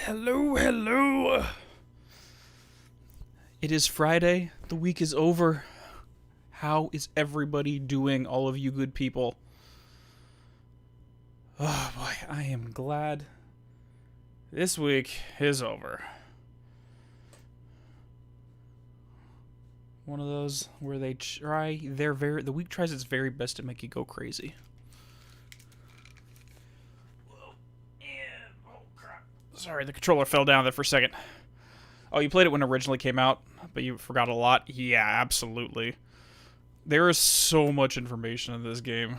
Hello, hello. It is Friday. The week is over. How is everybody doing, all of you good people? Oh boy, I am glad this week is over. One of those where they try the week tries its very best to make you go crazy. Whoa. And oh crap. Sorry, the controller fell down there for a second. Oh, you played it when it originally came out, but you forgot a lot? Yeah, absolutely. There is so much information in this game.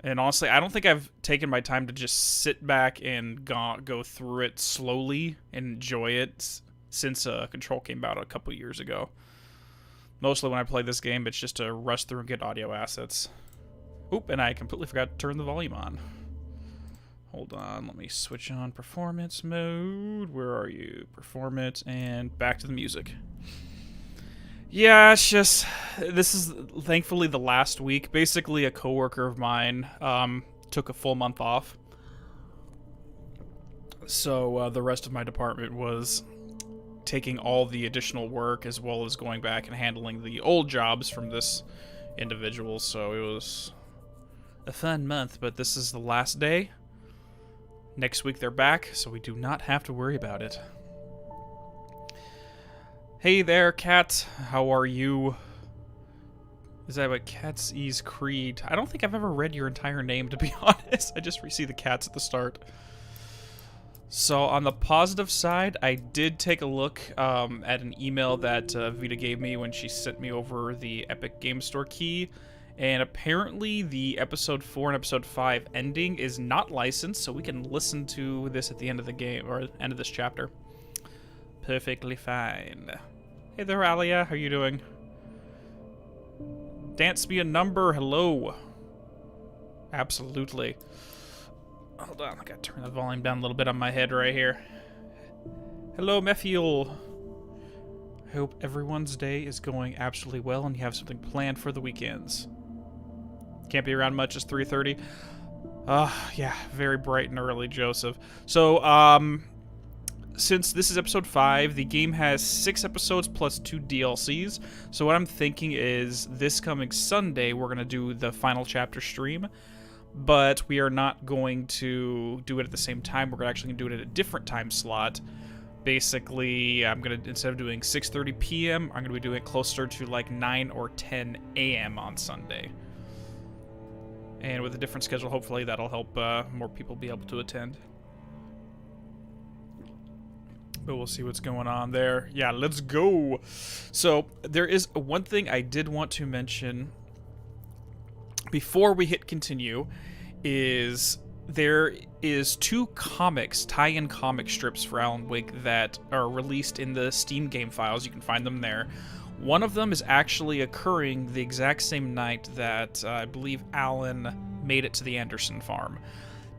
And honestly, I don't think I've taken my time to just sit back and go through it slowly and enjoy it since Control came out a couple years ago. Mostly when I play this game, it's just to rush through and get audio assets. Oop, and I completely forgot to turn the volume on. Hold on, let me switch on performance mode. Where are you? Performance, and back to the music. Yeah, it's just, this is thankfully the last week. Basically, a coworker of mine took a full month off. So the rest of my department was taking all the additional work as well as going back and handling the old jobs from this individual. So it was a fun month, but this is the last day. Next week they're back, so we do not have to worry about it. Hey there, Cat. How are you? Is that what Cat's Ease Creed? I don't think I've ever read your entire name, to be honest. I just see the cats at the start. So on the positive side, I did take a look at an email that Vita gave me when she sent me over the Epic Game Store key. And apparently the episode 4 and episode 5 ending is not licensed, so we can listen to this at the end of the game, or end of this chapter. Perfectly fine. Hey there, Alia. How you doing? Dance me a number. Hello. Absolutely. Hold on. I gotta turn the volume down a little bit on my head right here. Hello, Mephiel. I hope everyone's day is going absolutely well and you have something planned for the weekends. Can't be around much. It's 3:30. Yeah. Very bright and early, Joseph. So, since this is episode 5, the game has 6 episodes plus 2 DLCs. So what I'm thinking is this coming Sunday, we're going to do the final chapter stream. But we are not going to do it at the same time. We're actually going to do it at a different time slot. Basically, I'm going to, instead of doing 6:30 p.m., I'm going to be doing it closer to like 9 or 10 a.m. on Sunday. And with a different schedule, hopefully that'll help more people be able to attend. But we'll see what's going on there. Yeah, let's go. So there is one thing I did want to mention before we hit continue, is there is 2 comics, tie-in comic strips for Alan Wake that are released in the Steam game files. You can find them there. One of them is actually occurring the exact same night that I believe Alan made it to the Anderson farm.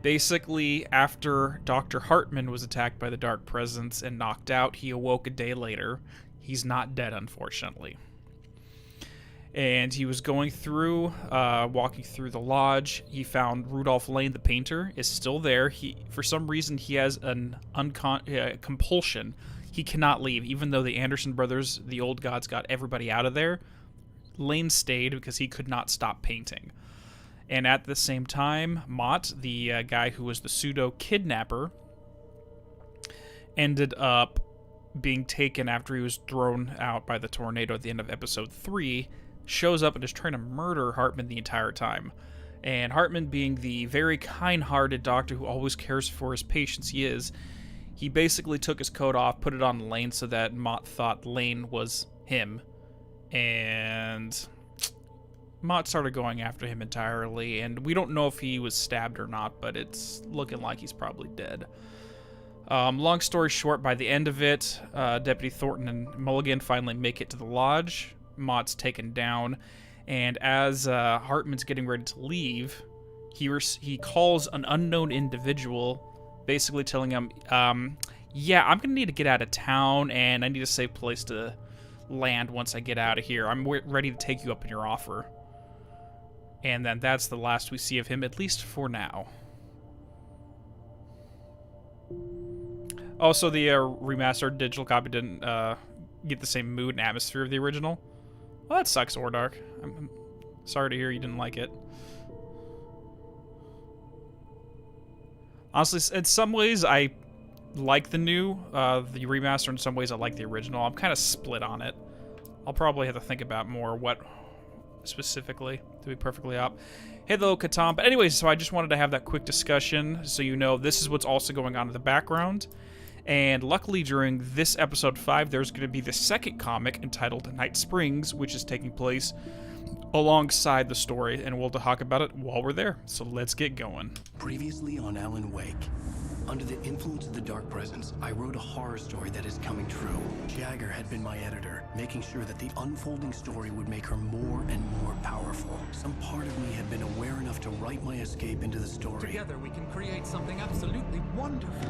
Basically, after Dr. Hartman was attacked by the Dark Presence and knocked out, he awoke a day later. He's not dead, unfortunately. And he was going through, walking through the lodge. He found Rudolph Lane, the painter, is still there. For some reason, he has an compulsion. He cannot leave, even though the Anderson brothers, the old gods, got everybody out of there. Lane stayed because he could not stop painting. And at the same time, Mott, the guy who was the pseudo-kidnapper, ended up being taken after he was thrown out by the tornado at the end of episode 3, shows up and is trying to murder Hartman the entire time. And Hartman, being the very kind-hearted doctor who always cares for his patients he basically took his coat off, put it on Lane so that Mott thought Lane was him. And Mott started going after him entirely, and we don't know if he was stabbed or not, but it's looking like he's probably dead. Long story short, by the end of it, Deputy Thornton and Mulligan finally make it to the lodge. Mott's taken down, and as Hartman's getting ready to leave, he calls an unknown individual, basically telling him, yeah, I'm gonna need to get out of town, and I need a safe place to land once I get out of here. I'm ready to take you up on your offer. And then that's the last we see of him, at least for now. Also, the remastered digital copy didn't get the same mood and atmosphere of the original. Well, that sucks, Ordark. I'm sorry to hear you didn't like it. Honestly, in some ways, I like the new, the remaster. In some ways, I like the original. I'm kind of split on it. I'll probably have to think about more what specifically, to be perfectly up. Hey, though, Katam. But anyways, so I just wanted to have that quick discussion so you know this is what's also going on in the background. And luckily, during this episode 5, there's going to be the second comic entitled Night Springs, which is taking place alongside the story, and we'll talk about it while we're there. So let's get going. Previously on Alan Wake. Under the influence of the dark presence, I wrote a horror story that is coming true. Jagger had been my editor, making sure that the unfolding story would make her more and more powerful. Some part of me had been aware enough to write my escape into the story. Together we can create something absolutely wonderful.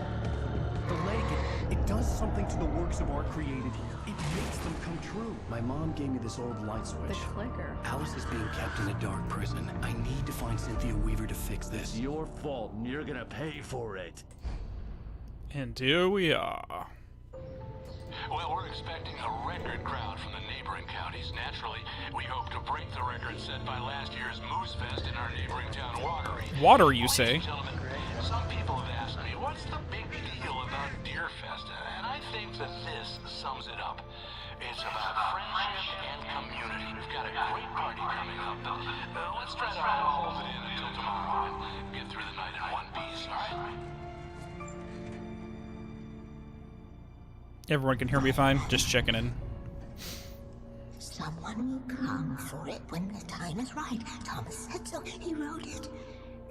The lake, It does something to the works of art created here. It makes them come true. My mom gave me this old light switch. The clicker. Alice is being kept in a dark prison. I need to find Cynthia Weaver to fix this. It's your fault, and you're gonna pay for it. And here we are. Well, we're expecting a record crowd from the neighboring counties. Naturally, we hope to break the record set by last year's Moose Fest in our neighboring town, Watery. Water, you Ladies say? and gentlemen, some people have asked me, what's the big deal about Deer Fest? And I think that this sums it up. It's about friendship and community. We've got a great party coming up. Let's try to hold it in until tomorrow and get through the night in one piece, all right? Everyone can hear me fine? Just checking in. Someone will come for it when the time is right. Thomas said so. He wrote it.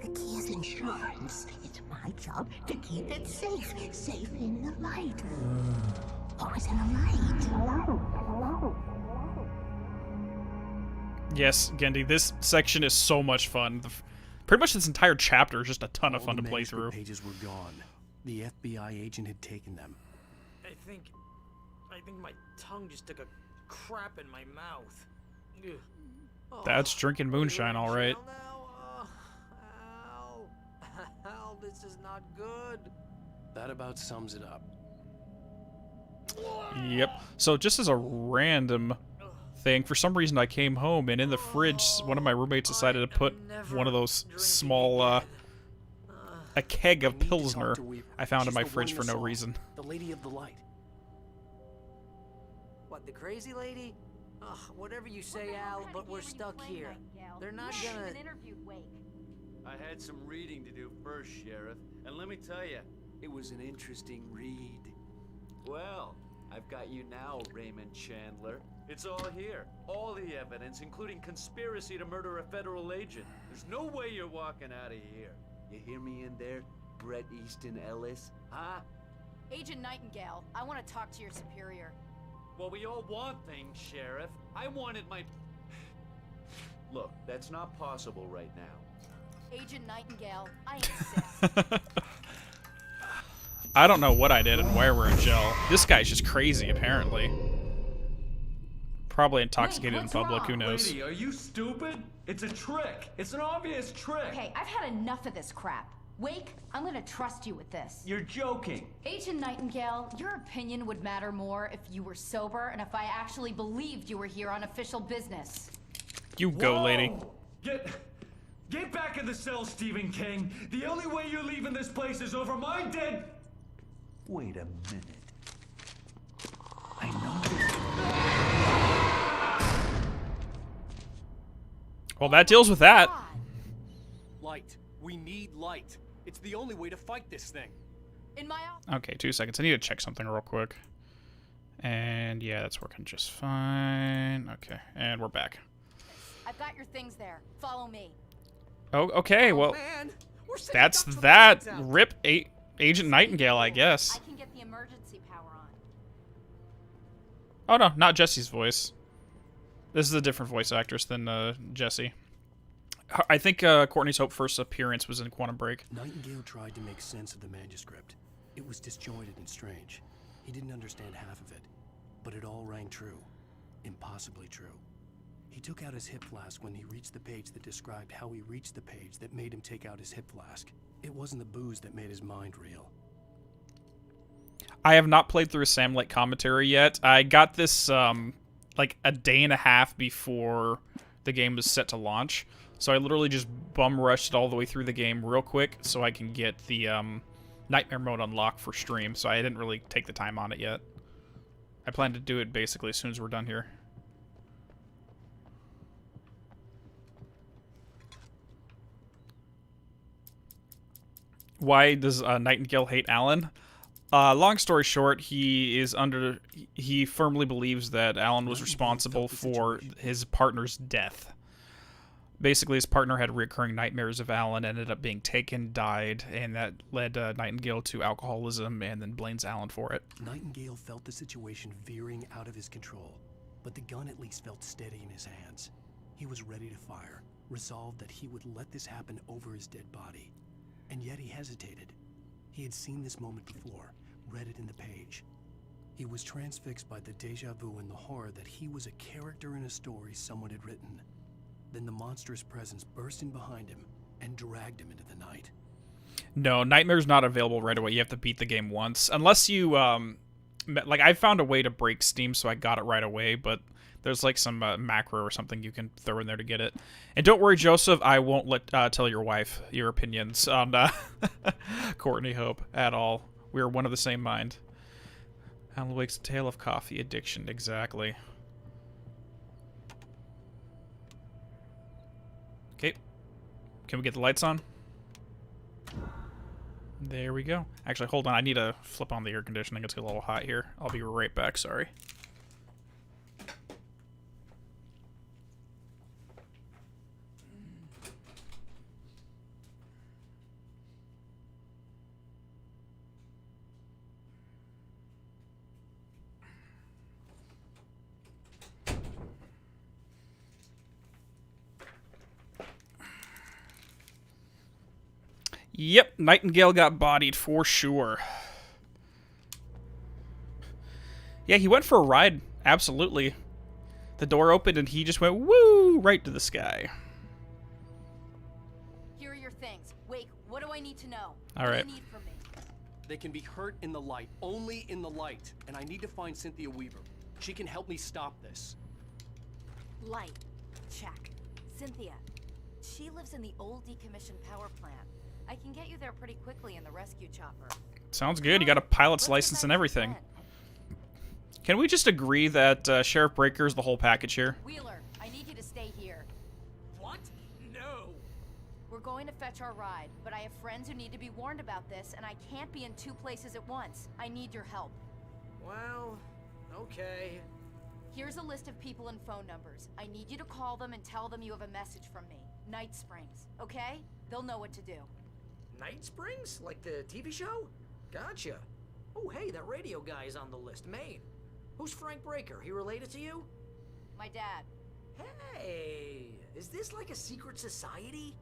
The key is insurance. It's my job to keep it safe. Safe in the light. Always in the light. Yes, Gendy, this section is so much fun. Pretty much this entire chapter is just a ton of fun to play through. Pages were gone. The FBI agent had taken them. I think my tongue just took a crap in my mouth. Ugh. Oh, That's drinking moonshine, all right. Ow, this is not good. That about sums it up. Yep. So just as a random thing, for some reason I came home and in the fridge, one of my roommates decided to put one of those small, a keg of Pilsner I found in my fridge for no reason. The Lady of the Light. What, the crazy lady? Ugh, whatever you say, Al, but we're stuck here. They're not gonna... I had some reading to do first, Sheriff, and let me tell you, it was an interesting read. Well, I've got you now, Raymond Chandler. It's all here. All the evidence, including conspiracy to murder a federal agent. There's no way you're walking out of here. You hear me in there, Bret Easton Ellis? Huh? Agent Nightingale, I want to talk to your superior. Well, we all want things, Sheriff. I wanted my... Look, that's not possible right now. Agent Nightingale, I insist. I don't know what I did and where we're in jail. This guy's just crazy, apparently. Probably intoxicated in public, who knows. Lady, are you stupid? It's a trick. It's an obvious trick. Okay, I've had enough of this crap. Wake, I'm gonna trust you with this. You're joking. Agent Nightingale, your opinion would matter more if you were sober and if I actually believed you were here on official business. You go, lady. Get back in the cell, Stephen King. The only way you're leaving this place is over my dead... Wait a minute. I know. Well, that deals with that. Light. We need light. It's the only way to fight this thing. In my office. Okay, 2 seconds. I need to check something real quick. And yeah, that's working just fine. Okay, and we're back. I've got your things there. Follow me. Oh, okay, well, Man, that's that. Rip Agent Nightingale, I guess. I can get the emergency power on. Oh, no, not Jesse's voice. This is a different voice actress than Jesse. I think Courtney's Hope first appearance was in Quantum Break. Nightingale tried to make sense of the manuscript. It was disjointed and strange. He didn't understand half of it, but it all rang true. Impossibly true. He took out his hip flask when he reached the page that described how he reached the page that made him take out his hip flask. It wasn't the booze that made his mind real. I have not played through Sam Lake commentary yet. I got this like a day and a half before the game was set to launch. So I literally just bum rushed all the way through the game real quick so I can get the Nightmare mode unlocked for stream. So I didn't really take the time on it yet. I plan to do it basically as soon as we're done here. Why does Nightingale hate Alan? Long story short, he firmly believes that Alan was responsible for his partner's death. Basically, his partner had recurring nightmares of Alan, ended up being taken, died, and that led Nightingale to alcoholism, and then blames Alan for it. Nightingale felt the situation veering out of his control, but the gun at least felt steady in his hands. He was ready to fire, resolved that he would let this happen over his dead body. And yet he hesitated. He had seen this moment before, read it in the page. He was transfixed by the déjà vu and the horror that he was a character in a story someone had written. Then the monstrous presence burst in behind him and dragged him into the night. No, Nightmare's not available right away. You have to beat the game once. Unless you, like, I found a way to break Steam, so I got it right away, but there's, like, some macro or something you can throw in there to get it. And don't worry, Joseph, I won't tell your wife your opinions on Courtney Hope at all. We are one of the same mind. Alan Wake's tale of coffee addiction, exactly. Okay. Can we get the lights on? There we go. Actually, hold on. I need to flip on the air conditioning. It's a little hot here. I'll be right back. Sorry. Yep, Nightingale got bodied for sure. Yeah, he went for a ride. Absolutely. The door opened and he just went woo right to the sky. Here are your things. Wake, what do I need to know? All right. What do you need from me? They can be hurt in the light, only in the light. And I need to find Cynthia Weaver. She can help me stop this. Light. Check. Cynthia. She lives in the old decommissioned power plant. I can get you there pretty quickly in the rescue chopper. Sounds good. You got a pilot's license and everything. Can we just agree that Sheriff Breaker is the whole package here? Wheeler, I need you to stay here. What? No. We're going to fetch our ride, but I have friends who need to be warned about this, and I can't be in two places at once. I need your help. Well, okay. Here's a list of people and phone numbers. I need you to call them and tell them you have a message from me. Night Springs, okay? They'll know what to do. Night Springs? Like the TV show? Gotcha. Oh, hey, that radio guy is on the list. Maine. Who's Frank Breaker? He related to you? My dad. Hey, is this like a secret society?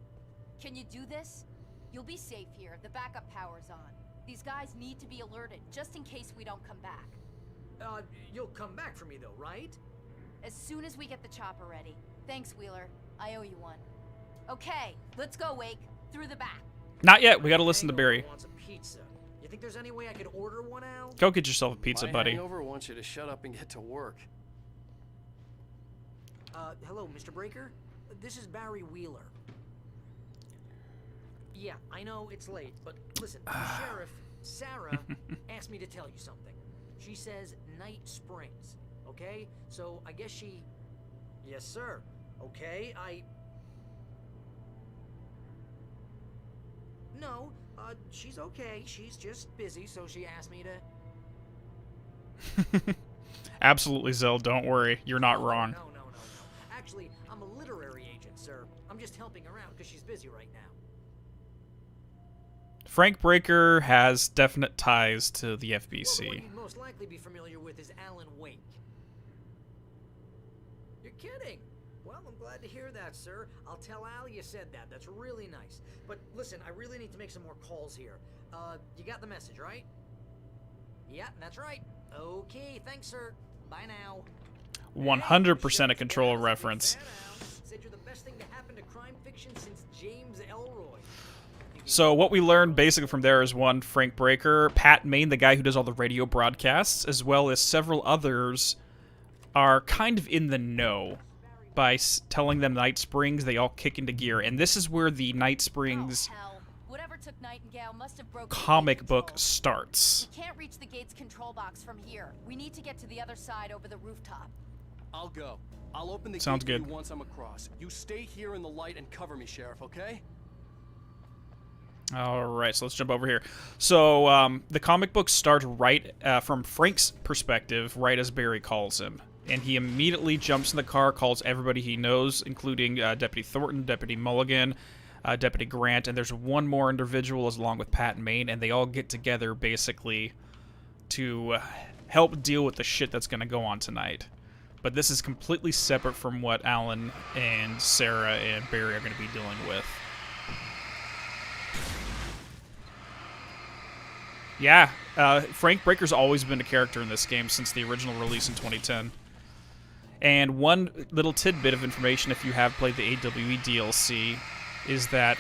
Can you do this? You'll be safe here. The backup power's on. These guys need to be alerted, just in case we don't come back. You'll come back for me though, right? As soon as we get the chopper ready. Thanks, Wheeler. I owe you one. Okay, let's go, Wake. Through the back. Not yet. We got to listen to Barry. Wants a pizza. You think there's any way I could order one, Al? Go get yourself a pizza, My buddy. hangover wants you to shut up and get to work. Hello, Mr. Breaker? This is Barry Wheeler. Yeah, I know it's late, but listen, the sheriff, Sarah, asked me to tell you something. She says Night Springs, okay? So I guess she... Yes, sir. Okay, No, she's okay. She's just busy, so she asked me to... Absolutely, Zell. Don't worry. You're not wrong. No. Actually, I'm a literary agent, sir. I'm just helping her out because she's busy right now. Frank Breaker has definite ties to the Well, the one FBC. you'd most likely be familiar with is Alan Wake. You're kidding? Well, I'm glad to hear that, sir. I'll tell Al you said that. That's really nice. But listen, I really need to make some more calls here. You got the message, right? Yeah, that's right. Okay, thanks, sir. Bye now. 100% a Control reference. Said you're the best thing to happen to crime fiction since James Elroy. You So what we learned basically from there is one, Frank Breaker, Pat Main, the guy who does all the radio broadcasts, as well as several others are kind of in the know by telling them Night Springs, they all kick into gear. And this is where the Night Springs Whatever took Nightingale must have broken comic book starts. We can't reach the gate's control box from here. We need to get to the other side over the rooftop. I'll go. I'll open the Sounds gate for good. you once I'm across. You stay here in the light and cover me, Sheriff, okay? Alright, so let's jump over here. So, the comic book starts right from Frank's perspective, right as Barry calls him. And he immediately jumps in the car, calls everybody he knows, including Deputy Thornton, Deputy Mulligan, Deputy Grant, and there's one more individual along with Pat and Maine, and they all get together basically to help deal with the shit that's going to go on tonight. But this is completely separate from what Alan and Sarah and Barry are going to be dealing with. Yeah, Frank Breaker's always been a character in this game since the original release in 2010. And one little tidbit of information, if you have played the AWE DLC, is that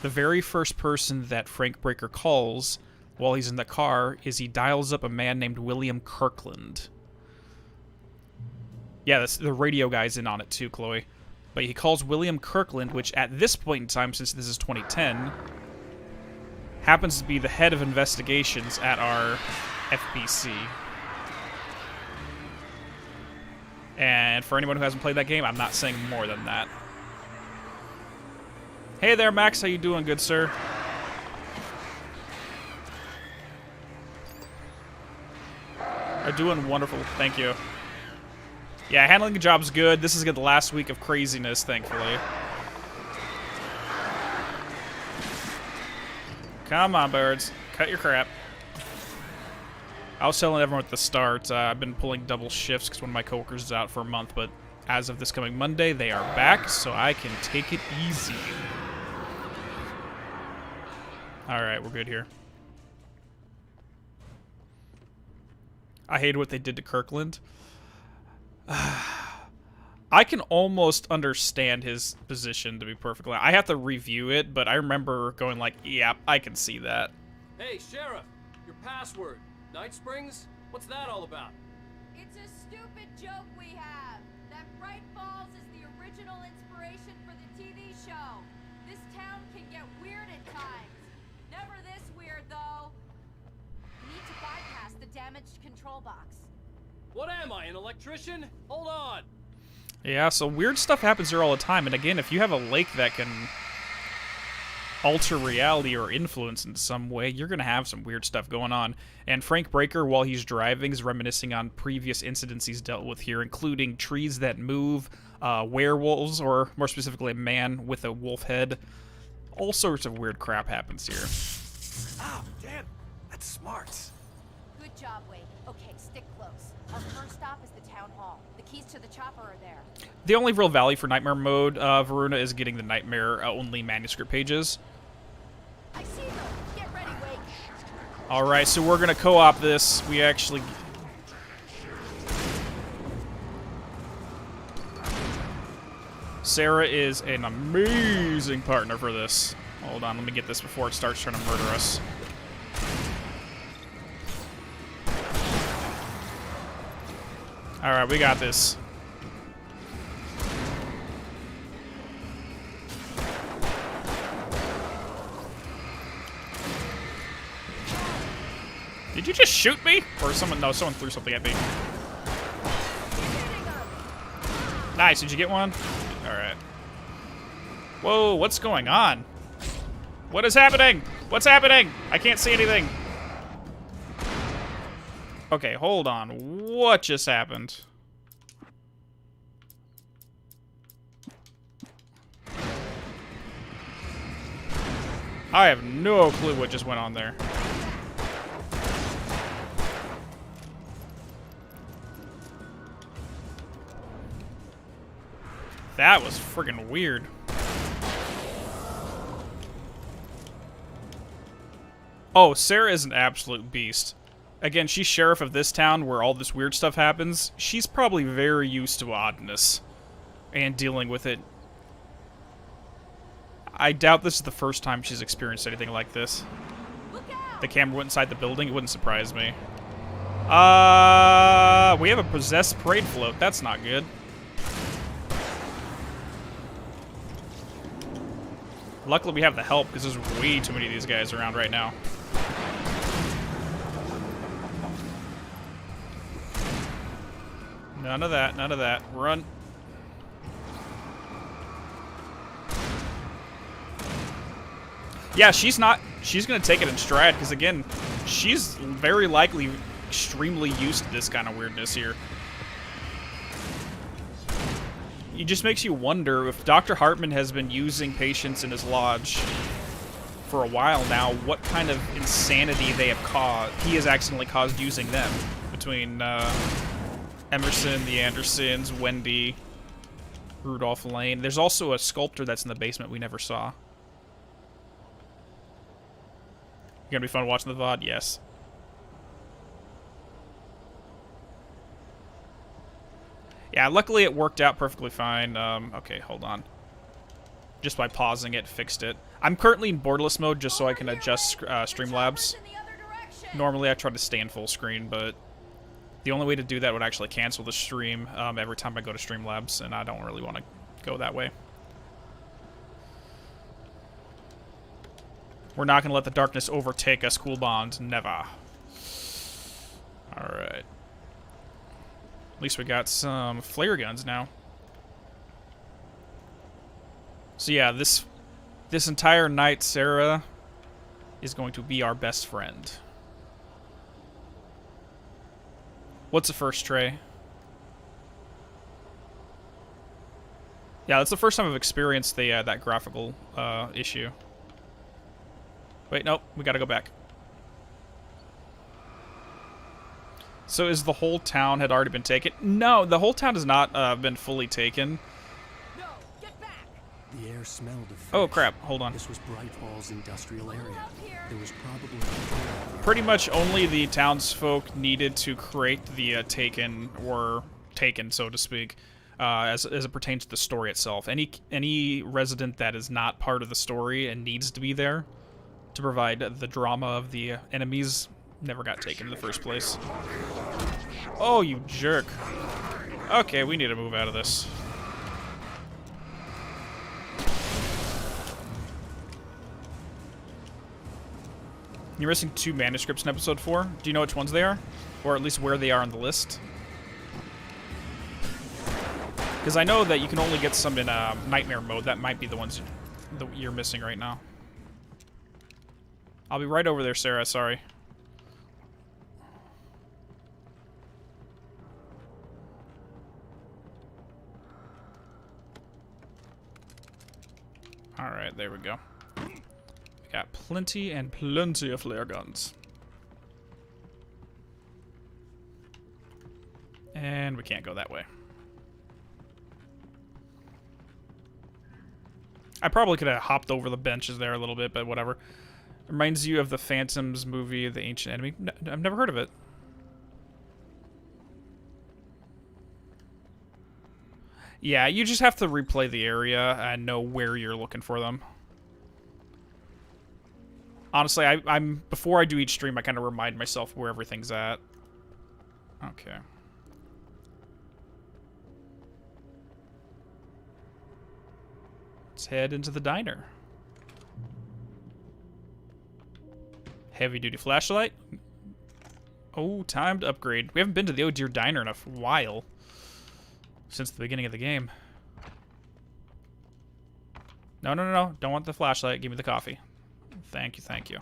the very first person that Frank Breaker calls while he's in the car is he dials up a man named William Kirkland. Yeah, the radio guy's in on it too, Chloe. But he calls William Kirkland, which at this point in time, since this is 2010, happens to be the head of investigations at our FBC. And for anyone who hasn't played that game, I'm not saying more than that. Hey there, Max. How you doing, good sir? Are doing wonderful. Thank you. Yeah, handling the job's good. This is the last week of craziness, thankfully. Come on, birds. Cut your crap. I was telling everyone at the start, I've been pulling double shifts because one of my coworkers is out for a month, but as of this coming Monday, they are back, so I can take it easy. Alright, we're good here. I hated what they did to Kirkland. I can almost understand his position, to be perfectly honest. I have to review it, but I remember going like, yeah, I can see that. Hey, Sheriff, your password. Night Springs? What's that all about? It's a stupid joke we have. That Bright Falls is the original inspiration for the TV show. This town can get weird at times. Never this weird, though. We need to bypass the damaged control box. What am I, an electrician? Hold on. Yeah, so weird stuff happens here all the time. And again, if you have a lake that can alter reality or influence in some way, you're going to have some weird stuff going on. And Frank Breaker, while he's driving, is reminiscing on previous incidents he's dealt with here, including trees that move, werewolves, or more specifically, a man with a wolf head. All sorts of weird crap happens here. Oh, damn. That's smart. Good job, Wade. Okay, stick close. Our first stop is the town hall. The keys to the chopper are there. The only real value for Nightmare mode, Varuna, is getting the Nightmare-only manuscript pages. I see them. Get ready, Wade. Alright, so we're gonna co-op this. We actually... Sarah is an amazing partner for this. Hold on, let me get this before it starts trying to murder us. Alright, we got this. Did you just shoot me? Or someone, no, someone threw something at me. Nice, did you get one? Alright. Whoa, what's going on? What is happening? What's happening? I can't see anything. Okay, hold on. What just happened? I have no clue what just went on there. That was friggin' weird. Oh, Sarah is an absolute beast. Again, she's sheriff of this town where all this weird stuff happens. She's probably very used to oddness and dealing with it. I doubt this is the first time she's experienced anything like this. Look out! The camera went inside the building. It wouldn't surprise me. We have a possessed parade float. That's not good. Luckily, we have the help, because there's way too many of these guys around right now. None of that, none of that. Run. Yeah, she's gonna take it in stride, because again, she's very likely extremely used to this kind of weirdness here. It just makes you wonder if Dr. Hartman has been using patients in his lodge for a while now, what kind of insanity they have caused. He has accidentally caused using them. Between Emerson, the Andersons, Wendy, Rudolph Lane. There's also a sculptor that's in the basement we never saw. Gonna be fun watching the VOD? Yes. Yeah, luckily it worked out perfectly fine. Okay, hold on. Just by pausing it, fixed it. I'm currently in borderless mode just so I can adjust Streamlabs. Normally I try to stay in full screen, but the only way to do that would actually cancel the stream every time I go to Streamlabs, and I don't really want to go that way. We're not going to let the darkness overtake us, Cool Bond. Never. Alright. At least we got some flare guns now. So yeah, this entire night, Sarah is going to be our best friend. What's the first tray? Yeah, that's the first time I've experienced the that graphical issue. Wait, nope, we gotta go back. So is the whole town had already been taken? No, the whole town has not been fully taken. No, get back! The air smelled of fish. Oh crap, hold on. This was Bright Falls industrial area. There was probably Pretty much only the townsfolk needed to create the taken, or taken, so to speak, as it pertains to the story itself. Any resident that is not part of the story and needs to be there to provide the drama of the enemies never got taken in the first place. Oh, you jerk. Okay, we need to move out of this. You're missing 2 manuscripts in episode 4. Do you know which ones they are? Or at least where they are on the list? Because I know that you can only get some in nightmare mode. That might be the ones that you're missing right now. I'll be right over there, Sarah. Sorry. Alright, there we go. We got plenty and plenty of flare guns. And we can't go that way. I probably could have hopped over the benches there a little bit, but whatever. Reminds you of the Phantoms movie, The Ancient Enemy. No, I've never heard of it. Yeah, you just have to replay the area and know where you're looking for them. Honestly, I'm before I do each stream, I kind of remind myself where everything's at. Okay. Let's head into the diner. Heavy-duty flashlight. Oh, time to upgrade. We haven't been to the Oh Dear Diner in a while. Since the beginning of the game. No, no, no, no. Don't want the flashlight. Give me the coffee. Thank you, thank you.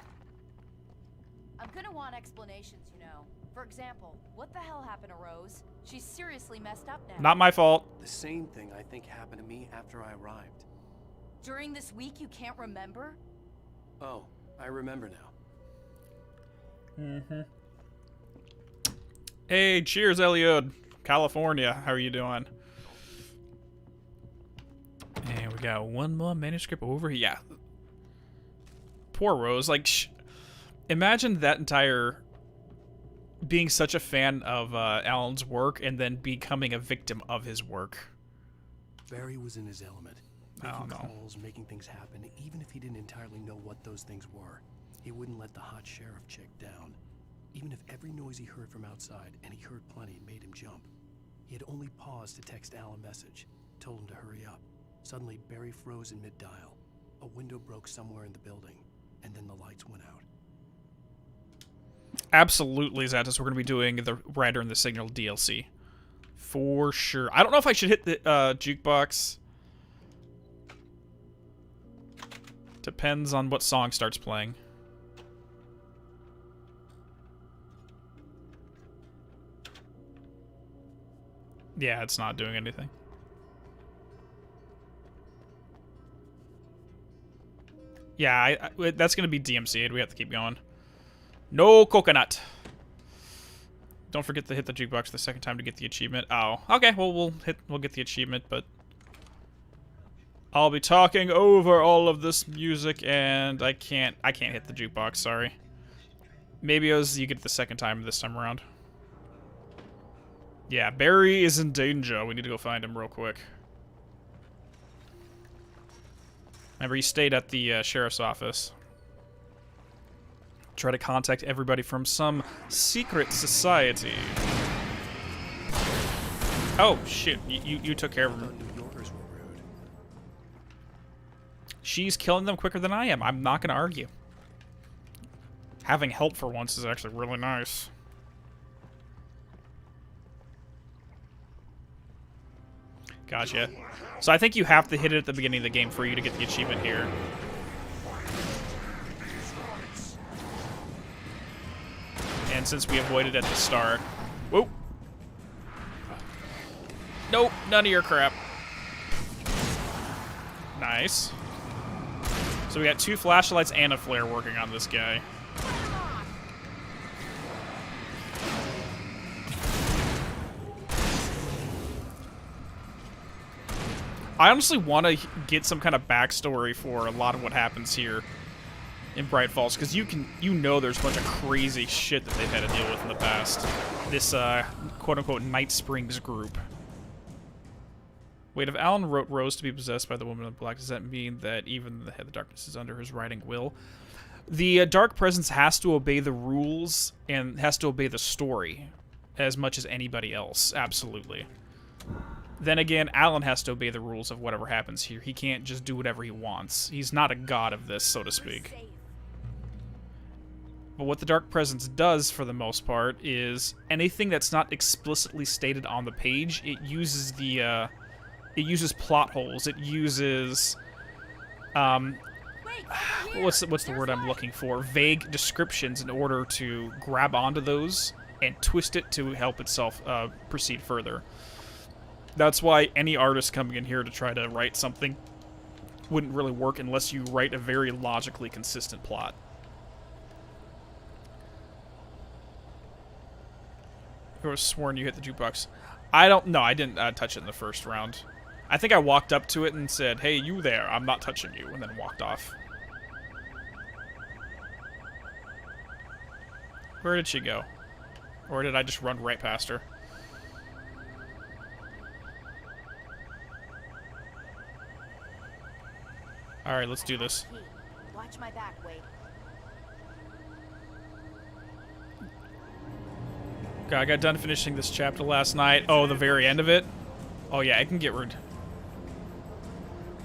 I'm gonna want explanations, you know. For example, what the hell happened to Rose? She's seriously messed up now. Not my fault. The same thing I think happened to me after I arrived. During this week, you can't remember? Oh, I remember now. Mm-hmm. Hey, cheers, Elliot. California. How are you doing? And we got one more manuscript over here. Yeah. Poor Rose. Like, imagine that entire... being such a fan of Alan's work and then becoming a victim of his work. Barry was in his element. Making no. calls, making things happen, even if he didn't entirely know what those things were. He wouldn't let the hot sheriff chick down. Even if every noise he heard from outside, and he heard plenty, made him jump. He had only paused to text Al a message, told him to hurry up. Suddenly, Barry froze in mid-dial. A window broke somewhere in the building, and then the lights went out. Absolutely, Xantus, we're going to be doing the Rider and the Signal DLC. For sure. I don't know if I should hit the jukebox. Depends on what song starts playing. Yeah, it's not doing anything. Yeah, that's going to be DMC'd. We have to keep going. No coconut. Don't forget to hit the jukebox the second time to get the achievement. Oh, okay. Well, we'll get the achievement, but I'll be talking over all of this music, and I can't hit the jukebox. Sorry. Maybe you get it the second time this time around. Yeah, Barry is in danger. We need to go find him real quick. Remember, he stayed at the sheriff's office. Try to contact everybody from some secret society. Oh, shit. You took care of him. New Yorkers were rude. She's killing them quicker than I am. I'm not going to argue. Having help for once is actually really nice. Gotcha. So I think you have to hit it at the beginning of the game for you to get the achievement here. And since we avoided at the start... Whoa! Nope, none of your crap. Nice. So we got 2 flashlights and a flare working on this guy. I honestly want to get some kind of backstory for a lot of what happens here in Bright Falls, because you know there's a bunch of crazy shit that they've had to deal with in the past. This quote-unquote Night Springs group. Wait, if Alan wrote Rose to be possessed by the woman in black, does that mean that even the head of darkness is under his writing will? The dark presence has to obey the rules and has to obey the story as much as anybody else. Absolutely. Then again, Alan has to obey the rules of whatever happens here. He can't just do whatever he wants. He's not a god of this, so to speak. But what the Dark Presence does, for the most part, is anything that's not explicitly stated on the page, it uses the, it uses plot holes. It uses, what's the word I'm looking for? Vague descriptions in order to grab onto those and twist it to help itself proceed further. That's why any artist coming in here to try to write something wouldn't really work unless you write a very logically consistent plot. I was sworn you hit the jukebox. I don't know. I didn't touch it in the first round. I think I walked up to it and said, "Hey, you there, I'm not touching you," and then walked off. Where did she go? Or did I just run right past her? Alright, let's do this. Watch my back, Wade. God, I got done finishing this chapter last night. Oh, the very end of it? Oh yeah, it can get rude.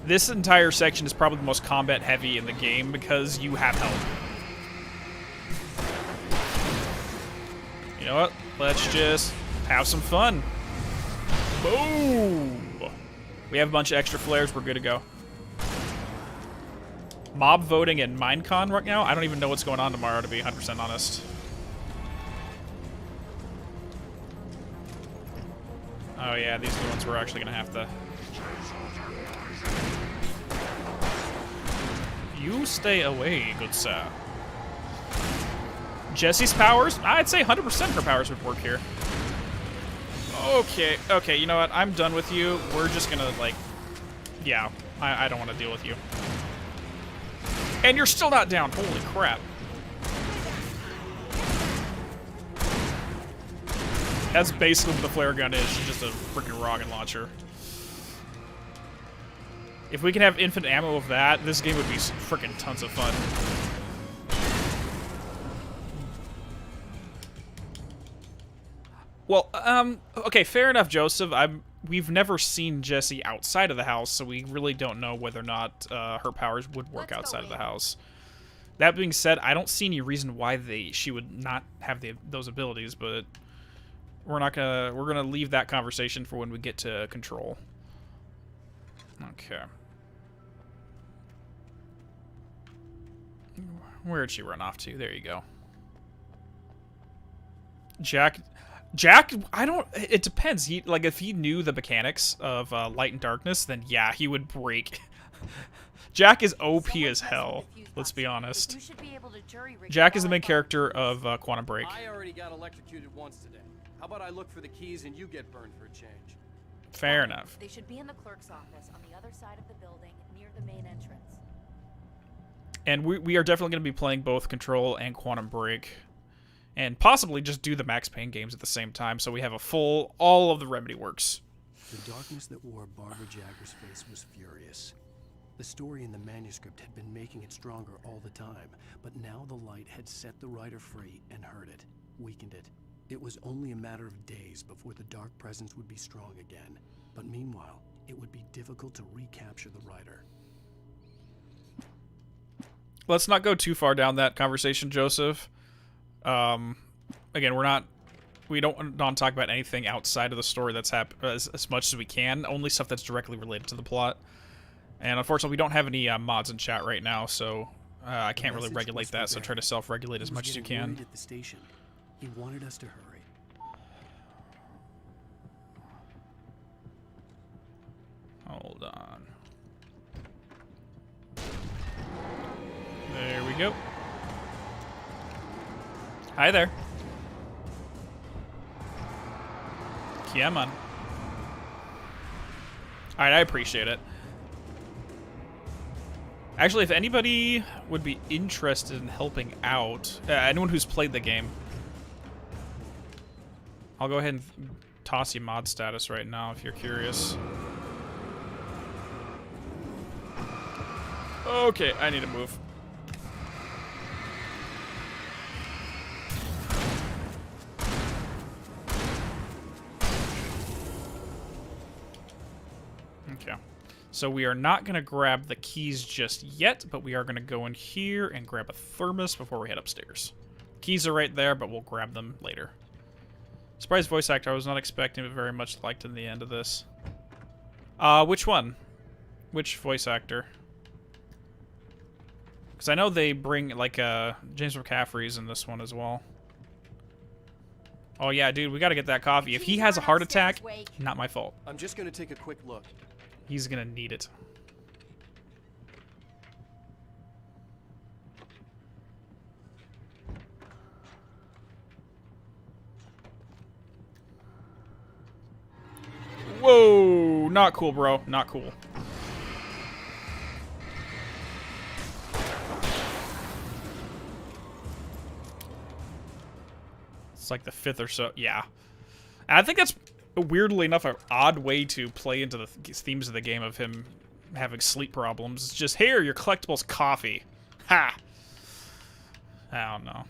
This entire section is probably the most combat heavy in the game because you have help. You know what? Let's just have some fun. Boom! We have a bunch of extra flares. We're good to go. Mob voting and Minecon right now? I don't even know what's going on tomorrow, to be 100% honest. Oh yeah, these are the ones we're actually going to have to... You stay away, good sir. Jessie's powers? I'd say 100% her powers would work here. Okay, you know what? I'm done with you. We're just gonna, like... Yeah, I don't want to deal with you. And you're still not down. Holy crap. That's basically what the flare gun is. It's just a freaking rocket launcher. If we can have infinite ammo of that, this game would be freaking tons of fun. Well, okay, fair enough, Joseph. We've never seen Jessie outside of the house, so we really don't know whether or not her powers would work outside of the house. That being said, I don't see any reason why she would not have those abilities, but we're gonna leave that conversation for when we get to Control. Okay. Where'd she run off to? There you go. Jack, it depends. If he knew the mechanics of light and darkness, then yeah, he would break. Jack is OP as hell. Let's be honest. Jack is the main character of Quantum Break. I already got electrocuted once today. How about I look for the keys and you get burned for a change? Fair enough. They should be in the clerk's office on the other side of the building, near the main entrance. And we are definitely going to be playing both Control and Quantum Break. And possibly just do the Max Payne games at the same time, so we have all of the Remedy works. The darkness that wore Barbara Jagger's face was furious. The story in the manuscript had been making it stronger all the time, but now the light had set the writer free and hurt it, weakened it. It was only a matter of days before the dark presence would be strong again. But meanwhile, it would be difficult to recapture the writer. Let's not go too far down that conversation, Joseph. Again, we don't want to talk about anything outside of the story that's as much as we can. Only stuff that's directly related to the plot. And unfortunately, we don't have any mods in chat right now, so I can't really regulate that. So try to self-regulate as much as you can. At the station. He wanted us to hurry. Hold on. There we go. Hi there. Yeah, man. Alright, I appreciate it. Actually, if anybody would be interested in helping out, anyone who's played the game, I'll go ahead and toss you mod status right now if you're curious. Okay, I need to move. Okay. So we are not going to grab the keys just yet, but we are going to go in here and grab a thermos before we head upstairs. Keys are right there, but we'll grab them later. Surprise voice actor. I was not expecting it very much liked in the end of this. Which one? Which voice actor? Because I know they bring, like, James McCaffrey's in this one as well. Oh, yeah, dude, we gotta get that coffee. If he has a heart attack, not my fault. I'm just gonna take a quick look. He's gonna need it. Whoa! Not cool, bro. Not cool. It's like the 5th or so. Yeah. And I think that's, weirdly enough, an odd way to play into the themes of the game of him having sleep problems. It's just, here, your collectible's coffee. Ha! I don't know.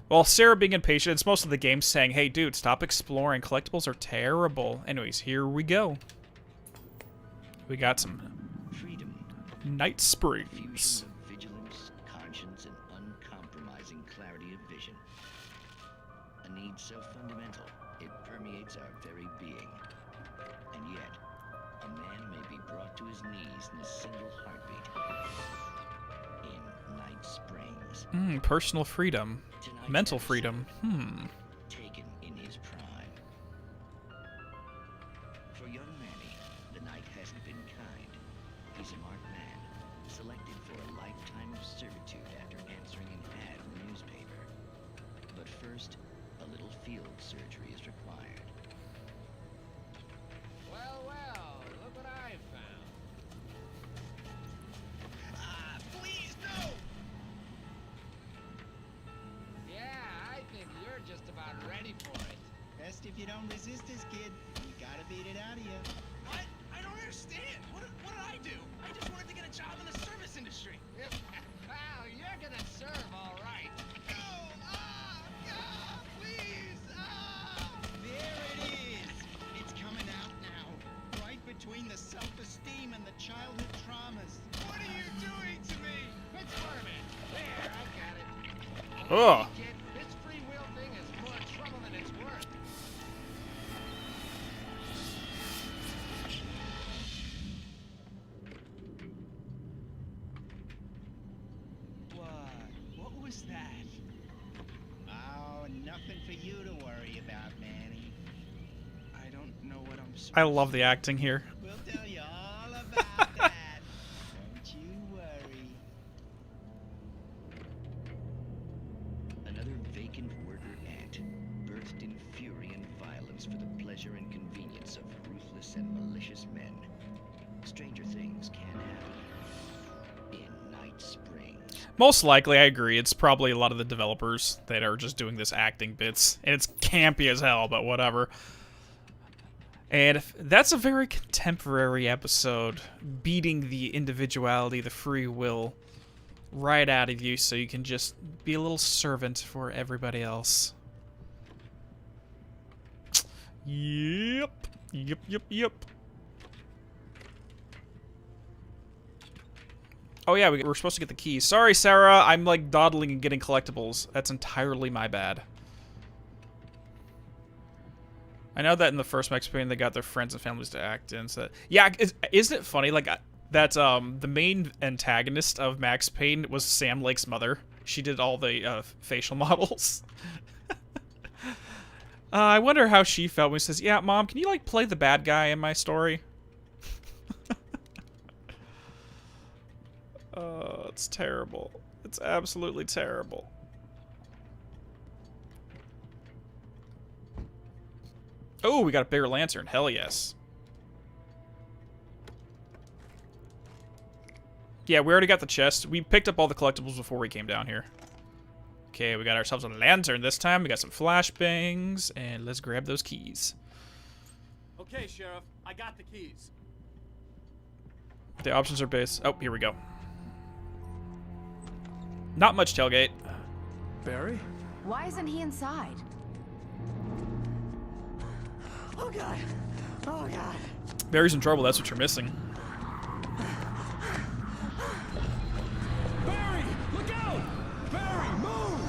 Well, Sarah being impatient, it's most of the game saying, hey, dude, stop exploring. Collectibles are terrible. Anyways, here we go. We got some Night Springs. Vigilance, conscience, and uncompromising clarity of vision. A need so fundamental, it permeates our very being. And yet, a man may be brought to his knees in a single heartbeat. In Night Springs. Personal freedom. Tonight's Mental episode, freedom. Taken in his prime. For young Manny, the night hasn't been kind. He's a marked man, selected for a lifetime of servitude after answering an ad in the newspaper. But first, a little field surgery is required. Well, look what I found. Ah, please, no! Yeah, I think you're just about ready for it. Best if you don't resist this, kid. You gotta beat it out of you. What? understand. What did I do? I just wanted to get a job in the service industry. Wow, you're gonna serve all right. No! Please! There it is. It's coming out now. Right between the self-esteem and the childhood traumas. What are you doing to me? It's Furman. There, I got it. Oh. Kid, this free will thing is more trouble than it's worth. What was that? Oh, nothing for you to worry about, Manny. I don't know what I'm supposed I love the acting here. We'll tell you all about that. Don't you worry. Another vacant worker ant, birthed in fury and violence for the pleasure and convenience of ruthless and malicious men. Stranger things can happen in Night Springs. Most likely, I agree. It's probably a lot of the developers that are just doing this acting bits. And it's campy as hell, but whatever. And that's a very contemporary episode, beating the individuality, the free will, right out of you so you can just be a little servant for everybody else. Yep. Yep. Oh yeah, we're supposed to get the keys. Sorry, Sarah, I'm like dawdling and getting collectibles. That's entirely my bad. I know that in the first Max Payne they got their friends and families to act in. So yeah, isn't it funny like that? The main antagonist of Max Payne was Sam Lake's mother. She did all the facial models. I wonder how she felt when she says, "Yeah, Mom, can you like play the bad guy in my story?" It's terrible. It's absolutely terrible. Oh, we got a bigger lantern. Hell yes. Yeah, we already got the chest. We picked up all the collectibles before we came down here. Okay, we got ourselves a lantern this time. We got some flashbangs, and let's grab those keys. Okay, Sheriff, I got the keys. The options are based. Oh, here we go. Not much tailgate. Barry? Why isn't he inside? Oh god! Oh god! Barry's in trouble. That's what you're missing. Barry! Look out! Barry, move!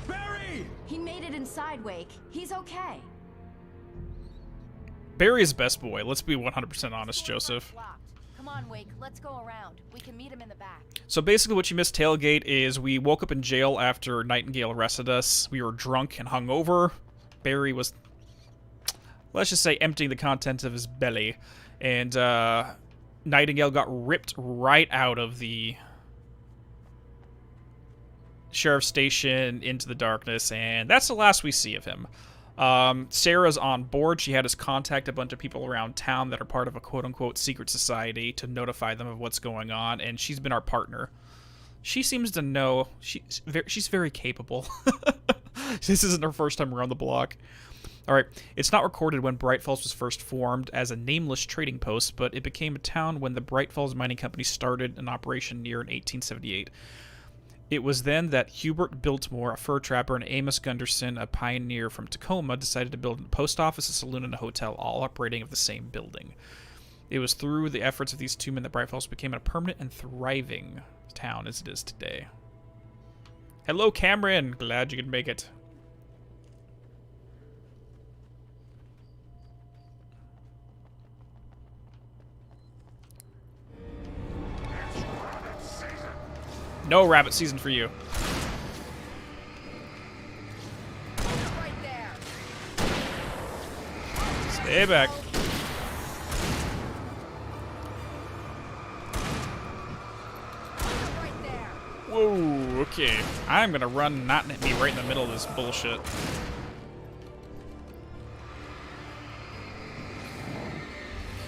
Barry! He made it inside, Wake. He's okay. Barry is best boy. Let's be 100% honest, Joseph. Come on, Wake. Let's go around. We can meet him in the back. So basically what you missed tailgate is we woke up in jail after Nightingale arrested us. We were drunk and hungover. Barry was, let's just say, emptying the contents of his belly. And Nightingale got ripped right out of the sheriff's station into the darkness. And that's the last we see of him. Sarah's on board. She had us contact a bunch of people around town that are part of a quote-unquote secret society to notify them of what's going on, and she's been our partner. She seems to know. She's very capable. This isn't her first time around the block. Alright, it's not recorded when Bright Falls was first formed as a nameless trading post, but it became a town when the Bright Falls Mining Company started an operation near in 1878. It was then that Hubert Biltmore, a fur trapper, and Amos Gunderson, a pioneer from Tacoma, decided to build a post office, a saloon, and a hotel, all operating of the same building. It was through the efforts of these two men that Bright Falls became a permanent and thriving town as it is today. Hello, Cameron. Glad you could make it. No rabbit season for you. Right there. Stay back. Right there. Whoa, okay. I'm gonna run, not be right in the middle of this bullshit.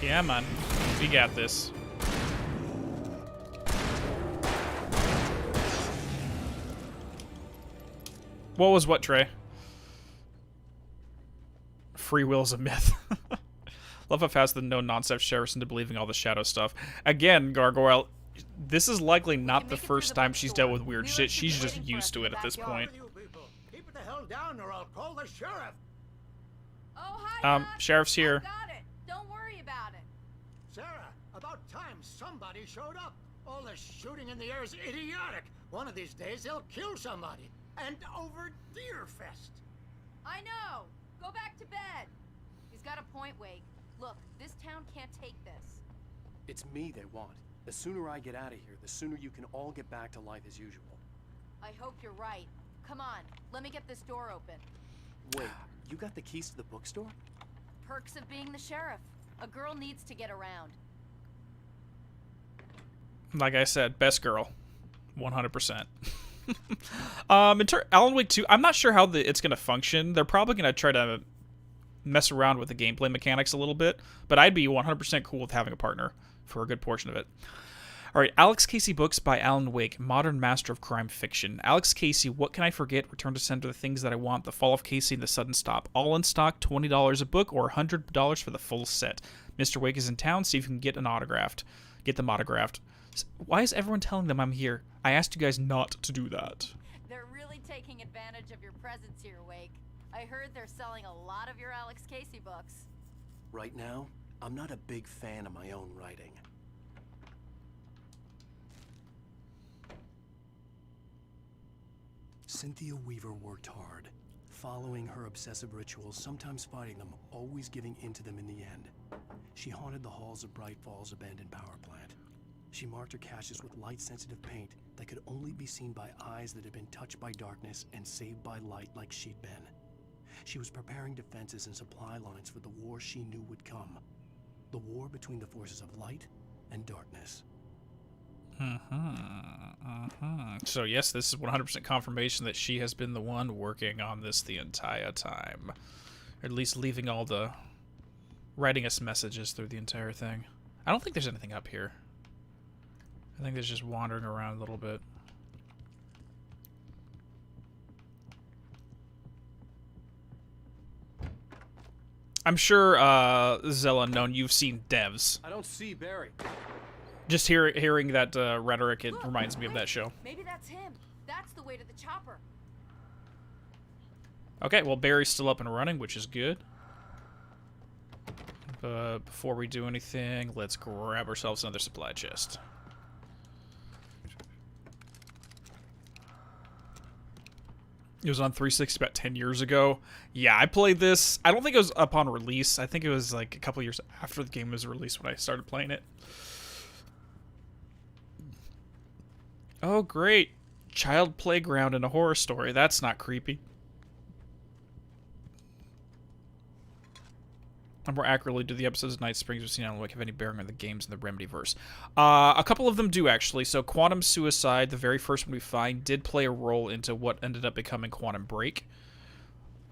Yeah, man. We got this. What was what, Trey? free will is a myth. Love how fast the no-nonsense sheriff's into believing all the shadow stuff. Again, Gargoyle, this is likely not the first time she's dealt with weird shit. She's just used to it at this point. Keep it the hell down or I'll call the sheriff. Oh, hi, Doc. Sheriff's here. I got it. Don't worry about it. Sarah, about time somebody showed up. All the shooting in the air is idiotic. One of these days they'll kill somebody. And over Deerfest. I know. Go back to bed. He's got a point, Wake. Look, this town can't take this. It's me they want. The sooner I get out of here, the sooner you can all get back to life as usual. I hope you're right. Come on, let me get this door open. Wait, you got the keys to the bookstore? Perks of being the sheriff. A girl needs to get around. Like I said, best girl. 100%. Alan Wake 2, I'm not sure how it's going to function. They're probably going to try to mess around with the gameplay mechanics a little bit, but I'd be 100% cool with having a partner for a good portion of it. All right, Alex Casey books by Alan Wake, modern master of crime fiction. Alex Casey, What Can I Forget? Return to Sender, The Things That I Want, The Fall of Casey, and The Sudden Stop. All in stock, $20 a book or $100 for the full set. Mr. Wake is in town, see if you can get them autographed. Why is everyone telling them I'm here? I asked you guys not to do that. They're really taking advantage of your presence here, Wake. I heard they're selling a lot of your Alex Casey books. Right now, I'm not a big fan of my own writing. Cynthia Weaver worked hard, following her obsessive rituals, sometimes fighting them, always giving in to them in the end. She haunted the halls of Bright Falls' abandoned power plant. She marked her caches with light-sensitive paint that could only be seen by eyes that had been touched by darkness and saved by light like she'd been. She was preparing defenses and supply lines for the war she knew would come. The war between the forces of light and darkness. So yes, this is 100% confirmation that she has been the one working on this the entire time. Or at least leaving all the... writing us messages through the entire thing. I don't think there's anything up here. I think there's just wandering around a little bit. I'm sure, Zella Unknown, you've seen devs. I don't see Barry. Just hearing that rhetoric, it reminds me of that show. Maybe that's him. That's the way to the chopper. Okay, well, Barry's still up and running, which is good. But before we do anything, let's grab ourselves another supply chest. It was on 360 about 10 years ago. Yeah, I played this. I don't think it was upon release. I think it was like a couple years after the game was released when I started playing it. Oh, great. Child playground in a horror story. That's not creepy. And more accurately, do the episodes of Night Springs we've seen on Alan Wake have any bearing on the games in the Remedyverse? A couple of them do, actually. So Quantum Suicide, the very first one we find, did play a role into what ended up becoming Quantum Break.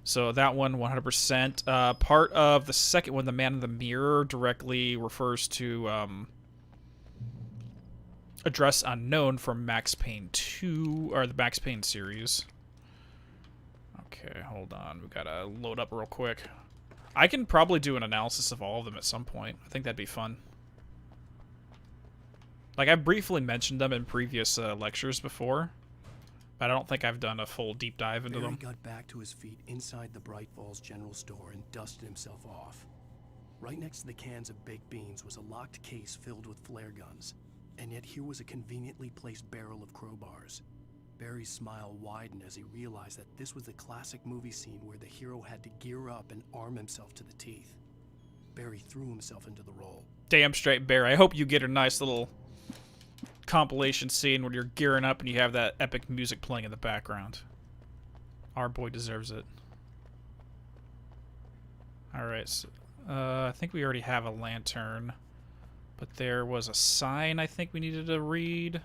So that one, 100%. Part of the second one, The Man in the Mirror, directly refers to Address Unknown from Max Payne 2, or the Max Payne series. Okay, hold on. We gotta load up real quick. I can probably do an analysis of all of them at some point. I think that'd be fun. Like, I briefly mentioned them in previous lectures before, but I don't think I've done a full deep dive into them. Barry got back to his feet inside the Bright Falls General Store and dusted himself off. Right next to the cans of baked beans was a locked case filled with flare guns, and yet here was a conveniently placed barrel of crowbars. Barry's smile widened as he realized that this was the classic movie scene where the hero had to gear up and arm himself to the teeth. Barry threw himself into the role. Damn straight, Barry. I hope you get a nice little compilation scene where you're gearing up and you have that epic music playing in the background. Our boy deserves it. Alright, so, I think we already have a lantern. But there was a sign I think we needed to read.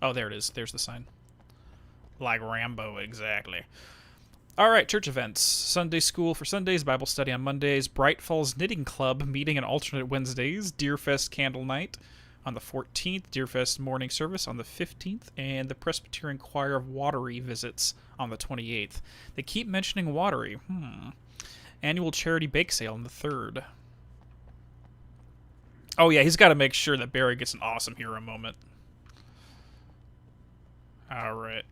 Oh, there it is. There's the sign. Like Rambo, exactly. Alright, church events. Sunday school for Sundays, Bible study on Mondays, Bright Falls Knitting Club meeting on alternate Wednesdays, Deerfest Candle Night on the 14th, Deerfest morning service on the 15th, and the Presbyterian Choir of Watery visits on the 28th. They keep mentioning Watery. Annual charity bake sale on the 3rd. Oh yeah, he's got to make sure that Barry gets an awesome hero moment. Alright.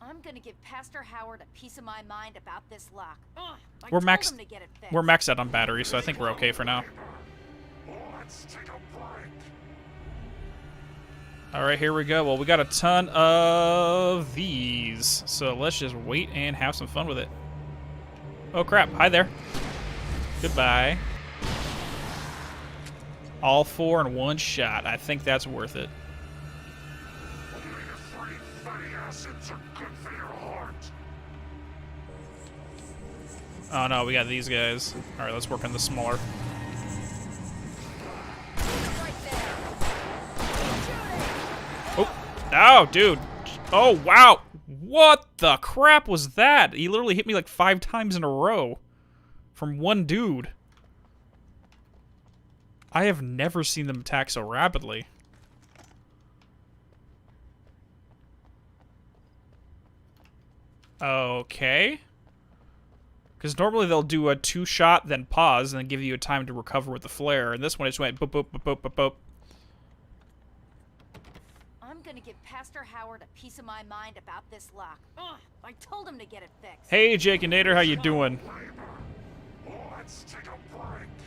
I'm gonna give Pastor Howard a piece of my mind about this lock. Ugh, I We're told maxed. him to get it fixed. We're maxed out on battery, so I think we're okay for now. Alright, here we go. Well, we got a ton of these. So let's just wait and have some fun with it. Oh crap, hi there. Goodbye. All 4 in one shot. I think that's worth it. Oh no, we got these guys. Alright, let's work on the smaller. Oh, dude. Oh, wow. What the crap was that? He literally hit me like 5 times in a row. From one dude. I have never seen them attack so rapidly. Okay. Because normally they'll do a 2-shot, then pause, and then give you a time to recover with the flare. And this one just went boop, boop, boop, boop, boop, boop. I'm gonna give Pastor Howard a piece of my mind about this lock. Ugh, I told him to get it fixed. Hey, Jake and Nader, how you doing?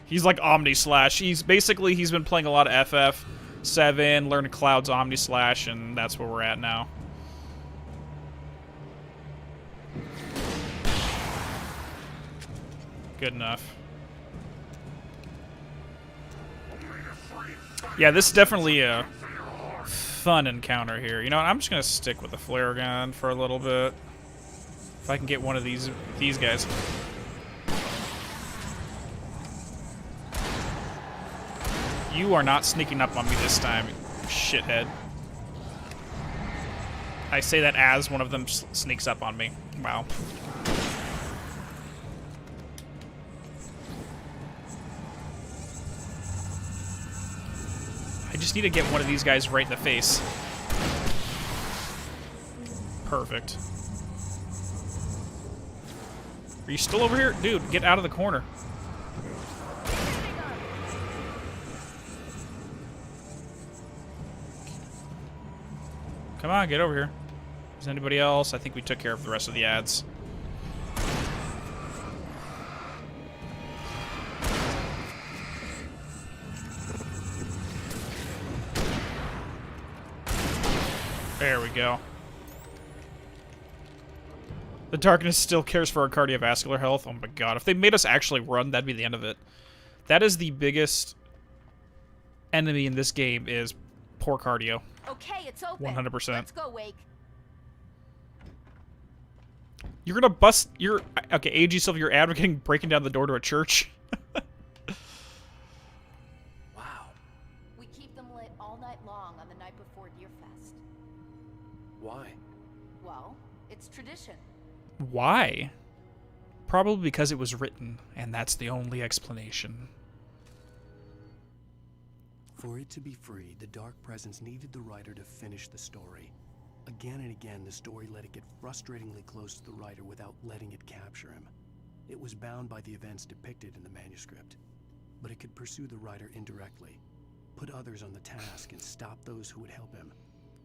He's like Omni Slash. He's been playing a lot of FF7, learned Cloud's Omni Slash, and that's where we're at now. Good enough. Yeah, this is definitely a fun encounter here. You know what? I'm just gonna stick with the flare gun for a little bit. If I can get one of these guys. You are not sneaking up on me this time, shithead. I say that as one of them sneaks up on me. Wow. I just need to get one of these guys right in the face. Perfect. Are you still over here? Dude, get out of the corner. Come on, get over here. Is anybody else? I think we took care of the rest of the ads. There we go. The darkness still cares for our cardiovascular health. Oh my god. If they made us actually run, that'd be the end of it. That is the biggest enemy in this game is poor cardio. Okay, it's open. 100%. Let's go, Wake. You're gonna bust your... Okay, AG Silver, you're advocating breaking down the door to a church? Wow. We keep them lit all night long on the night before Deerfest. Why? Well, it's tradition. Why? Probably because it was written, and that's the only explanation. For it to be free, the Dark Presence needed the writer to finish the story. Again and again, the story let it get frustratingly close to the writer without letting it capture him. It was bound by the events depicted in the manuscript, but it could pursue the writer indirectly, put others on the task, and stop those who would help him.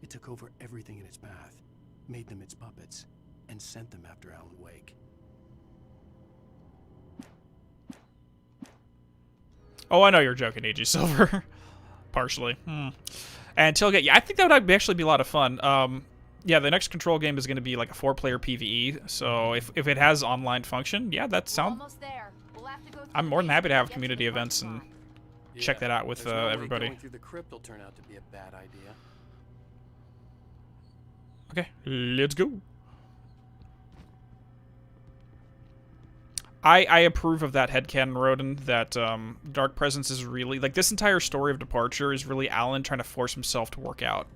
It took over everything in its path, made them its puppets, and sent them after Alan Wake. Oh, I know you're joking, AG Silver. Partially. And Tailgate, yeah, I think that would actually be a lot of fun. Yeah, the next Control game is going to be like a 4-player PvE, so if it has online function, yeah, that sounds... Almost there. We'll have to go I'm more than happy to have community events and check that out with everybody. Going through the crypt will turn out to be a bad idea. Okay, let's go. I approve of that headcanon, Rodin, that Dark Presence is really... Like, this entire story of Departure is really Alan trying to force himself to work out.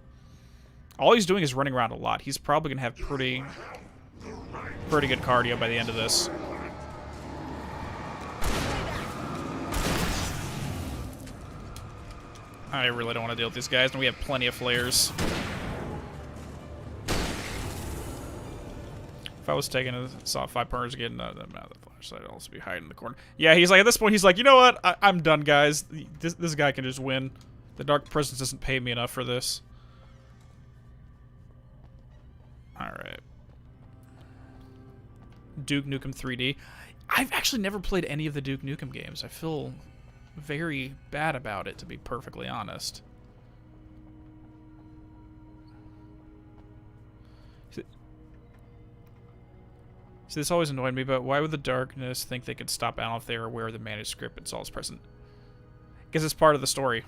All he's doing is running around a lot. He's probably going to have pretty good cardio by the end of this. I really don't want to deal with these guys, and we have plenty of flares. If I was taking a saw 5 partners again, the flashlight, I'll also be hiding in the corner. Yeah, he's like, at this point, he's like, you know what? I'm done, guys. This guy can just win. The Dark Presence doesn't pay me enough for this. Alright. Duke Nukem 3D. I've actually never played any of the Duke Nukem games. I feel very bad about it, to be perfectly honest. See, this always annoyed me, but why would the darkness think they could stop Alan if they were aware of the manuscript and Saul's present? Because it's part of the story.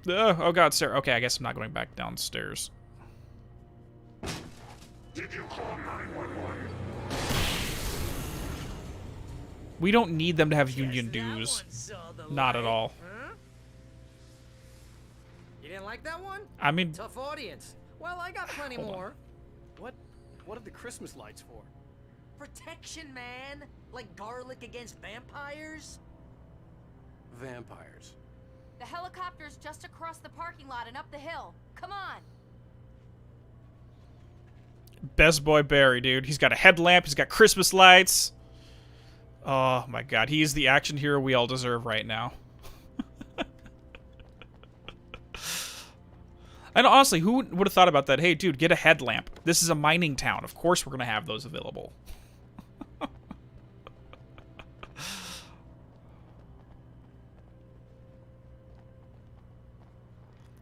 Oh god, Sarah. Okay, I guess I'm not going back downstairs. Did you call 911? We don't need them to have union dues. Not at all. Huh? You didn't like that one? I mean... Tough audience. Well, I got plenty more. What are the Christmas lights for? Protection, man. Like garlic against vampires. Vampires. The helicopter's just across the parking lot and up the hill. Come on. Best boy Barry, dude. He's got a headlamp. He's got Christmas lights. Oh my god. He is the action hero we all deserve right now. And honestly, who would have thought about that? Hey, dude, get a headlamp. This is a mining town. Of course we're going to have those available.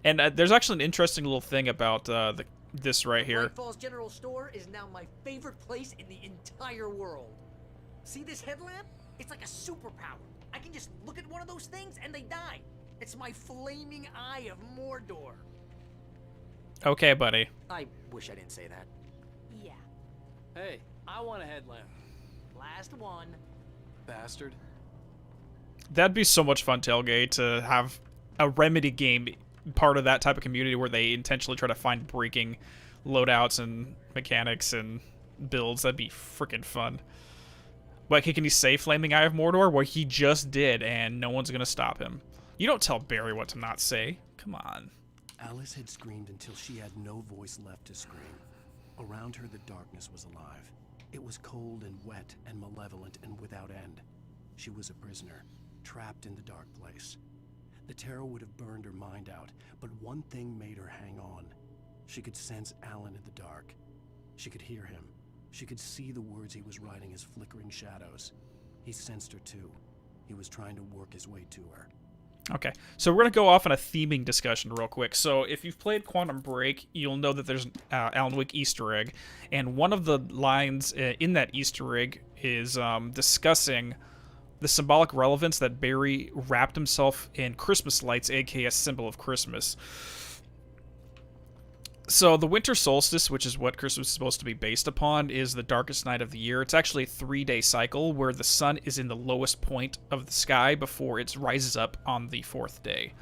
And there's actually an interesting little thing about this right here. Bright Falls General Store is now my favorite place in the entire world. See this headlamp? It's like a superpower. I can just look at one of those things and they die. It's my flaming eye of Mordor. Okay, buddy. I wish I didn't say that. Yeah. Hey, I want a headlamp. Last one. Bastard. That'd be so much fun, Tailgate, to have a Remedy game part of that type of community where they intentionally try to find breaking loadouts and mechanics and builds. That'd be freaking fun. But can he say Flaming Eye of Mordor? Well, he just did, and no one's going to stop him. You don't tell Barry what to not say. Come on. Alice had screamed until she had no voice left to scream. Around her, the darkness was alive. It was cold and wet and malevolent and without end. She was a prisoner, trapped in the dark place. The terror would have burned her mind out, but one thing made her hang on. She could sense Alan in the dark. She could hear him. She could see the words he was writing as flickering shadows. He sensed her too. He was trying to work his way to her. Okay, so we're going to go off on a theming discussion real quick. So if you've played Quantum Break, you'll know that there's an Alan Wake Easter egg. And one of the lines in that Easter egg is discussing the symbolic relevance that Barry wrapped himself in Christmas lights, aka a symbol of Christmas. So the winter solstice, which is what Christmas is supposed to be based upon, is the darkest night of the year. It's actually a 3-day cycle where the sun is in the lowest point of the sky before it rises up on the 4th day.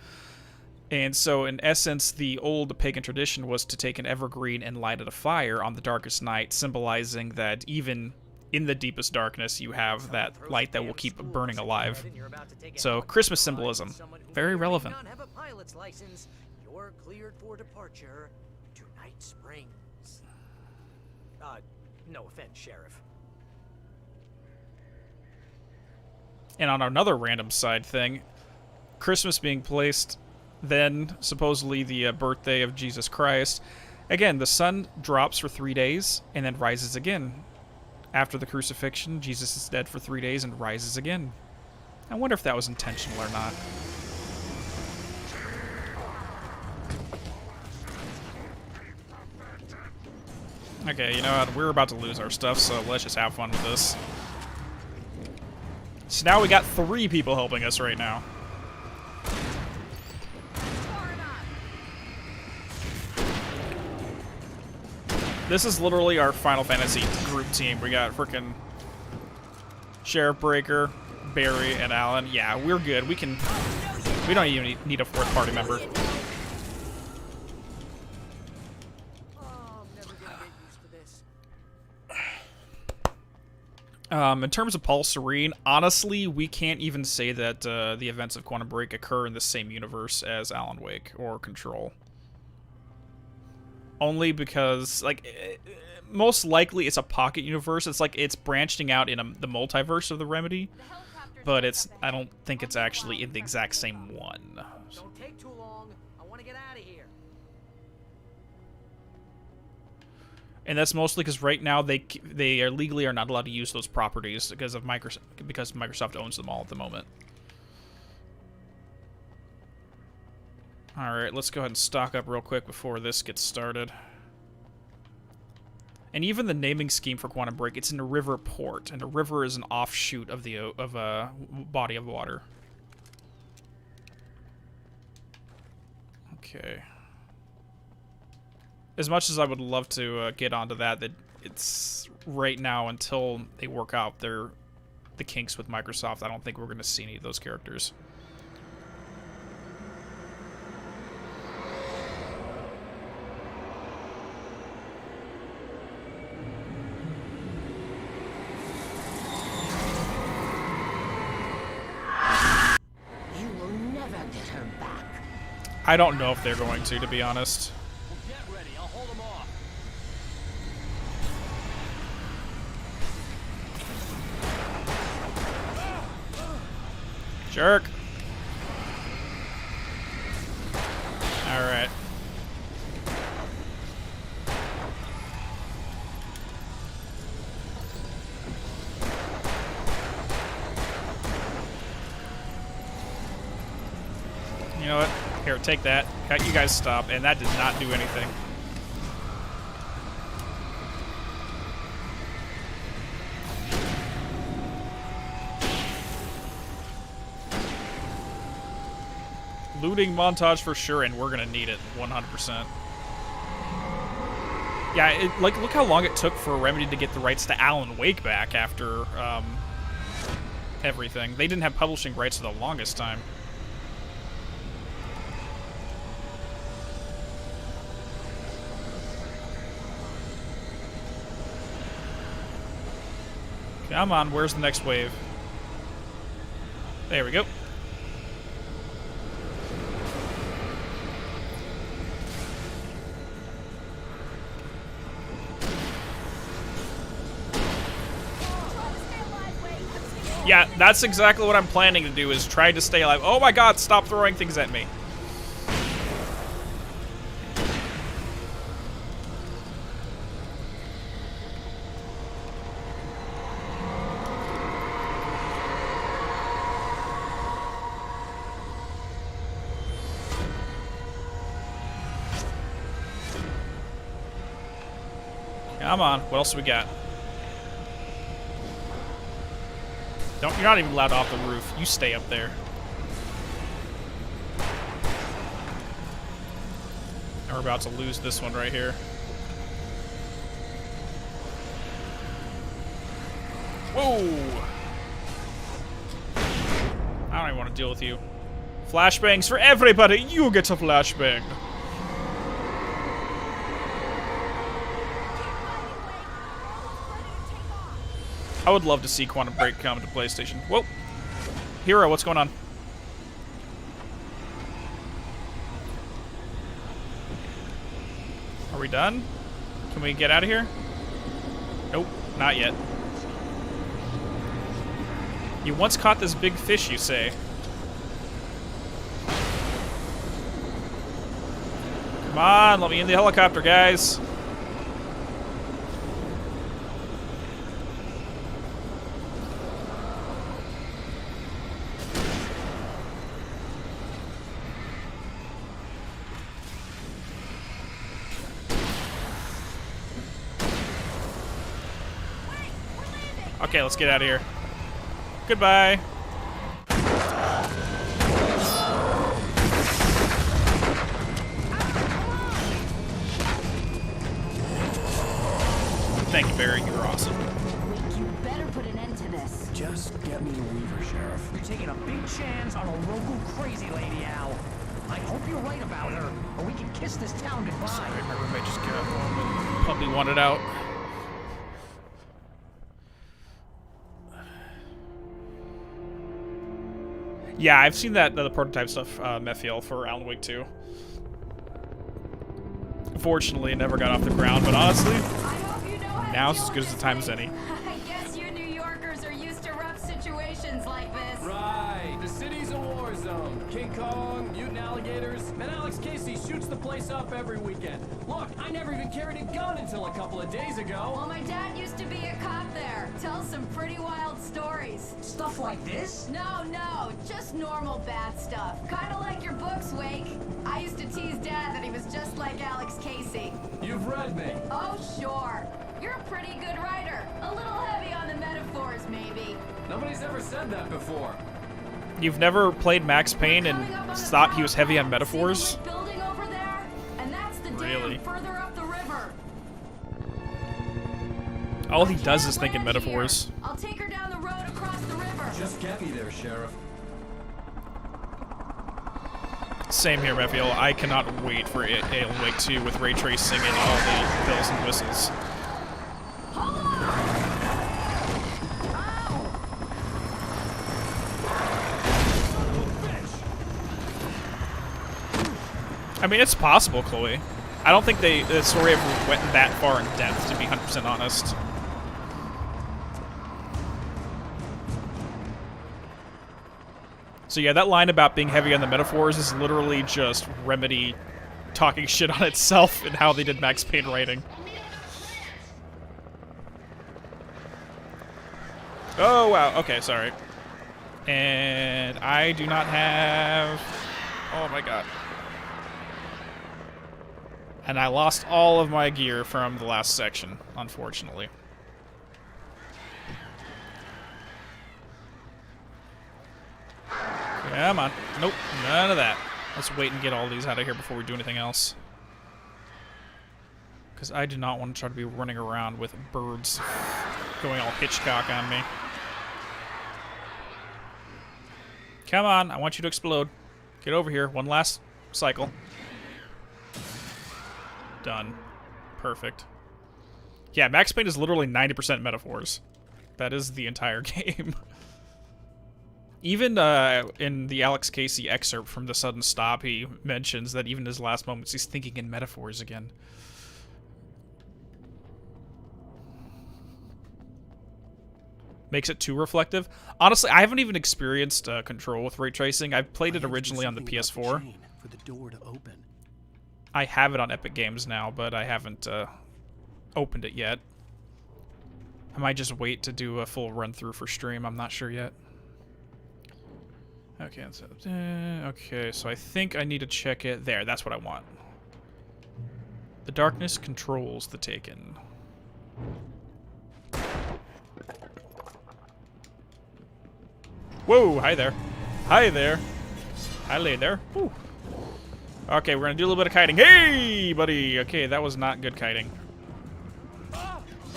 And so in essence, the old pagan tradition was to take an evergreen and light it a fire on the darkest night, symbolizing that even in the deepest darkness, you have that light that will keep burning alive. So Christmas symbolism, very relevant. You're cleared for departure. Springs. No offense, Sheriff. And on another random side thing, Christmas being placed then, supposedly the birthday of Jesus Christ. Again, the sun drops for 3 days and then rises again. After the crucifixion, Jesus is dead for 3 days and rises again. I wonder if that was intentional or not. Okay, you know what? We're about to lose our stuff, so let's just have fun with this. So now we got 3 people helping us right now. This is literally our Final Fantasy group team. We got frickin' Sheriff Breaker, Barry, and Alan. Yeah, we're good. We don't even need a 4th party member. In terms of Paul Serene, honestly, we can't even say that the events of Quantum Break occur in the same universe as Alan Wake or Control. only because, like, most likely it's a pocket universe. It's like it's branching out in the multiverse of the Remedy, but I don't think it's actually in the exact same one. Don't take too long. I want to get out of here. And that's mostly because right now they are legally are not allowed to use those properties because Microsoft owns them all at the moment. All right, let's go ahead and stock up real quick before this gets started. And even the naming scheme for Quantum Break, it's in a river port, and a river is an offshoot of a body of water. Okay. As much as I would love to get onto that, it's right now until they work out the kinks with Microsoft. I don't think we're going to see any of those characters. You will never get her back. I don't know if they're going to be honest. Get ready, I'll hold them off. Jerk. All right. You know what? Here, take that. You guys stop. And that did not do anything. Looting montage for sure, and we're gonna need it 100%. Yeah, look how long it took for Remedy to get the rights to Alan Wake back after everything. They didn't have publishing rights for the longest time. Come on, where's the next wave? There we go. Yeah, that's exactly what I'm planning to do, is try to stay alive. Oh my god, stop throwing things at me. Come on, what else we got? You're not even allowed off the roof. You stay up there. And we're about to lose this one right here. Whoa! I don't even want to deal with you. Flashbangs for everybody! You get a flashbang! I would love to see Quantum Break come to PlayStation. Whoa! Hero, what's going on? Are we done? Can we get out of here? Nope, not yet. You once caught this big fish, you say. Come on, let me in the helicopter, guys. Okay, let's get out of here. Goodbye. Thank you, Barry. You were awesome. You better put an end to this. Just get me to Weaver, Sheriff. You're taking a big chance on a local crazy lady, Al. I hope you're right about her, or we can kiss this town goodbye. Sorry, my roommate just got home and puppy wanted out. Yeah, I've seen the prototype stuff, Methiel, for Alan Wake 2. Fortunately, it never got off the ground, but honestly, I hope you know how to now's deal as with good as the this time as place. any. I guess you New Yorkers are used to rough situations like this. Right. The city's a war zone. King Kong, mutant alligators, and Alex Casey shoots the place up every weekend. Look, I never even carried a gun until a couple of days ago. Well, my dad used to be a cop there. Tells some pretty wild stories. Stuff like this? No, just normal bad stuff. Kinda like your books, Wake. I used to tease Dad that he was just like Alex Casey. You've read me. Oh, sure. You're a pretty good writer. A little heavy on the metaphors, maybe. Nobody's ever said that before. You've never played Max Payne and thought he was heavy on metaphors? See the lit building over there? And that's the Really? dam further up the river. All he does is think in metaphors. I'll take her down the road across the river. Just get me there, Sheriff. Same here, Raphael. I cannot wait for Alan Wake 2 with ray tracing and all the bells and whistles. I mean, it's possible, Chloe. I don't think the story ever went that far in depth, to be 100% honest. So yeah, that line about being heavy on the metaphors is literally just Remedy talking shit on itself and how they did Max Payne writing. Oh, wow. Okay, sorry. And I do not have... Oh my god. And I lost all of my gear from the last section, unfortunately. Come on. Nope, none of that. Let's wait and get all these out of here before we do anything else. Because I do not want to try to be running around with birds going all Hitchcock on me. Come on, I want you to explode. Get over here. One last cycle. Done. Perfect. Yeah, Max Payne is literally 90% metaphors. That is the entire game. Even in the Alex Casey excerpt from The Sudden Stop, he mentions that even in his last moments, he's thinking in metaphors again. Makes it too reflective. Honestly, I haven't even experienced Control with ray tracing. I've played it originally on the PS4. For the door to open. I have it on Epic Games now, but I haven't opened it yet. I might just wait to do a full run-through for stream. I'm not sure yet. Okay, okay, so I think I need to check it. There, that's what I want. The darkness controls the Taken. Whoa, hi there. Hi there. Hi there. Whew. Okay, we're gonna do a little bit of kiting. Hey, buddy! Okay, that was not good kiting.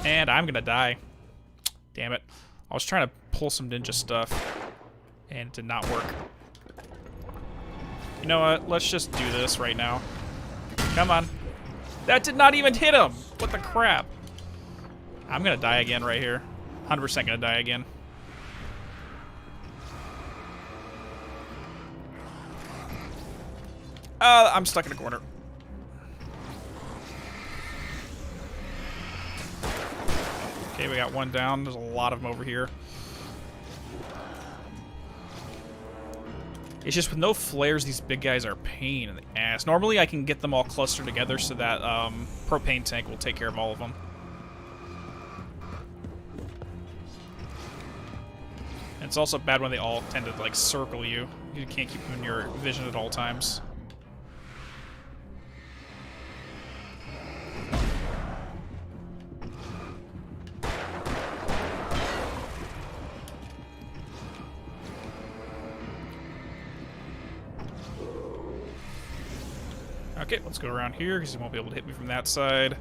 And I'm gonna die. Damn it. I was trying to pull some ninja stuff, and it did not work. You know what? Let's just do this right now. Come on. That did not even hit him! What the crap? I'm gonna die again right here. 100% gonna die again. I'm stuck in a corner. Okay, we got one down. There's a lot of them over here. It's just with no flares, these big guys are a pain in the ass. Normally, I can get them all clustered together so that propane tank will take care of all of them. And it's also bad when they all tend to like circle you. You can't keep them in your vision at all times. Okay, let's go around here because he won't be able to hit me from that side.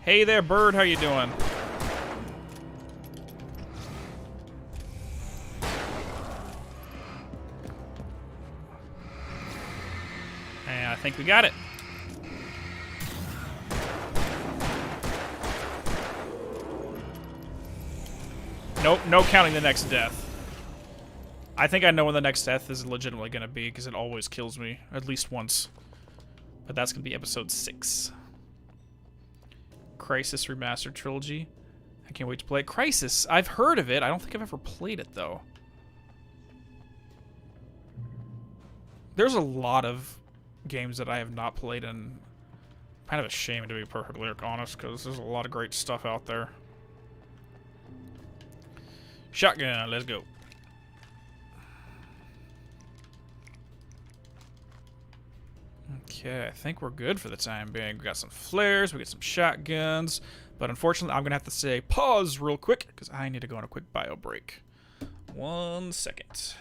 Hey there, bird. How you doing? And I think we got it. Nope, no counting the next death. I think I know when the next death is legitimately going to be, because it always kills me, at least once. But that's going to be episode 6. Crisis Remastered Trilogy. I can't wait to play it. Crisis, I've heard of it. I don't think I've ever played it, though. There's a lot of games that I have not played, and I'm kind of ashamed, to be perfectly honest, because there's a lot of great stuff out there. Shotgun, let's go. Okay, I think we're good for the time being. We got some flares, we got some shotguns, but unfortunately I'm going to have to say pause real quick, because I need to go on a quick bio break. 1 second.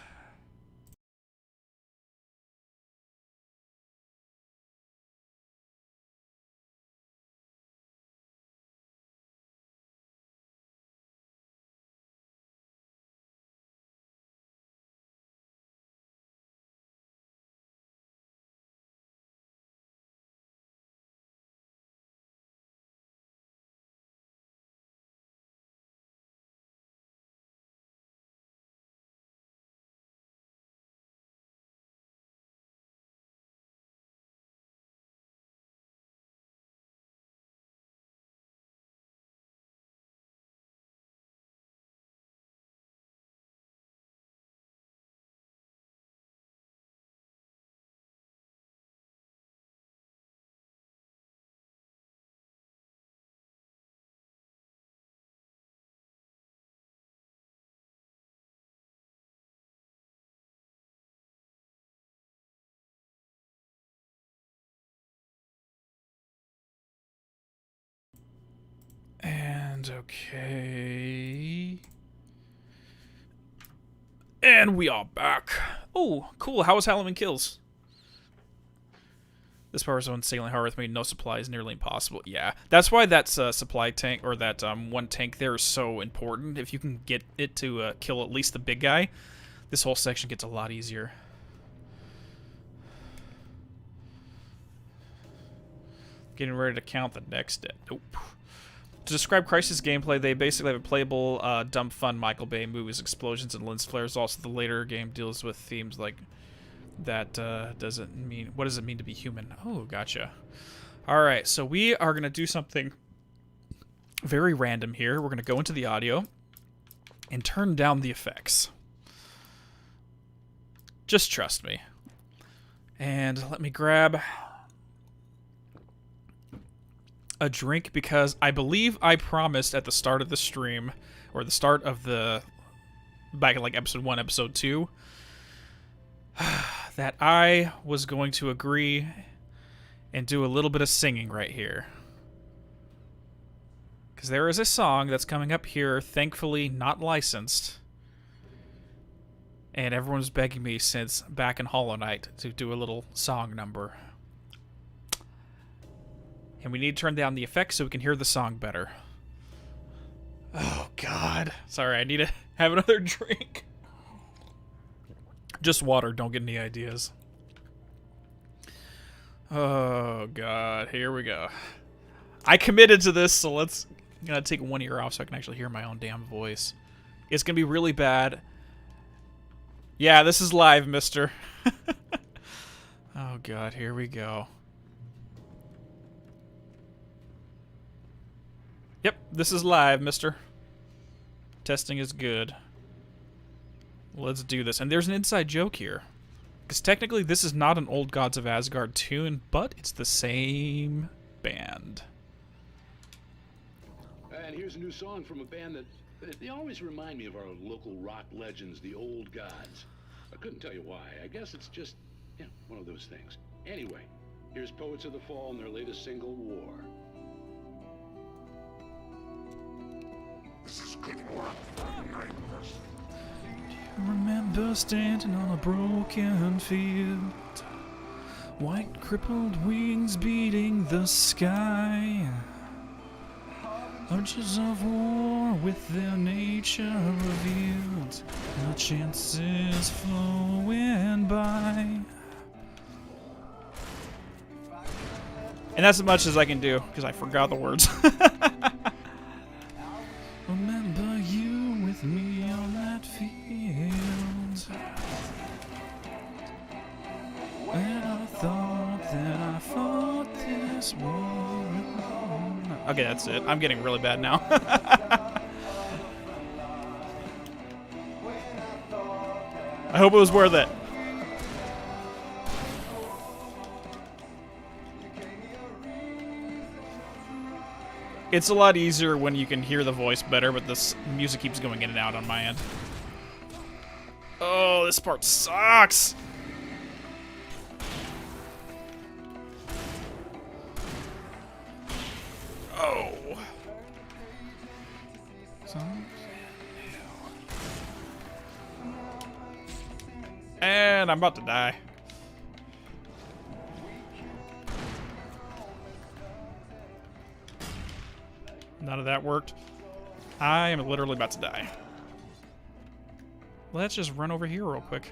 And okay. And we are back. Oh, cool. How was Halloween Kills? This power is so insanely hard with me. No supply is nearly impossible. Yeah, that's why that supply tank, or that one tank there, is so important. If you can get it to kill at least the big guy, this whole section gets a lot easier. Getting ready to count the next death. Nope. To describe Crisis gameplay, they basically have a playable, dumb fun Michael Bay movies, explosions, and lens flares. Also, the later game deals with themes like that. Doesn't mean, what does it mean to be human? Oh, gotcha. All right, so we are gonna do something very random here. We're gonna go into the audio and turn down the effects. Just trust me. And let me grab a drink, because I believe I promised at the start of the stream, or the start of the, back in like episode 1, episode 2, that I was going to agree and do a little bit of singing right here. Because there is a song that's coming up here, thankfully not licensed, and everyone's begging me since back in Hollow Knight to do a little song number. And we need to turn down the effects so we can hear the song better. Oh, God. Sorry, I need to have another drink. Just water, don't get any ideas. Oh, God. Here we go. I committed to this, so I'm gonna take one ear off so I can actually hear my own damn voice. It's gonna be really bad. Yeah, this is live, mister. Oh, God. Here we go. Yep, this is live, mister. Testing is good. Let's do this. And there's an inside joke here. Because technically this is not an old Gods of Asgard tune, but it's the same band. And here's a new song from a band that they always remind me of our local rock legends, the Old Gods. I couldn't tell you why. I guess it's just, yeah, one of those things. Anyway, here's Poets of the Fall and their latest single, War. This is good work. Remember standing on a broken field, white crippled wings beating the sky, urges of war with their nature revealed, the chances flowing by. And that's as much as I can do, because I forgot the words. Remember you with me on that field. Okay, that's it. I'm getting really bad now. I hope it was worth it. It's a lot easier when you can hear the voice better, but this music keeps going in and out on my end. Oh, this part sucks! Oh. And I'm about to die. None of that worked. I am literally about to die. Let's just run over here real quick.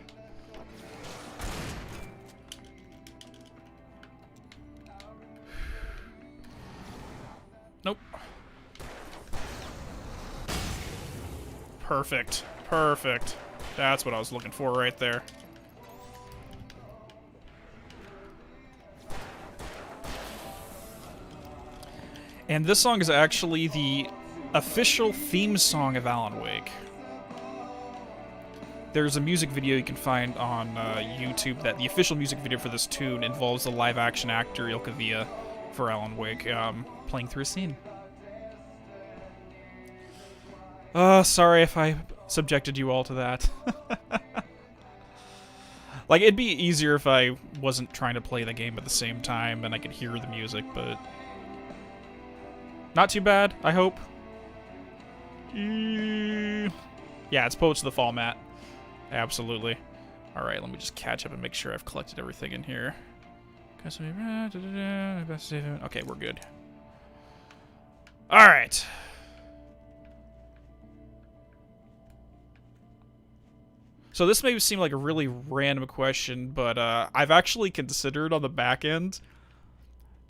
Nope. Perfect. Perfect. That's what I was looking for right there. And this song is actually the official theme song of Alan Wake. There's a music video you can find on YouTube that the official music video for this tune involves the live-action actor Ilkavia for Alan Wake playing through a scene. Sorry if I subjected you all to that. Like, it'd be easier if I wasn't trying to play the game at the same time and I could hear the music, but... not too bad, I hope. Yeah, it's Poets of the Fall, Matt. Absolutely. Alright, let me just catch up and make sure I've collected everything in here. Okay, we're good. Alright. So this may seem like a really random question, but I've actually considered on the back end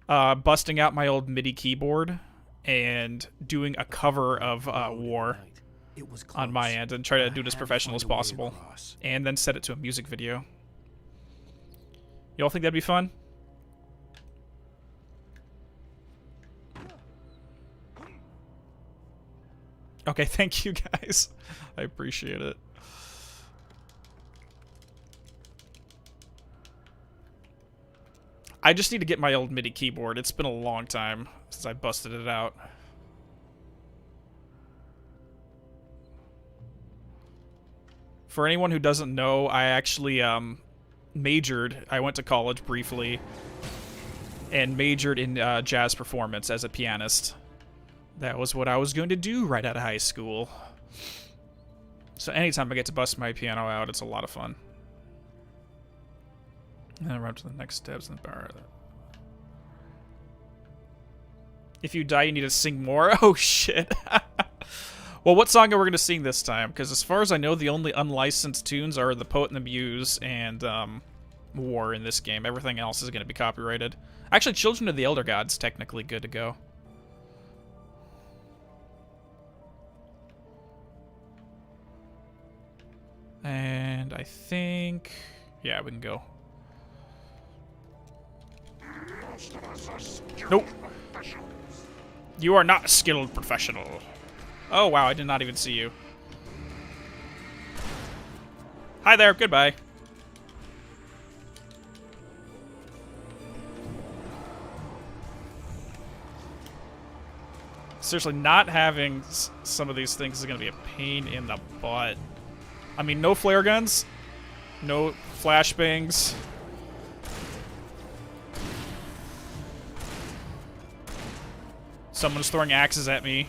busting out my old MIDI keyboard and doing a cover of War on my end and try to do it as professional as possible. And then set it to a music video. Y'all think that'd be fun? Okay, thank you guys. I appreciate it. I just need to get my old MIDI keyboard. It's been a long time since I busted it out. For anyone who doesn't know, I actually majored. I went to college briefly and majored in jazz performance as a pianist. That was what I was going to do right out of high school. So anytime I get to bust my piano out, it's a lot of fun. And then we're up to the next steps in the bar. If you die, you need to sing more. Oh, shit. Well, what song are we going to sing this time? Because as far as I know, the only unlicensed tunes are The Poet and the Muse and War in this game. Everything else is going to be copyrighted. Actually, Children of the Elder God's technically good to go. And I think... yeah, we can go. Nope. You are not a skilled professional. Oh, wow, I did not even see you. Hi there, goodbye. Seriously, not having some of these things is going to be a pain in the butt. I mean, no flare guns, no flashbangs. Someone's throwing axes at me.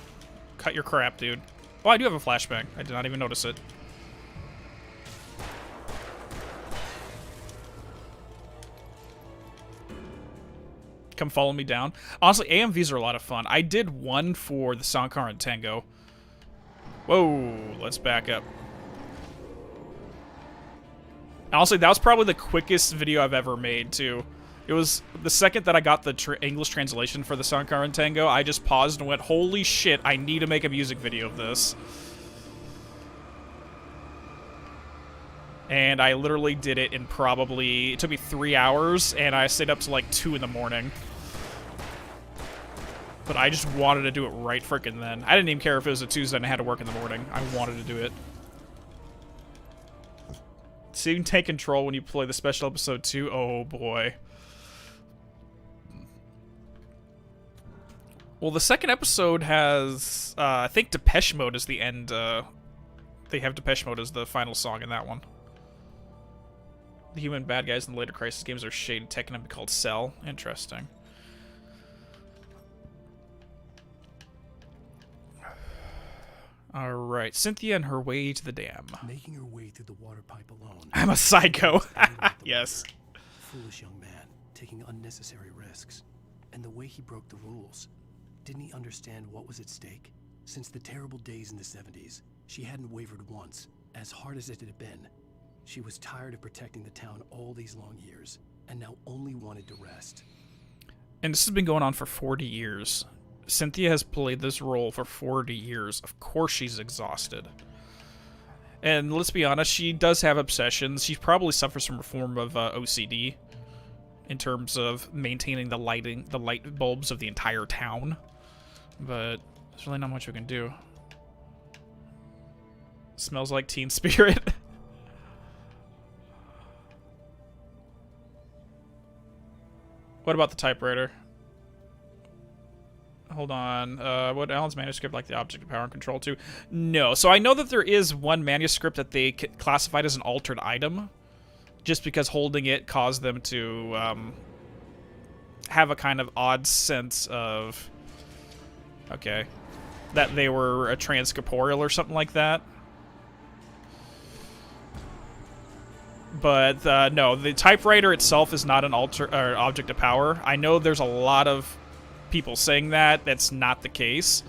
Cut your crap, dude. Oh, I do have a flashbang. I did not even notice it. Come follow me down. Honestly, AMVs are a lot of fun. I did one for the Sankar and Tango. Whoa, let's back up. Honestly, that was probably the quickest video I've ever made, too. It was the second that I got the English translation for the Sankar and Tango, I just paused and went, holy shit, I need to make a music video of this. And I literally did it in probably, it took me 3 hours, and I stayed up to like 2 in the morning. But I just wanted to do it right frickin' then. I didn't even care if it was a Tuesday and I had to work in the morning. I wanted to do it. So you can take control when you play the special episode 2. Oh boy. Well, the second episode has, I think Depeche Mode is the end. They have Depeche Mode as the final song in that one. The human bad guys in the later Crisis games are shaded tech and called Cell. Interesting. Alright, Cynthia and her way to the dam. Making her way through the water pipe alone. I'm a psycho. Yes. Foolish young man, taking unnecessary risks. And the way he broke the rules. Didn't he understand what was at stake? Since the terrible days in the 70s, she hadn't wavered once, as hard as it had been. She was tired of protecting the town all these long years, and now only wanted to rest. And this has been going on for 40 years. Cynthia has played this role for 40 years. Of course she's exhausted. And let's be honest, she does have obsessions. She probably suffers from a form of OCD in terms of maintaining the light bulbs of the entire town. But there's really not much we can do. Smells like Teen Spirit. What about the typewriter? Hold on. What Alan's manuscript like the object of power and control to? No. So I know that there is one manuscript that they classified as an altered item, just because holding it caused them to have a kind of odd sense of, okay, that they were a transcorporeal or something like that. But no, the typewriter itself is not an object of power. I know there's a lot of people saying that. That's not the case.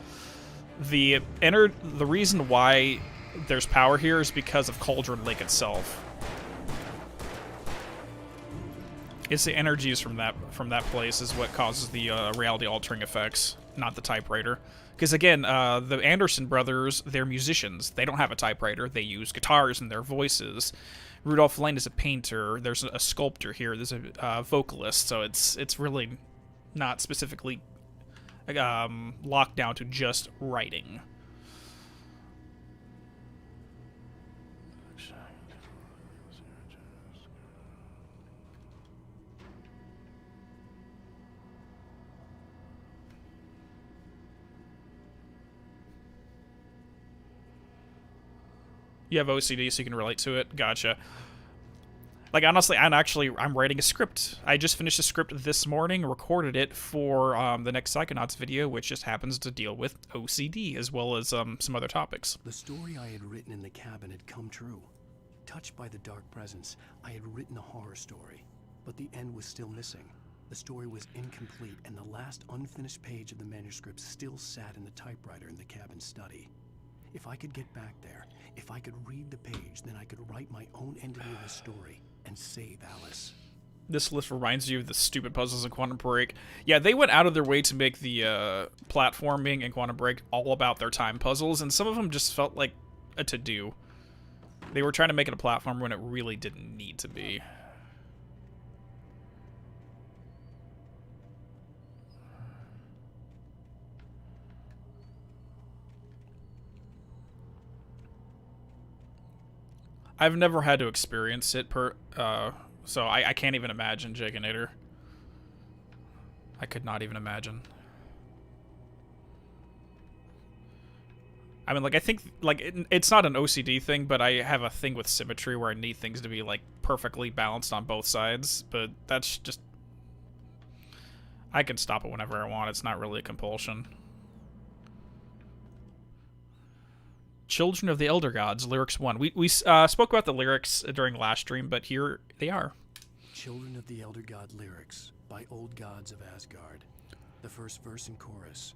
The reason why there's power here is because of Cauldron Lake itself. It's the energies from that place is what causes the reality-altering effects, not the typewriter. Because again, the Anderson brothers, they're musicians. They don't have a typewriter. They use guitars in their voices. Rudolph Lane is a painter. There's a sculptor here. There's a vocalist. So it's really not specifically locked down to just writing. You have OCD, so you can relate to it. Gotcha. Like, honestly, I'm writing a script. I just finished a script this morning, recorded it for the next Psychonauts video, which just happens to deal with OCD, as well as some other topics. The story I had written in the cabin had come true. Touched by the dark presence, I had written a horror story, but the end was still missing. The story was incomplete, and the last unfinished page of the manuscript still sat in the typewriter in the cabin study. If I could get back there, if I could read the page, then I could write my own ending of the story and save Alice. This list reminds you of the stupid puzzles in Quantum Break. Yeah, they went out of their way to make the platforming in Quantum Break all about their time puzzles, and some of them just felt like a to-do. They were trying to make it a platform when it really didn't need to be. I've never had to experience it so I can't even imagine Jaganator. I could not even imagine. I mean, like, I think, like, it's not an OCD thing, but I have a thing with symmetry where I need things to be, like, perfectly balanced on both sides, but that's just... I can stop it whenever I want. It's not really a compulsion. Children of the Elder Gods, Lyrics 1. We spoke about the lyrics during last stream, but here they are. Children of the Elder God lyrics by Old Gods of Asgard. The first verse and chorus.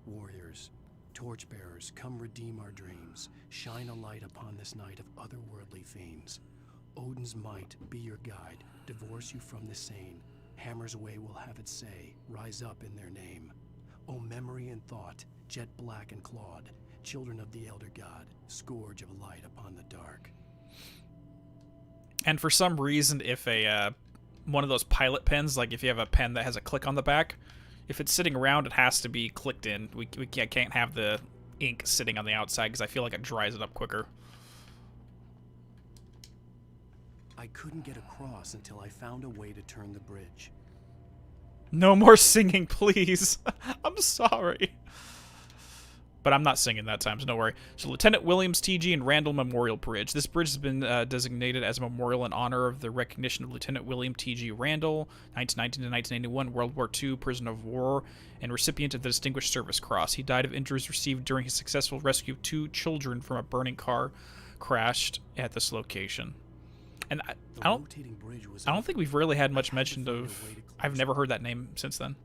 Warriors, torchbearers, come redeem our dreams. Shine a light upon this night of otherworldly fiends. Odin's might be your guide. Divorce you from the sane. Hammer's way will have its say. Rise up in their name. O memory and thought, jet black and clawed. Children of the Elder God, scourge of light upon the dark. And for some reason, if one of those pilot pens, like if you have a pen that has a click on the back, If it's sitting around, it has to be clicked in. We can't have the ink sitting on the outside because I feel like it dries it up quicker. I couldn't get across until I found a way to turn the bridge. No more singing, please. I'm sorry. But I'm not singing that time, so don't worry. So Lieutenant Williams T.G. and Randall Memorial Bridge. This bridge has been designated as a memorial in honor of the recognition of Lieutenant William T.G. Randall, 1919 to 1981, World War II prisoner of war, and recipient of the Distinguished Service Cross. He died of injuries received during his successful rescue of 2 children from a burning car crashed at this location. And I don't think we've really had much mention of... I've never heard that name since then.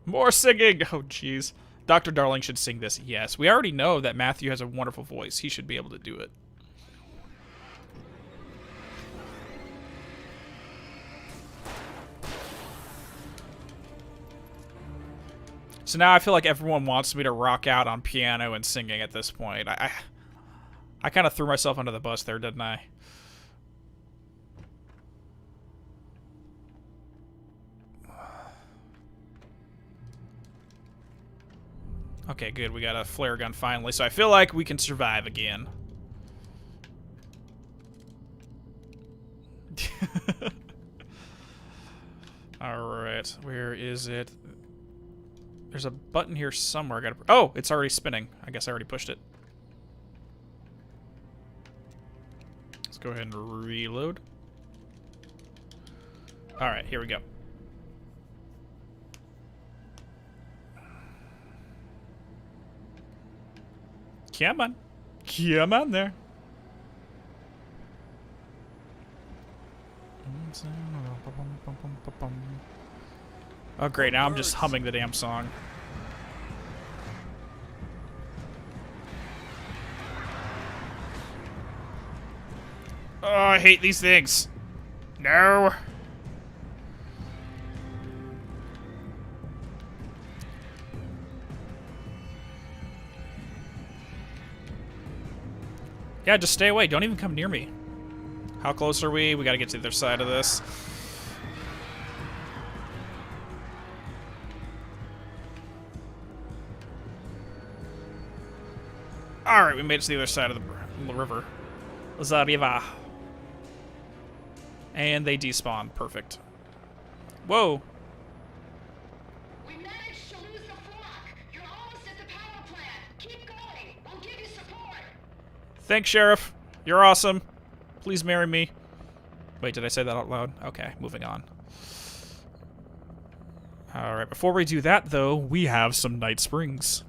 More singing! Oh, jeez. Dr. Darling should sing this, yes. We already know that Matthew has a wonderful voice. He should be able to do it. So now I feel like everyone wants me to rock out on piano and singing at this point. I kind of threw myself under the bus there, didn't I? Okay, good. We got a flare gun finally, so I feel like we can survive again. Alright, where is it? There's a button here somewhere. I gotta... Oh, it's already spinning. I guess I already pushed it. Let's go ahead and reload. Alright, here we go. Come on. Come on there. Oh, great. Now I'm just humming the damn song. Oh, I hate these things. No. Yeah, just stay away. Don't even come near me. How close are we? We gotta get to the other side of this. Alright, we made it to the other side of the river. The river. And they despawn. Perfect. Whoa. We managed to lose the flock. You're almost at the power plant. Keep going. We'll give you support. Thanks, Sheriff. You're awesome. Please marry me. Wait, did I say that out loud? Okay, moving on. Alright, before we do that, though, we have some Night Springs.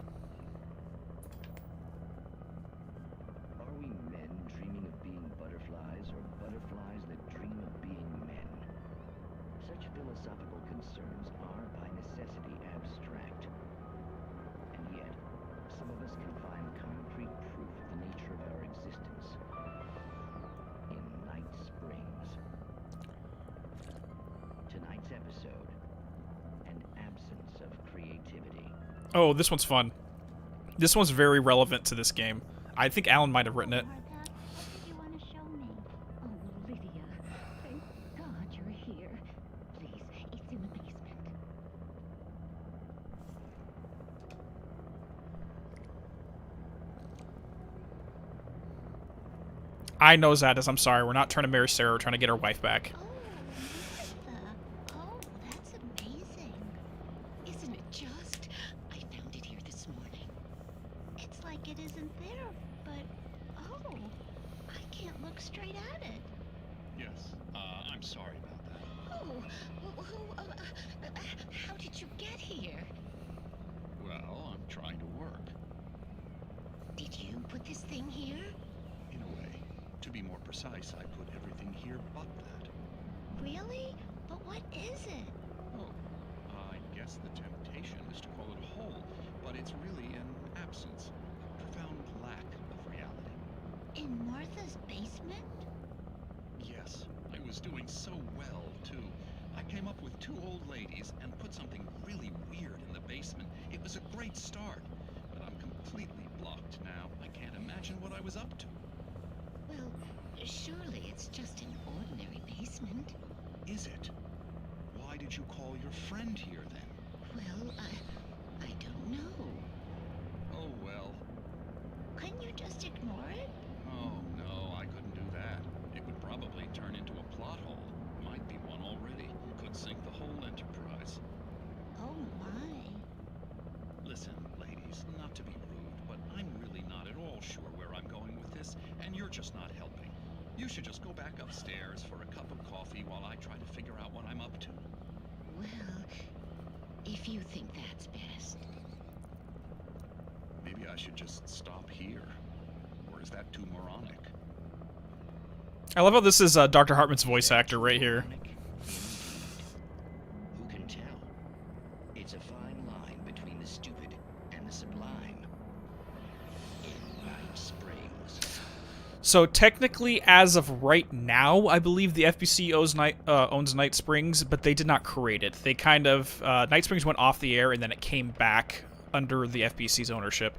Are we men dreaming of being butterflies, or butterflies that dream of being men? Such philosophical concerns are, by necessity, abstract. And yet, some of us can find concrete proof of the nature of our existence in Night Springs. Tonight's episode, an absence of creativity. Oh, this one's fun. This one's very relevant to this game. I think Alan might have written it. What did you want to show me? Oh, Lydia. Thank God you're here. Please, it's in the basement. I know Zadis, I'm sorry. We're not trying to marry Sarah. We're trying to get our wife back. Oh, that's amazing. Isn't it just? I found it here this morning. It's like it isn't there, but oh, I can't look straight at it. Yes, I'm sorry about that. How did you get here? Well, I'm trying to work. Did you put this thing here? In a way. To be more precise, I put everything here but that. Really? But what is it? Oh, I guess the temptation is to call it a hole, but it's really an absence, a profound lack of reality. In Martha's basement? Yes, I was doing so well, too. I came up with 2 old ladies and put something really weird in the basement. It was a great start, but I'm completely blocked now. I can't imagine what I was up to. Well, surely it's just an ordinary basement. Is it? Why did you call your friend here, then? just not helping. You should just go back upstairs for a cup of coffee while I try to figure out what I'm up to. Well, if you think that's best. Maybe I should just stop here. Or is that too moronic? I love how this is Dr. Hartman's voice actor right here. Who can tell? It's a fine line between the stupid and the sublime. In Night Springs. So technically, as of right now, I believe the FBC owns Night Springs, but they did not create it. They kind of Night Springs went off the air, and then it came back under the FBC's ownership.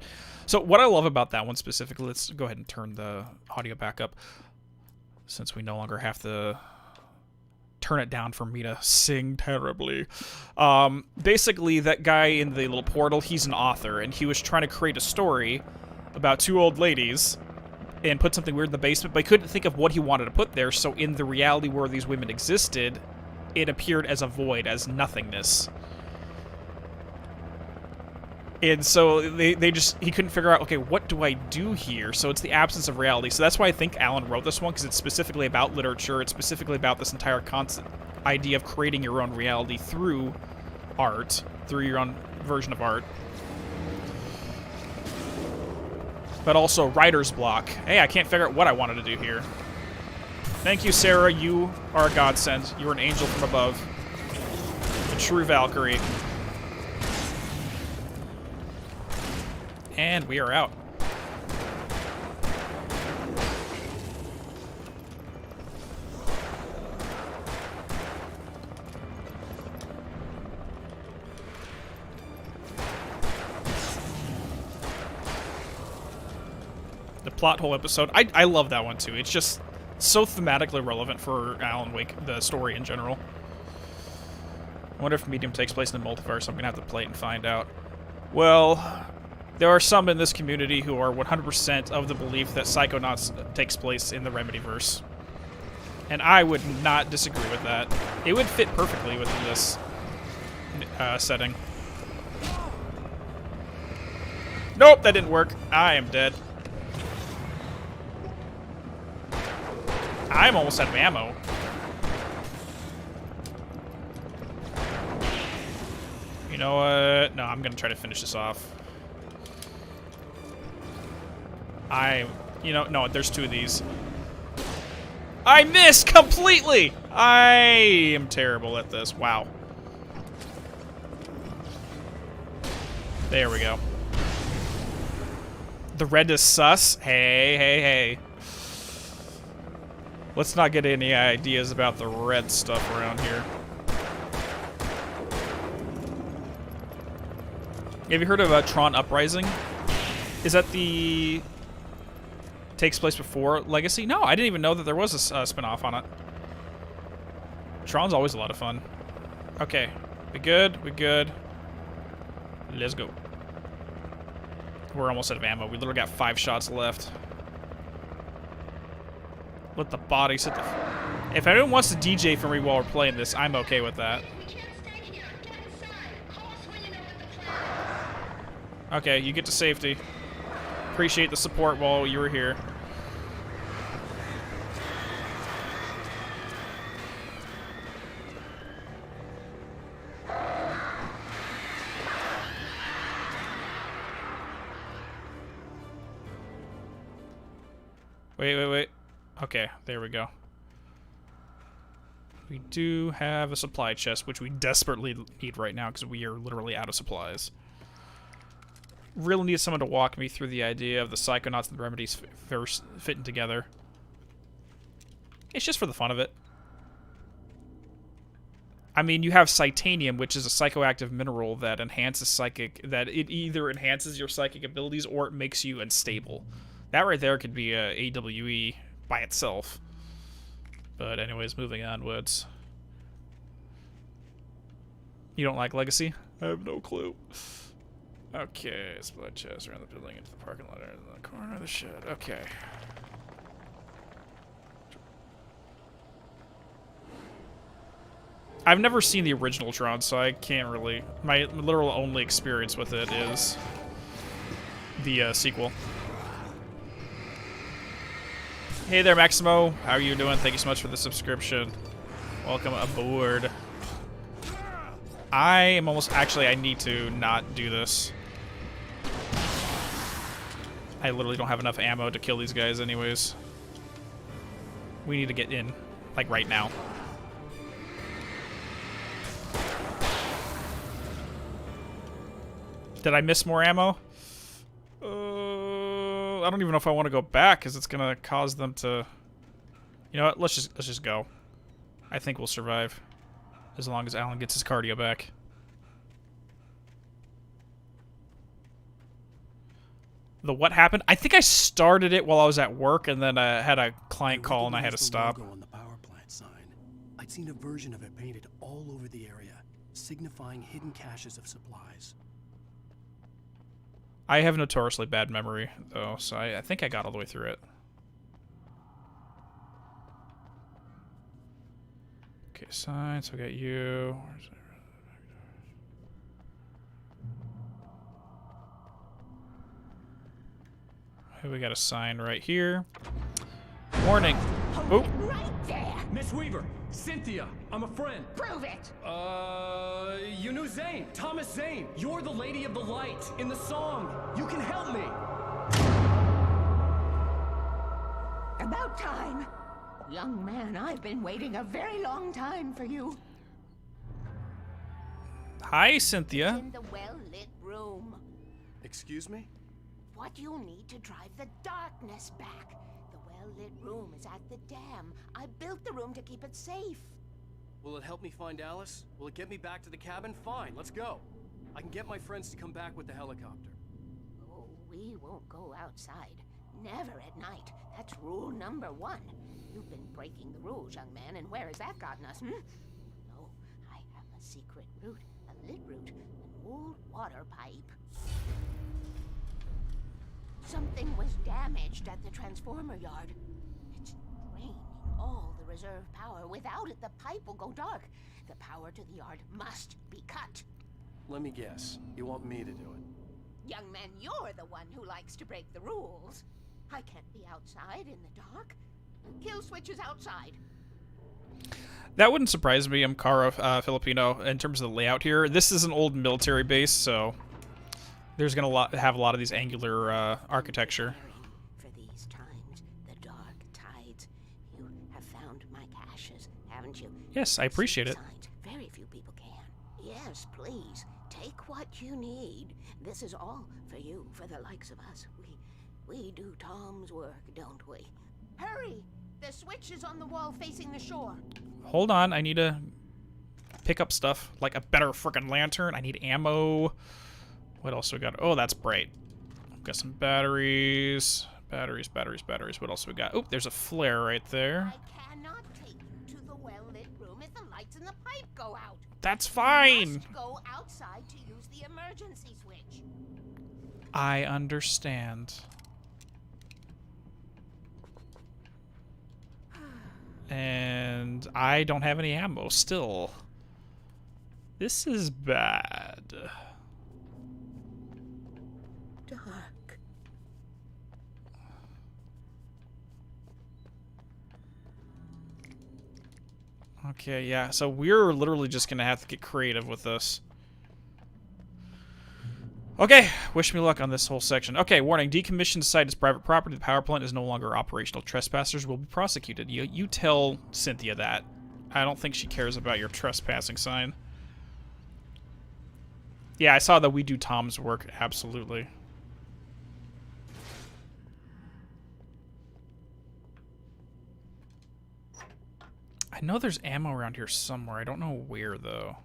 So what I love about that one specifically, let's go ahead and turn the audio back up, since we no longer have to turn it down for me to sing terribly. Basically, that guy in the little portal, he's an author, and he was trying to create a story about two old ladies and put something weird in the basement, but he couldn't think of what he wanted to put there, so in the reality where these women existed, it appeared as a void, as nothingness. And so he couldn't figure out, okay, what do I do here? So it's the absence of reality. So that's why I think Alan wrote this one, because it's specifically about literature. It's specifically about this entire concept, idea of creating your own reality through art, through your own version of art. But also writer's block. Hey, I can't figure out what I wanted to do here. Thank you, Sarah. You are a godsend. You're an angel from above. A true Valkyrie. And we are out. The plot hole episode. I love that one too. It's just so thematically relevant for Alan Wake, the story in general. I wonder if Medium takes place in the multiverse. I'm gonna have to play it and find out. Well, there are some in this community who are 100% of the belief that Psychonauts takes place in the Remedyverse. And I would not disagree with that. It would fit perfectly within this setting. Nope, that didn't work. I am dead. I'm almost out of ammo. You know what? No, I'm gonna try to finish this off. No, there's two of these. I missed completely! I am terrible at this. Wow. There we go. The red is sus? Hey. Let's not get any ideas about the red stuff around here. Have you heard of Tron Uprising? Is that the... takes place before Legacy? No, I didn't even know that there was a spin-off on it. Tron's always a lot of fun. Okay. We good? We good? Let's go. We're almost out of ammo. We literally got 5 shots left. Let the bodies hit the... If anyone wants to DJ for me while we're playing this, I'm okay with that. Okay, you get to safety. Appreciate the support while you were here. Wait. Okay, there we go. We do have a supply chest, which we desperately need right now because we are literally out of supplies. Really need someone to walk me through the idea of the Psychonauts and the Remedies fitting together. It's just for the fun of it. I mean, you have Titanium, which is a psychoactive mineral that enhances that it either enhances your psychic abilities or it makes you unstable. That right there could be a AWE by itself. But anyways, moving onwards. You don't like Legacy? I have no clue. Okay, split chest around the building into the parking lot in the corner of the shed. Okay. I've never seen the original Tron, so I can't really... My literal only experience with it is the sequel. Hey there, Maximo. How are you doing? Thank you so much for the subscription. Welcome aboard. I am almost... Actually, I need to not do this. I literally don't have enough ammo to kill these guys anyways. We need to get in, like, right now. Did I miss more ammo? I don't even know if I want to go back, because it's gonna cause them to... You know what? Let's just go. I think we'll survive. As long as Alan gets his cardio back. The what happened? I think I started it while I was at work, and then I had a client call and I had to stop. On the power plant sign. I'd seen a version of it painted all over the area, signifying hidden caches of supplies. I have notoriously bad memory, though, so I think I got all the way through it. Okay, sign, so we got you. We got a sign right here. Warning. Oh. Right there. Miss Weaver, Cynthia, I'm a friend. Prove it. You knew Zane, Thomas Zane. You're the Lady of the Light in the song. You can help me. About time. Young man, I've been waiting a very long time for you. Hi, Cynthia. In the well-lit room. Excuse me? What you need to drive the darkness back. The well-lit room is at the dam. I built the room to keep it safe. Will it help me find Alice? Will it get me back to the cabin? Fine, let's go. I can get my friends to come back with the helicopter. Oh, we won't go outside. Never at night. That's rule number 1. You've been breaking the rules, young man, and where has that gotten us, No, I have a secret route, a lit route, an old water pipe. Something was damaged at the transformer yard. It's draining all the reserve power. Without it, the pipe will go dark. The power to the yard must be cut. Let me guess. You want me to do it? Young man, you're the one who likes to break the rules. I can't be outside in the dark. The kill switch is outside. That wouldn't surprise me. I'm Cara Filipino in terms of the layout here. This is an old military base, so there's going to have a lot of these angular architecture. For these times, the dark tides. You have found my caches, haven't you? Yes, I appreciate it. Very few people can. Yes, please. Take what you need. This is all for you, for the likes of us. We do Tom's work, don't we? Hurry! The switch is on the wall facing the shore. Hold on, I need to pick up stuff, like a better frickin' lantern. I need ammo. What else we got? Oh, that's bright. Got some batteries. Batteries. What else we got? Oh, there's a flare right there. I cannot take you to the well-lit room if the lights in the pipe go out. That's fine. You must go outside to use the emergency switch. I understand. And I don't have any ammo still. This is bad. Dark. Okay, yeah, so we're literally just gonna have to get creative with this. Okay, wish me luck on this whole section. Okay, warning, decommissioned site is private property. The power plant is no longer operational. Trespassers will be prosecuted. You tell Cynthia that. I don't think she cares about your trespassing sign. Yeah, I saw that we do Tom's work. Absolutely. I know there's ammo around here somewhere. I don't know where, though.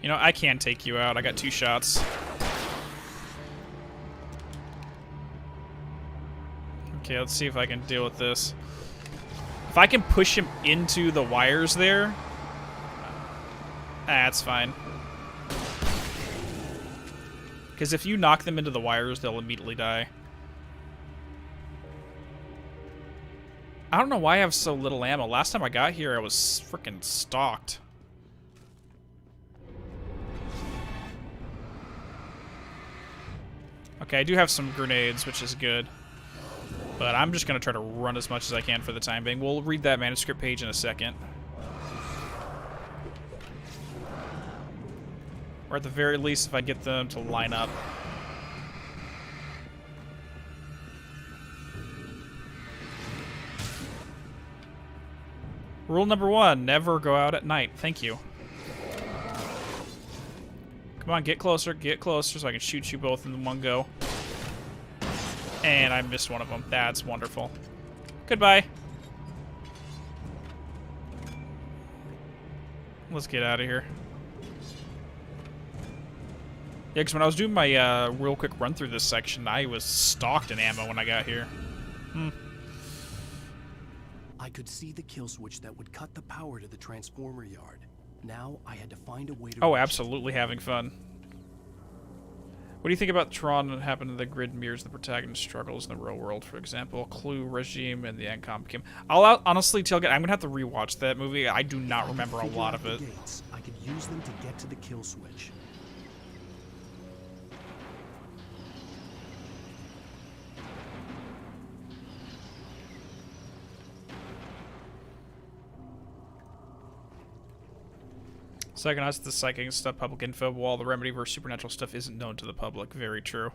You know, I can take you out. I got 2 shots. Okay, let's see if I can deal with this. If I can push him into the wires there... that's fine. Because if you knock them into the wires, they'll immediately die. I don't know why I have so little ammo. Last time I got here, I was freaking stocked. Okay, I do have some grenades, which is good. But I'm just going to try to run as much as I can for the time being. We'll read that manuscript page in a second. Or at the very least, if I get them to line up. Rule number 1, never go out at night. Thank you. Come on, get closer so I can shoot you both in one go. And I missed one of them. That's wonderful. Goodbye. Let's get out of here. Yeah, because when I was doing my real quick run through this section, I was stocked in ammo when I got here. I could see the kill switch that would cut the power to the transformer yard. Now I had to find a way to... Oh, absolutely having fun. What do you think about Tron and what happened to the grid mirrors the protagonist struggles in the real world, for example? Clue, Regime, and the Encom game. Honestly, Tailgate, I'm going to have to rewatch that movie. I do not remember a lot of it. I could use them to get to the kill switch. Psychonauts, the psychic stuff, public info, while the Remedyverse supernatural stuff isn't known to the public. Very true.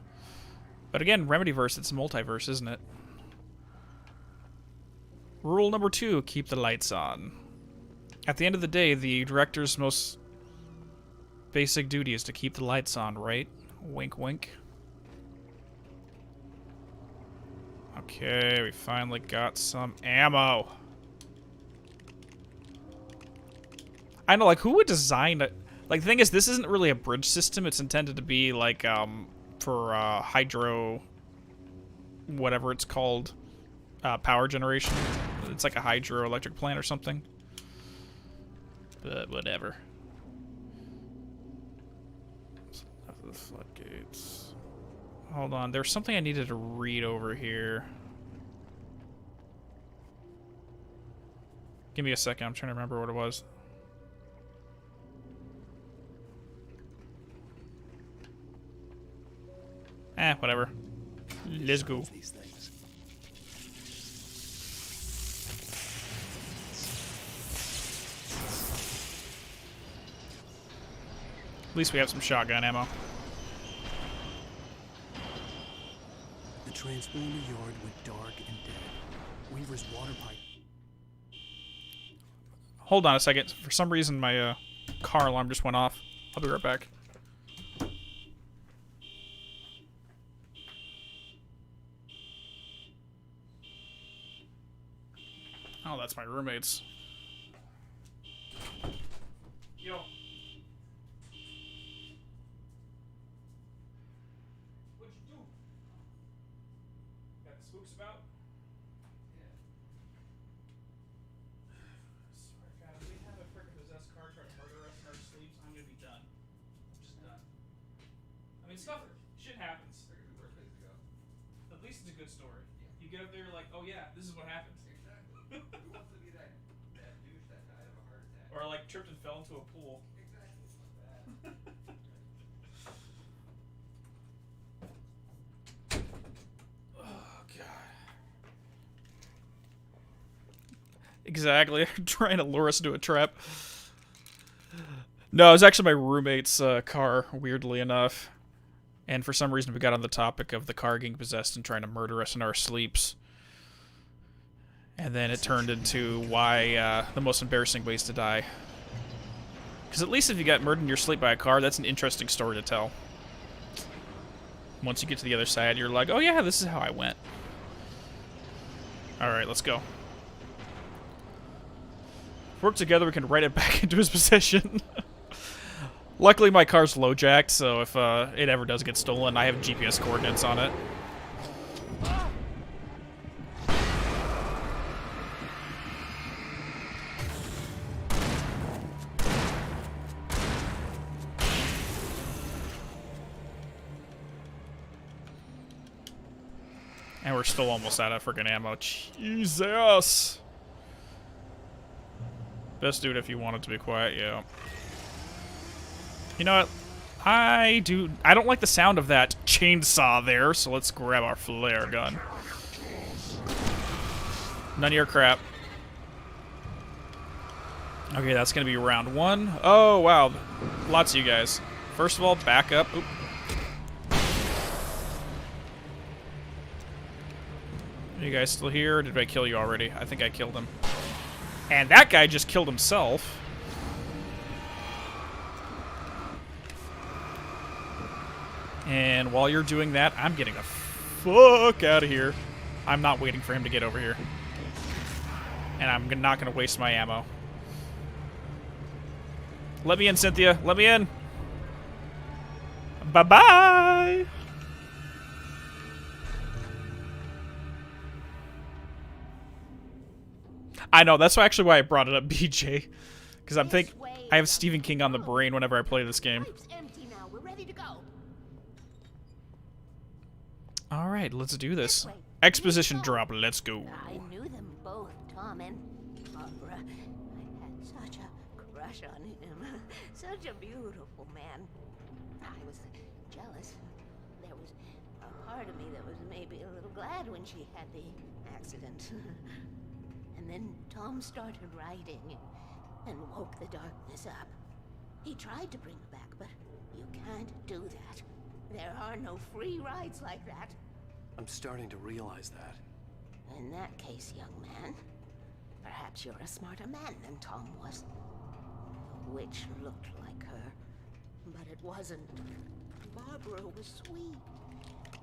But again, Remedyverse, it's a multiverse, isn't it? Rule number 2, keep the lights on. At the end of the day, the director's most basic duty is to keep the lights on, right? Wink, wink. Okay, we finally got some ammo. I know, like, who would design it? Like, the thing is, this isn't really a bridge system. It's intended to be, like, for hydro... whatever it's called. Power generation. It's like a hydroelectric plant or something. But whatever. The floodgates. Hold on, there's something I needed to read over here. Give me a second, I'm trying to remember what it was. Whatever. Let's go. At least we have some shotgun ammo. The transformer yard went dark and dead. Weaver's water pipe. Hold on a second. For some reason, my car alarm just went off. I'll be right back. Oh, that's my roommates. Yo. What'd you do? Got the spooks about? Yeah. I swear to God, if we have a freaking possessed car try to murder us in our sleeps, I'm gonna be done. I'm just done. I mean, shit happens. At least it's a good story. You get up there, you're like, oh yeah, this is what happens. Who wants to be that douche that died of a heart attack? Or like tripped and fell into a pool. Oh god. Exactly. Trying to lure us into a trap. No, it was actually my roommate's car, weirdly enough. And for some reason we got on the topic of the car getting possessed and trying to murder us in our sleeps. And then it turned into why the most embarrassing ways to die. Because at least if you got murdered in your sleep by a car, that's an interesting story to tell. Once you get to the other side, you're like, oh yeah, this is how I went. Alright, let's go. If we work together, we can write it back into his possession. Luckily, my car's low-jacked, so if it ever does get stolen, I have GPS coordinates on it. And we're still almost out of freaking ammo. Jesus! Best do it if you want it to be quiet, yeah. You know what? I don't like the sound of that chainsaw there, so let's grab our flare gun. None of your crap. Okay, that's gonna be round 1. Oh, wow. Lots of you guys. First of all, back up. Oop. Are you guys still here, or did I kill you already? I think I killed him. And that guy just killed himself. And while you're doing that, I'm getting the fuck out of here. I'm not waiting for him to get over here. And I'm not going to waste my ammo. Let me in, Cynthia. Let me in. Bye-bye. I know, that's actually why I brought it up, BJ. Because I have Stephen King on the brain whenever I play this game. Alright, let's do this. Exposition drop, let's go. I knew them both, Tom and Barbara. I had such a crush on him. Such a beautiful man. I was jealous. There was a part of me that was maybe a little glad when she had the accident. And then Tom started writing and woke the darkness up. He tried to bring her back, but you can't do that. There are no free rides like that. I'm starting to realize that. In that case, young man, perhaps you're a smarter man than Tom was. The witch looked like her, but it wasn't. Barbara was sweet.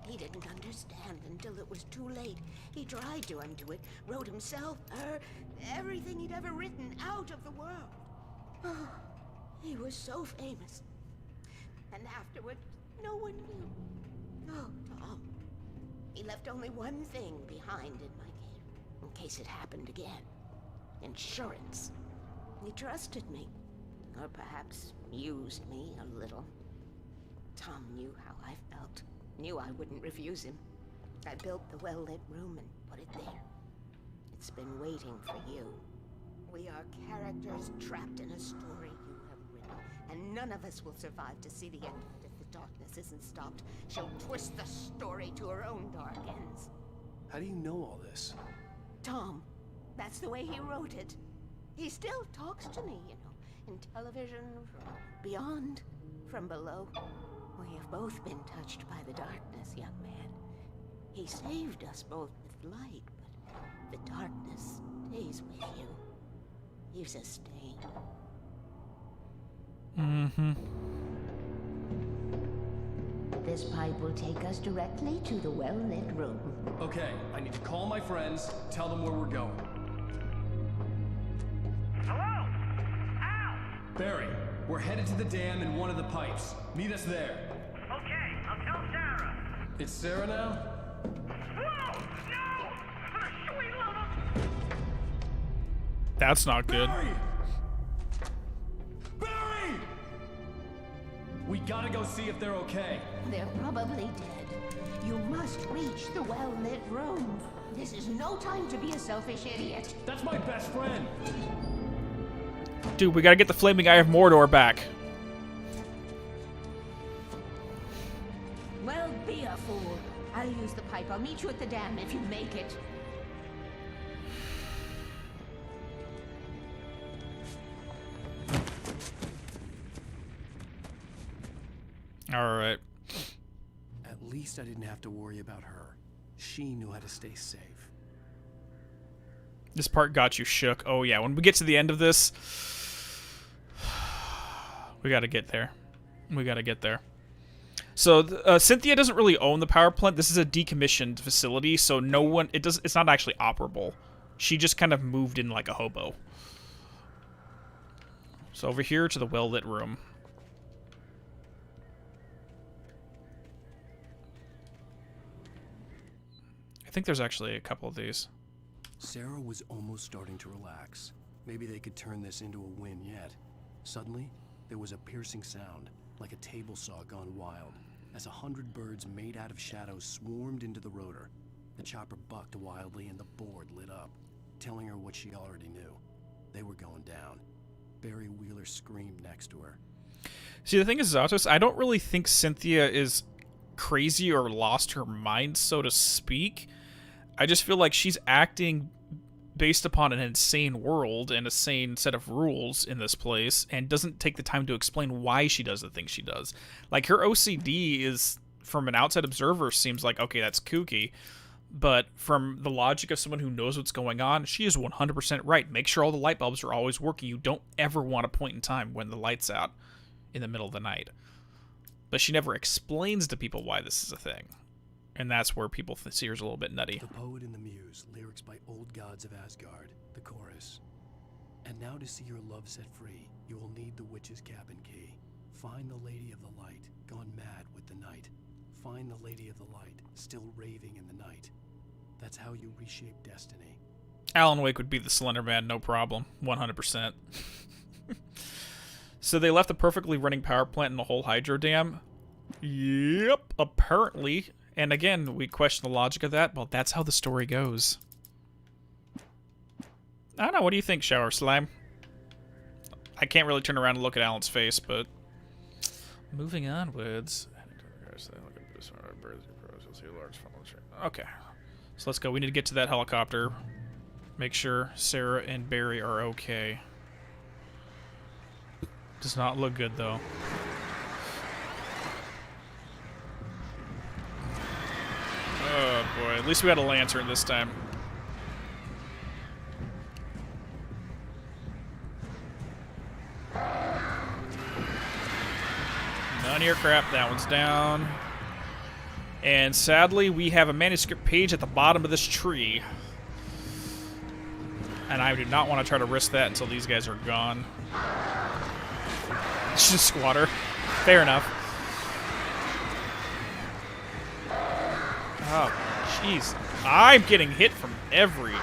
He didn't understand until it was too late. He tried to undo it, wrote himself, her, everything he'd ever written out of the world. Oh, he was so famous. And afterward, no one knew. Oh, Tom. He left only one thing behind in my care, in case it happened again. Insurance. He trusted me. Or perhaps used me a little. Tom knew how I felt. Knew I wouldn't refuse him. I built the well-lit room and put it there. It's been waiting for you. We are characters trapped in a story you have written, and none of us will survive to see the end of it if the darkness isn't stopped. She'll twist the story to her own dark ends. How do you know all this? Tom, that's the way he wrote it. He still talks to me, you know, in television, from beyond, from below. We have both been touched by the darkness, young man. He saved us both with light, but the darkness stays with you. Leaves a stain. Mm-hmm. This pipe will take us directly to the well-lit room. Okay, I need to call my friends, tell them where we're going. Hello? Al! Barry, we're headed to the dam in one of the pipes. Meet us there. Okay, I'll tell Sarah. It's Sarah now? Whoa! No! For the sweet love of... That's not good. Barry! Barry! We gotta go see if they're okay. They're probably dead. You must reach the well-lit room. This is no time to be a selfish idiot. That's my best friend. Dude, we gotta get the Flaming Eye of Mordor back. Well, be a fool. I'll use the pipe. I'll meet you at the dam if you make it. Alright. At least I didn't have to worry about her. She knew how to stay safe. This part got you shook. Oh yeah, when we get to the end of this, we gotta get there. We gotta get there. So Cynthia doesn't really own the power plant. This is a decommissioned facility, so no one. It's not actually operable. She just kind of moved in like a hobo. So over here to the well-lit room. I think there's actually a couple of these. Sarah was almost starting to relax. Maybe they could turn this into a win yet. Suddenly, there was a piercing sound, like a table saw gone wild, as 100 birds made out of shadows swarmed into the rotor. The chopper bucked wildly and the board lit up, telling her what she already knew. They were going down. Barry Wheeler screamed next to her. See, the thing is, Zatos, I don't really think Cynthia is crazy or lost her mind, so to speak. I just feel like she's acting based upon an insane world and a sane set of rules in this place, and doesn't take the time to explain why she does the things she does. Like, her OCD is, from an outside observer, seems like, okay, that's kooky, but from the logic of someone who knows what's going on, she is 100% right. Make sure all the light bulbs are always working. You don't ever want a point in time when the light's out in the middle of the night. But she never explains to people why this is a thing. And that's where people see her as a little bit nutty. The Poet and the Muse, lyrics by Old Gods of Asgard, the chorus. And now to see your love set free, you will need the witch's cabin key. Find the Lady of the Light, gone mad with the night. Find the Lady of the Light, still raving in the night. That's how you reshape destiny. Alan Wake would be the Slender Man, no problem. 100%. So they left a perfectly running power plant in the whole hydro dam? Yep, apparently. And again, we question the logic of that. Well, that's how the story goes. I don't know, what do you think, Shower Slime? I can't really turn around and look at Alan's face, but... Moving onwards... Okay. So let's go. We need to get to that helicopter. Make sure Sarah and Barry are okay. Does not look good, though. Oh, boy. At least we had a lantern this time. None of your crap. That one's down. And sadly, we have a manuscript page at the bottom of this tree. And I do not want to try to risk that until these guys are gone. It's just squatter. Fair enough. Oh, jeez. I'm getting hit from every...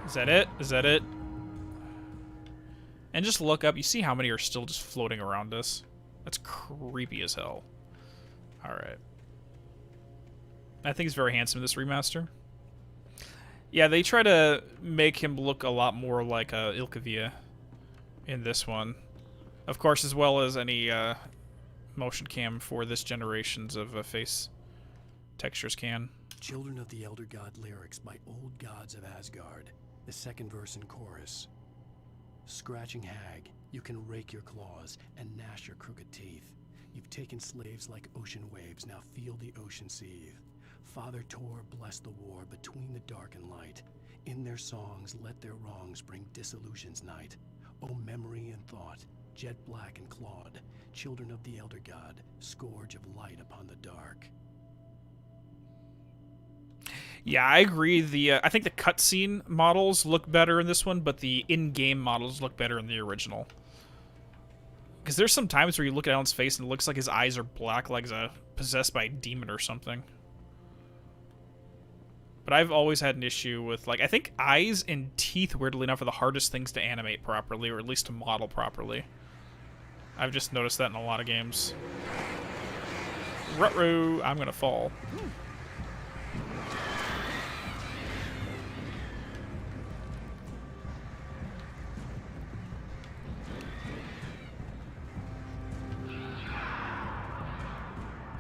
Is that it? Is that it? And just look up. You see how many are still just floating around us? That's creepy as hell. Alright. I think he's very handsome in this remaster. Yeah, they try to make him look a lot more like Ilkavia in this one. Of course, as well as any motion cam for this generations of face textures can. Children of the Elder God lyrics by Old Gods of Asgard. The second verse and chorus. Scratching hag, you can rake your claws and gnash your crooked teeth. You've taken slaves like ocean waves, now feel the ocean seethe. Father Tor blessed the war between the dark and light. In their songs, let their wrongs bring disillusion's night. O memory and thought, jet black and clawed, children of the Elder God, scourge of light upon the dark. Yeah, I agree. I think the cutscene models look better in this one, but the in-game models look better in the original. Because there's some times where you look at Alan's face and it looks like his eyes are black, like he's possessed by a demon or something. But I've always had an issue with, like, I think eyes and teeth, weirdly enough, are the hardest things to animate properly, or at least to model properly. I've just noticed that in a lot of games. Ruh-roh, I'm gonna fall.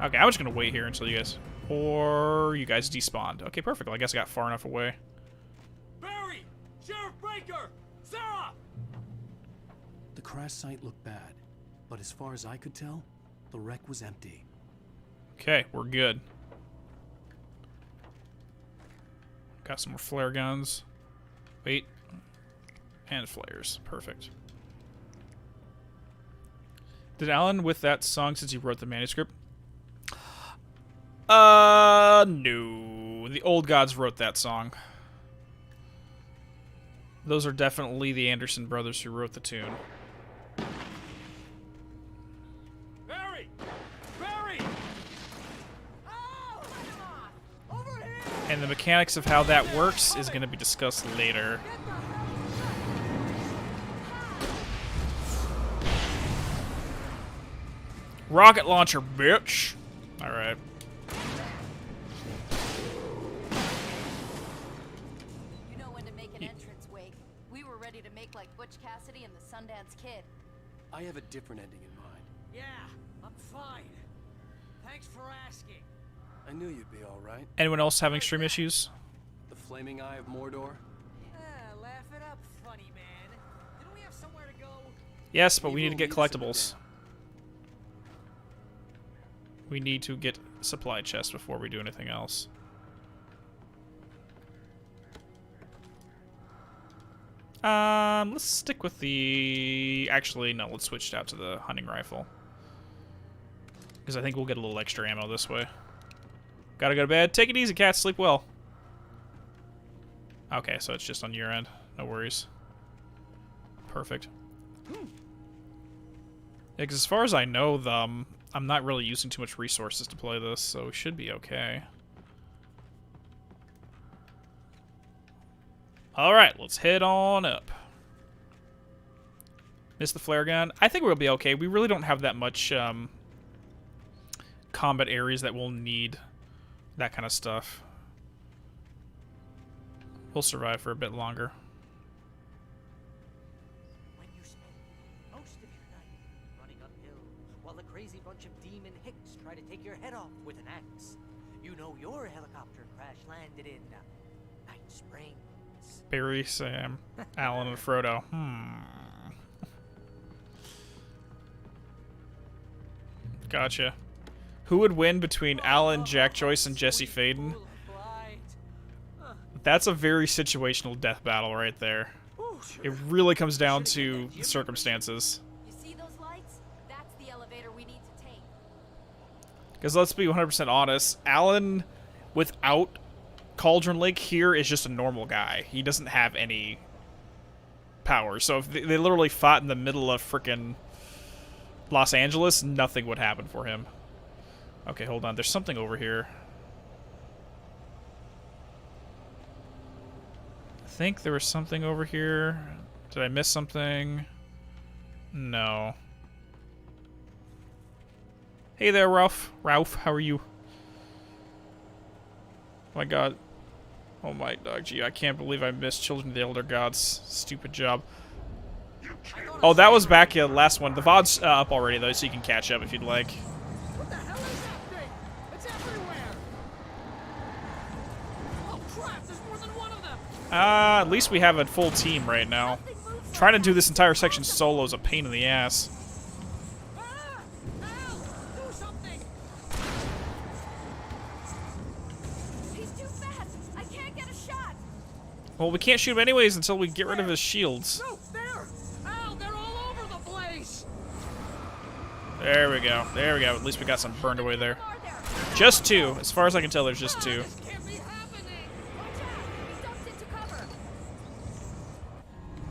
Okay, I'm just gonna wait here until you guys... Or you guys despawned. Okay, perfect. Well, I guess I got far enough away. Barry! Sheriff Breaker! Sarah! The crash site looked bad, but as far as I could tell, the wreck was empty. Okay, we're good. Got some more flare guns. Wait. And flares. Perfect. Did Alan with that song since he wrote the manuscript? No. The Old Gods wrote that song. Those are definitely the Anderson brothers who wrote the tune. Barry! Barry! And the mechanics of how that works is going to be discussed later. Rocket launcher, bitch! Alright. freak like Butch Cassidy and the Sundance Kid. I have a different ending in mind. Yeah, I'm fine. Thanks for asking. I knew you'd be all right. Anyone else having stream issues? The Flaming Eye of Mordor? Laugh it up, funny man. Didn't we have somewhere to go? Yes, but we need to get collectibles. We need to get supply chests before we do anything else. Let's stick with the... Actually, no, let's switch out to the hunting rifle. Because I think we'll get a little extra ammo this way. Gotta go to bed. Take it easy, cats. Sleep well. Okay, so it's just on your end. No worries. Perfect. Yeah, because as far as I know, I'm not really using too much resources to play this, so we should be okay. Alright, let's head on up. Miss the flare gun. I think we'll be okay. We really don't have that much combat areas that we'll need that kind of stuff. We'll survive for a bit longer. When you spend most of your night running uphill while a crazy bunch of demon hicks try to take your head off with an axe, you know your helicopter crash landed in Night Springs. Barry, Sam, Alan, and Frodo. Gotcha. Who would win between Alan, Jack Joyce, and Jesse Faden? That's a very situational death battle right there. It really comes down to the circumstances. You see those lights? That's the elevator we need to take. Because let's be 100% honest, Alan, without Cauldron Lake here, is just a normal guy. He doesn't have any power. So if they literally fought in the middle of frickin' Los Angeles, nothing would happen for him. Okay, hold on. There's something over here. I think there was something over here. Did I miss something? No. Hey there, Ralph. Ralph, how are you? Oh my god. Oh my dog, gee, I can't believe I missed Children of the Elder Gods. Stupid job. Oh, that was back last one. The VOD's up already, though, so you can catch up if you'd like. What the hell is that thing? It's everywhere! Oh crap, there's more than one of them! At least we have a full team right now. Trying to do this entire section solo is a pain in the ass. Do something! He's too fast! I can't get a shot! Well, we can't shoot him anyways until we get rid of his shields. No, there! Ow, they're all over the place! There we go. There we go. At least we got some burned away there. Just two. As far as I can tell, there's just two.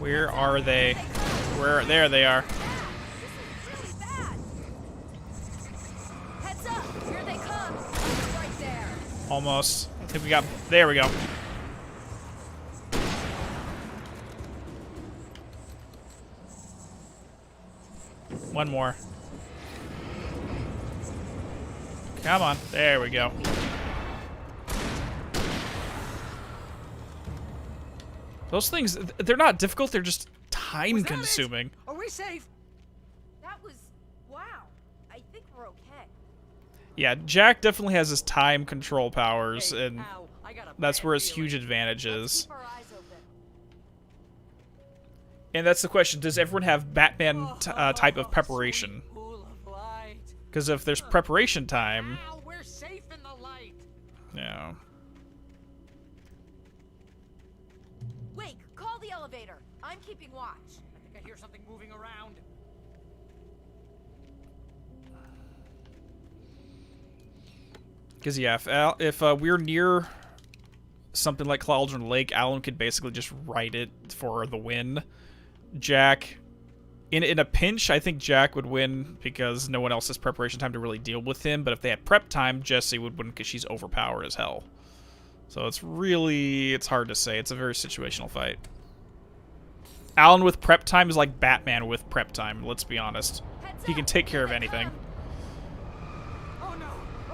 Where are they? Where? There they are. Heads up! Here they come! Right there! Almost. I think we got... There we go. One more. Come on. There we go. Those things, they're not difficult, they're just time-consuming. Are we safe? That was... wow. I think we're okay. Yeah, Jack definitely has his time control powers, and that's where his huge advantage is. And that's the question, does everyone have Batman type of preparation? Because if there's preparation time... We're safe in the light. Yeah. Wake, call the elevator. I'm keeping watch. I think I hear something moving around. Because, yeah, if we're near something like Cauldron Lake, Alan could basically just ride it for the win. Jack, in a pinch, I think Jack would win because no one else has preparation time to really deal with him. But if they had prep time, Jessie would win because she's overpowered as hell. So it's hard to say. It's a very situational fight. Alan with prep time is like Batman with prep time, let's be honest. He can take care of anything.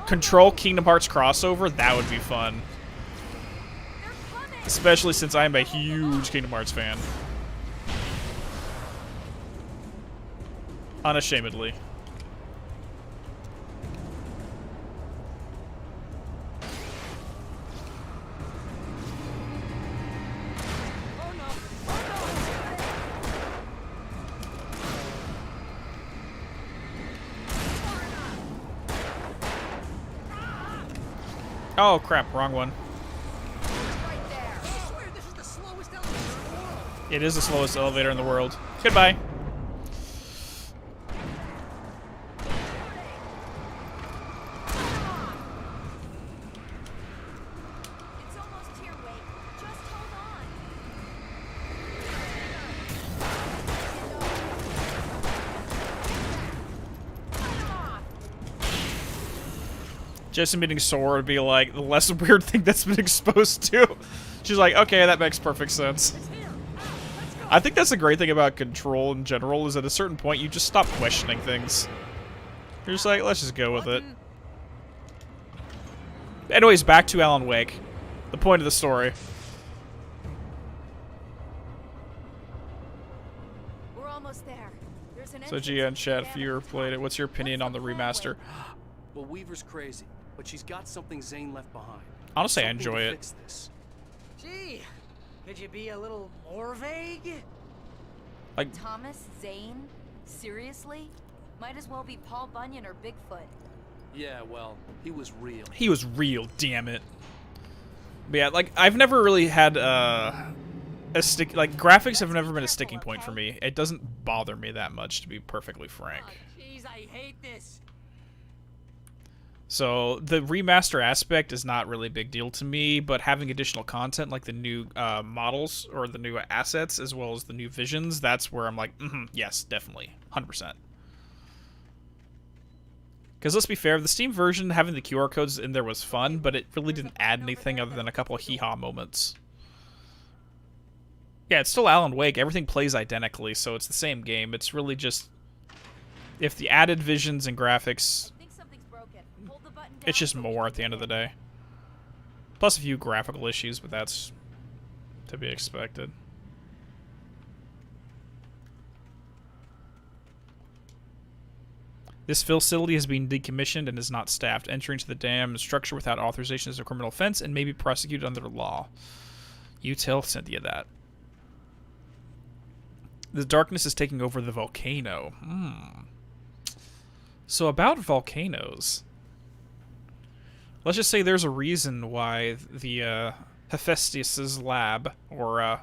Control Kingdom Hearts crossover, that would be fun. Especially since I'm a huge Kingdom Hearts fan. Unashamedly. Oh crap, wrong one. It is the slowest elevator in the world. Goodbye. Just admitting Sora would be like the less weird thing that's been exposed to. She's like, okay, that makes perfect sense. I think that's the great thing about Control in general, is at a certain point you just stop questioning things. You're just like, let's just go with it. Anyways, back to Alan Wake. The point of the story. We're almost there. There's an So Gia and chat, if you played it, what's your opinion on the remaster? Well, Weaver's crazy, but she's got something Zane left behind. Honestly, I Something enjoy to it. fix this. Gee, could you be a little more vague? Like Thomas Zane? Seriously? Might as well be Paul Bunyan or Bigfoot. Yeah, well, he was real. He was real, damn it. But yeah, like, I've never really had a graphics have never been a sticking point for me. It doesn't bother me that much, to be perfectly frank. Jeez, I hate this. So the remaster aspect is not really a big deal to me, but having additional content like the new models or the new assets as well as the new visions, that's where I'm like, yes, definitely, 100%. Because let's be fair, the Steam version, having the QR codes in there was fun, but it really didn't add anything other than a couple of hee-haw moments. Yeah, it's still Alan Wake. Everything plays identically, so it's the same game. It's really just... if the added visions and graphics... it's just more at the end of the day. Plus a few graphical issues, but that's to be expected. This facility has been decommissioned and is not staffed. Entering to the dam structure without authorization is a criminal offense and may be prosecuted under the law. You tell Cynthia that. The darkness is taking over the volcano. So about volcanoes. Let's just say there's a reason why the Hephaestus's lab, or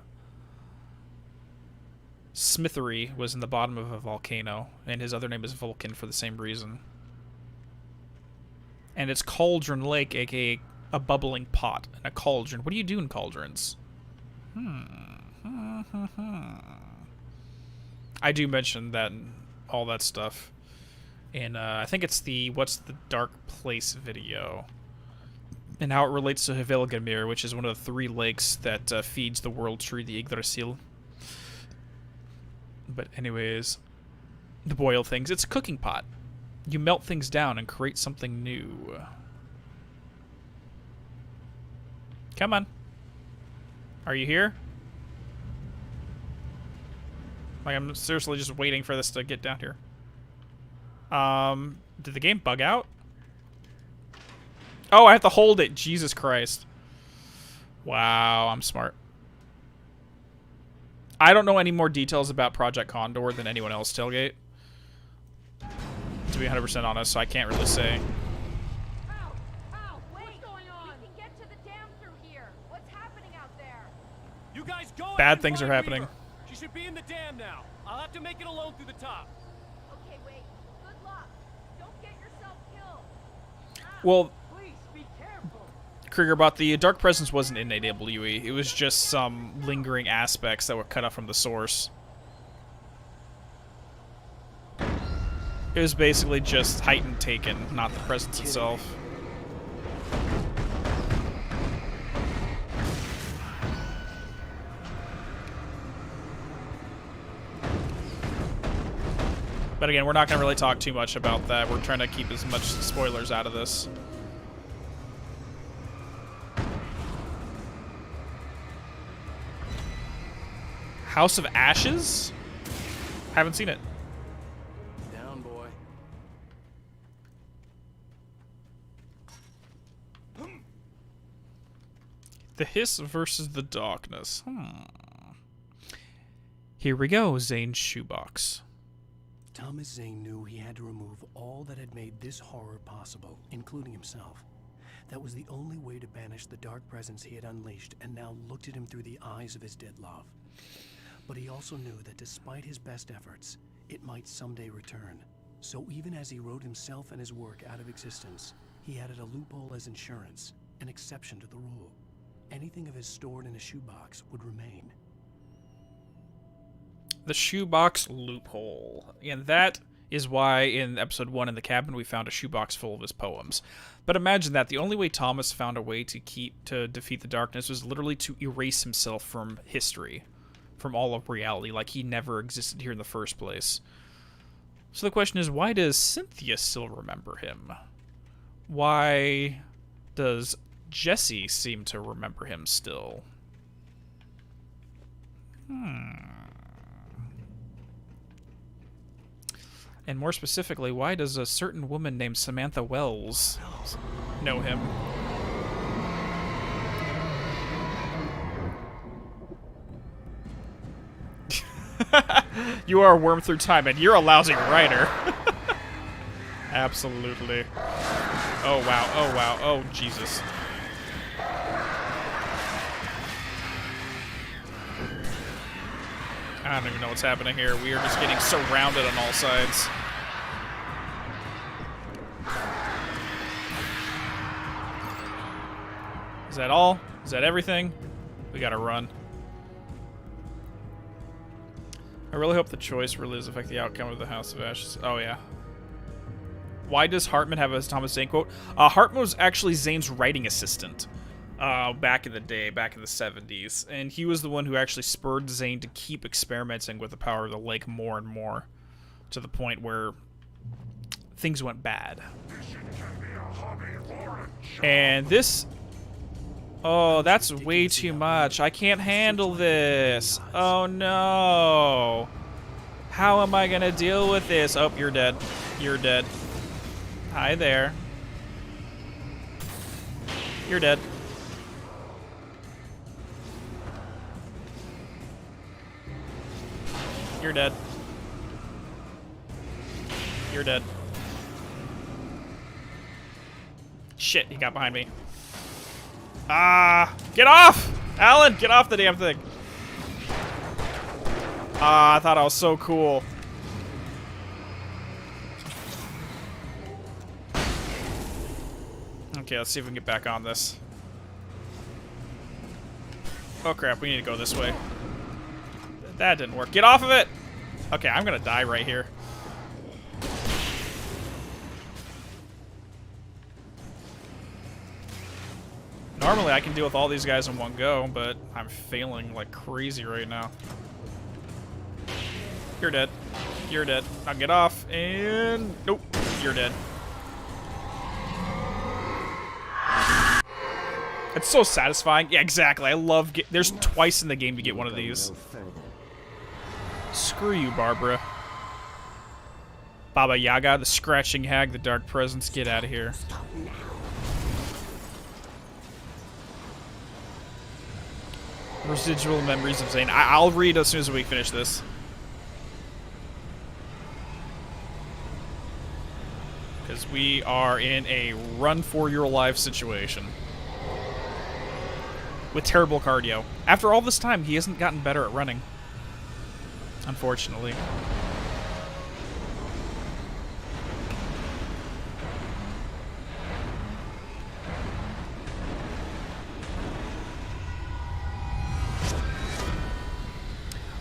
smithery, was in the bottom of a volcano, and his other name is Vulcan for the same reason. And it's Cauldron Lake, aka a bubbling pot, and a cauldron. What do you do in cauldrons? I do mention that and all that stuff. And I think it's the What's the Dark Place video. And how it relates to Hvelgamir, which is one of the 3 lakes that feeds the world tree, the Yggdrasil. But anyways, the boil things. It's a cooking pot. You melt things down and create something new. Come on. Are you here? Like, I'm seriously just waiting for this to get down here. Did the game bug out? Oh, I have to hold it. Jesus Christ. Wow, I'm smart. I don't know any more details about Project Condor than anyone else, Tailgate. To be 100% honest, so I can't really say. You guys go Bad things are happening. She should be in the dam now. I'll have to make it alone through the top. Okay, wait. Good luck. Don't get yourself killed. Well, Please be careful. Krieger, but the Dark Presence wasn't in AWE. It was just some lingering aspects that were cut off from the source. It was basically just heightened taken, not the presence itself. But again, we're not going to really talk too much about that. We're trying to keep as much spoilers out of this. House of Ashes? Haven't seen it. Down The hiss versus the darkness. Here we go, Zane's shoebox. Thomas Zane knew he had to remove all that had made this horror possible, including himself. That was the only way to banish the dark presence he had unleashed and now looked at him through the eyes of his dead love. But he also knew that despite his best efforts, it might someday return. So even as he wrote himself and his work out of existence, he added a loophole as insurance, an exception to the rule. Anything of his stored in a shoebox would remain. The shoebox loophole. And that is why in episode 1 in the cabin we found a shoebox full of his poems. But imagine that, the only way Thomas found a way to defeat the darkness was literally to erase himself from history, from all of reality, like he never existed here in the first place. So the question is, why does Cynthia still remember him? Why does Jesse seem to remember him still? And more specifically, why does a certain woman named Samantha Wells know him? You are a worm through time, and you're a lousy writer. Absolutely. Oh, wow. Oh, wow. Oh, Jesus. I don't even know what's happening here. We are just getting surrounded on all sides. Is that all? Is that everything? We gotta run. I really hope the choice really does affect the outcome of the House of Ashes. Oh, yeah. Why does Hartman have a Thomas Zane quote? Hartman was actually Zane's writing assistant back in the day, back in the 70s. And he was the one who actually spurred Zane to keep experimenting with the power of the lake more and more, to the point where things went bad. And this... Oh, that's way too much. I can't handle this. Oh, no. How am I gonna deal with this? Oh, you're dead. You're dead. Hi there. You're dead. You're dead. You're dead. Shit, he got behind me. Get off! Alan, get off the damn thing. I thought I was so cool. Okay, let's see if we can get back on this. Oh crap, we need to go this way. That didn't work. Get off of it! Okay, I'm gonna die right here. Normally I can deal with all these guys in one go, but I'm failing like crazy right now. You're dead. You're dead. Now get off, and... Nope. You're dead. It's so satisfying. Yeah, exactly. I love... There's twice in the game to get one of these. Screw you, Barbara. Baba Yaga, the scratching hag, the dark presence. Get out of here. Residual memories of Zane. I'll read as soon as we finish this. Because we are in a run-for-your-life situation. With terrible cardio. After all this time, he hasn't gotten better at running. Unfortunately.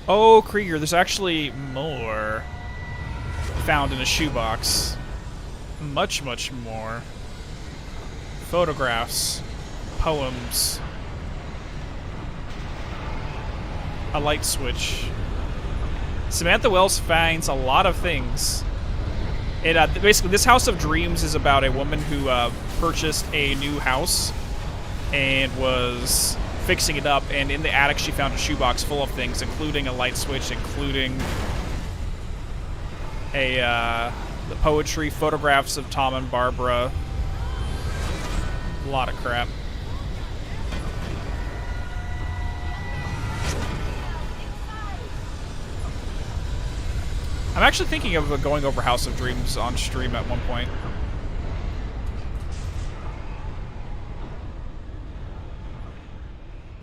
Oh, Krieger, there's actually more found in a shoebox. Much, much more. Photographs. Poems. A light switch. Samantha Wells finds a lot of things. It basically, this House of Dreams is about a woman who purchased a new house and was fixing it up, and in the attic she found a shoebox full of things, including a light switch, including the poetry, photographs of Tom and Barbara. A lot of crap. I'm actually thinking of going over House of Dreams on stream at one point.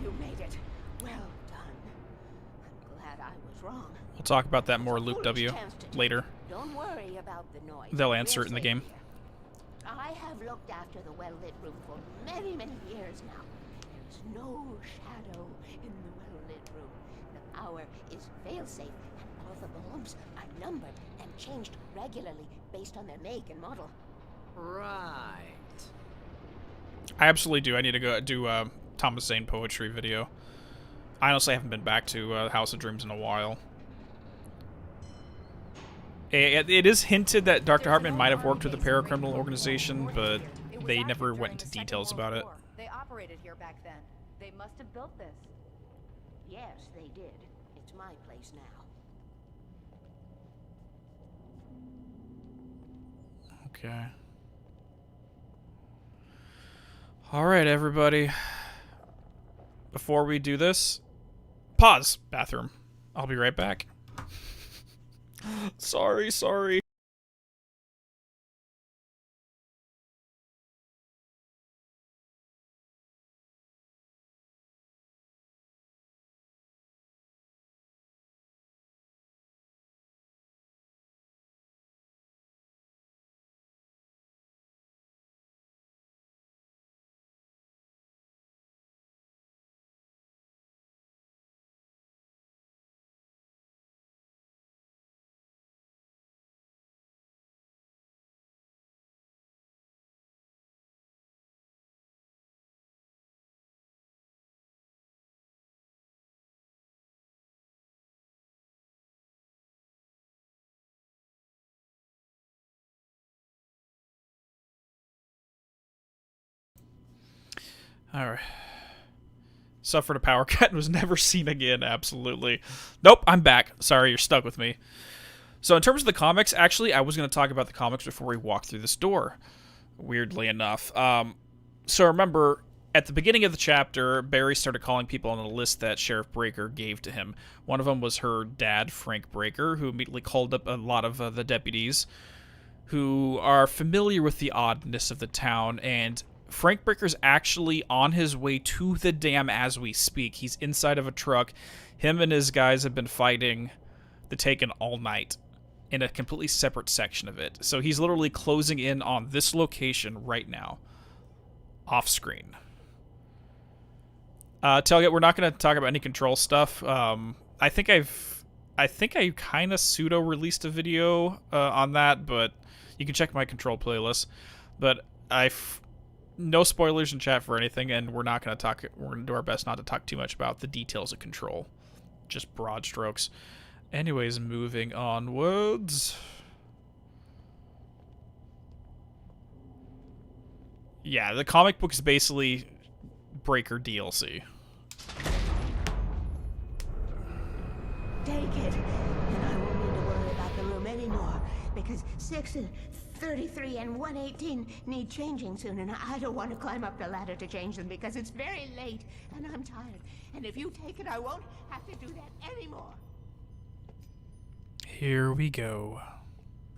You made it. Well done. I'm glad I was wrong. We'll talk about that more, Luke W, later. Don't worry about the noise. They'll answer it in the game. I have looked after the well-lit room for many, many years now. There's no shadow in the well-lit room. The power is fail-safe, and all the bulbs are numbered and changed regularly based on their make and model. Right. I absolutely do. I need to go do a Thomas Zane poetry video. I honestly haven't been back to House of Dreams in a while. It is hinted that Dr. Hartman might have worked with a paracriminal organization, but they never went into details about it. They operated here back then. They must have built this. Yes, they did. It's my place now. Okay. Alright, everybody. Before we do this, pause. Bathroom. I'll be right back. Sorry. Alright. Suffered a power cut and was never seen again, absolutely. Nope, I'm back. Sorry, you're stuck with me. So in terms of the comics, actually, I was going to talk about the comics before we walk through this door, weirdly enough. So remember, at the beginning of the chapter, Barry started calling people on the list that Sheriff Breaker gave to him. One of them was her dad, Frank Breaker, who immediately called up a lot of the deputies who are familiar with the oddness of the town, and Frank Breaker's actually on his way to the dam as we speak. He's inside of a truck. Him and his guys have been fighting the Taken all night in a completely separate section of it. So he's literally closing in on this location right now, off screen. Tailgate, we're not going to talk about any control stuff. I think I kind of pseudo released a video on that, but you can check my control playlist. But no spoilers in chat for anything, and we're not going to talk. We're going to do our best not to talk too much about the details of control, just broad strokes. Anyways, moving onwards. Yeah, the comic book is basically Breaker DLC. Take it, and I won't need to worry about the room anymore, because 6 and 33 and 118 need changing soon, and I don't want to climb up the ladder to change them because it's very late, and I'm tired. And if you take it, I won't have to do that anymore. Here we go.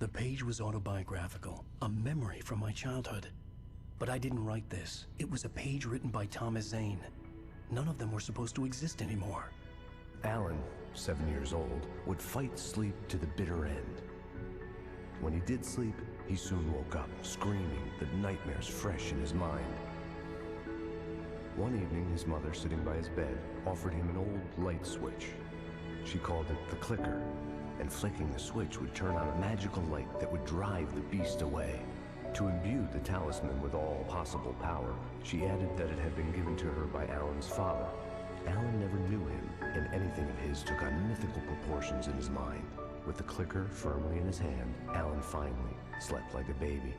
The page was autobiographical, a memory from my childhood. But I didn't write this. It was a page written by Thomas Zane. None of them were supposed to exist anymore. Alan, 7 years old, would fight sleep to the bitter end. When he did sleep, he soon woke up, screaming, the nightmares fresh in his mind. One evening, his mother, sitting by his bed, offered him an old light switch. She called it the clicker, and flicking the switch would turn on a magical light that would drive the beast away. To imbue the talisman with all possible power, she added that it had been given to her by Alan's father. Alan never knew him, and anything of his took on mythical proportions in his mind. With the clicker firmly in his hand, Alan finally slept like a baby.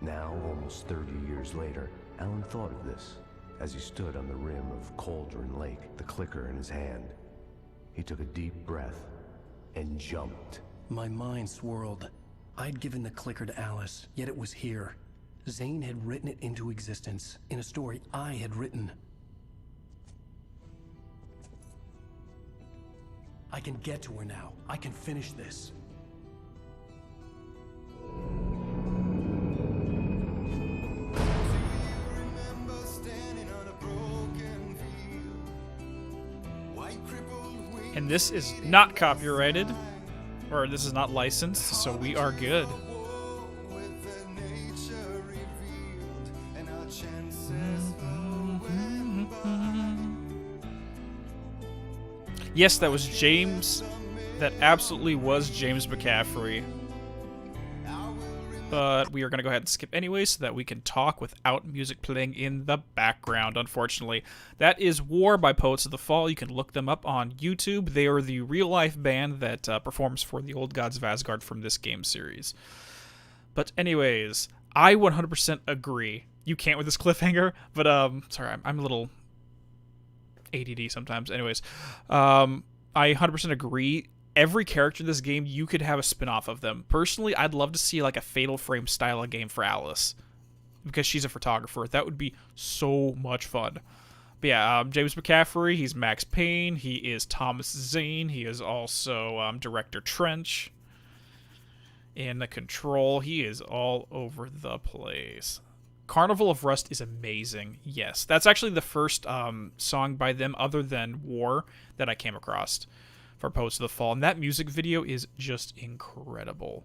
Now, almost 30 years later, Alan thought of this as he stood on the rim of Cauldron Lake, the clicker in his hand. He took a deep breath and jumped. My mind swirled. I'd given the clicker to Alice, yet it was here. Zane had written it into existence, in a story I had written. I can get to her now. I can finish this. And this is not copyrighted, or this is not licensed, so we are good. Yes, that was James. That absolutely was James McCaffrey. But we are going to go ahead and skip anyway so that we can talk without music playing in the background, unfortunately. That is War by Poets of the Fall. You can look them up on YouTube. They are the real-life band that performs for the Old Gods of Asgard from this game series. But anyways, I 100% agree. You can't with this cliffhanger, but sorry, I'm a little ADD sometimes. Anyways, I 100% agree. Every character in this game, you could have a spin-off of them. Personally, I'd love to see like a Fatal Frame style of game for Alice, because she's a photographer. That would be so much fun. But yeah, James McCaffrey, he's Max Payne. He is Thomas Zane. He is also Director Trench. In the Control, he is all over the place. Carnival of Rust is amazing. Yes, that's actually the first song by them other than War that I came across for Poets of the Fall, and that music video is just incredible.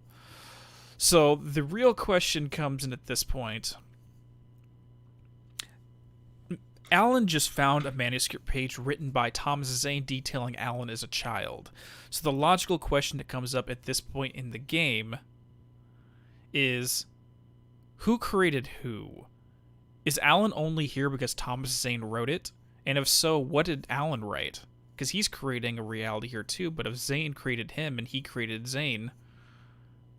So the real question comes in at this point. Alan just found a manuscript page written by Thomas Zane detailing Alan as a child. So the logical question that comes up at this point in the game is, who created who? Is Alan only here because Thomas Zane wrote it? And if so, what did Alan write? Because he's creating a reality here too, but if Zane created him and he created Zane,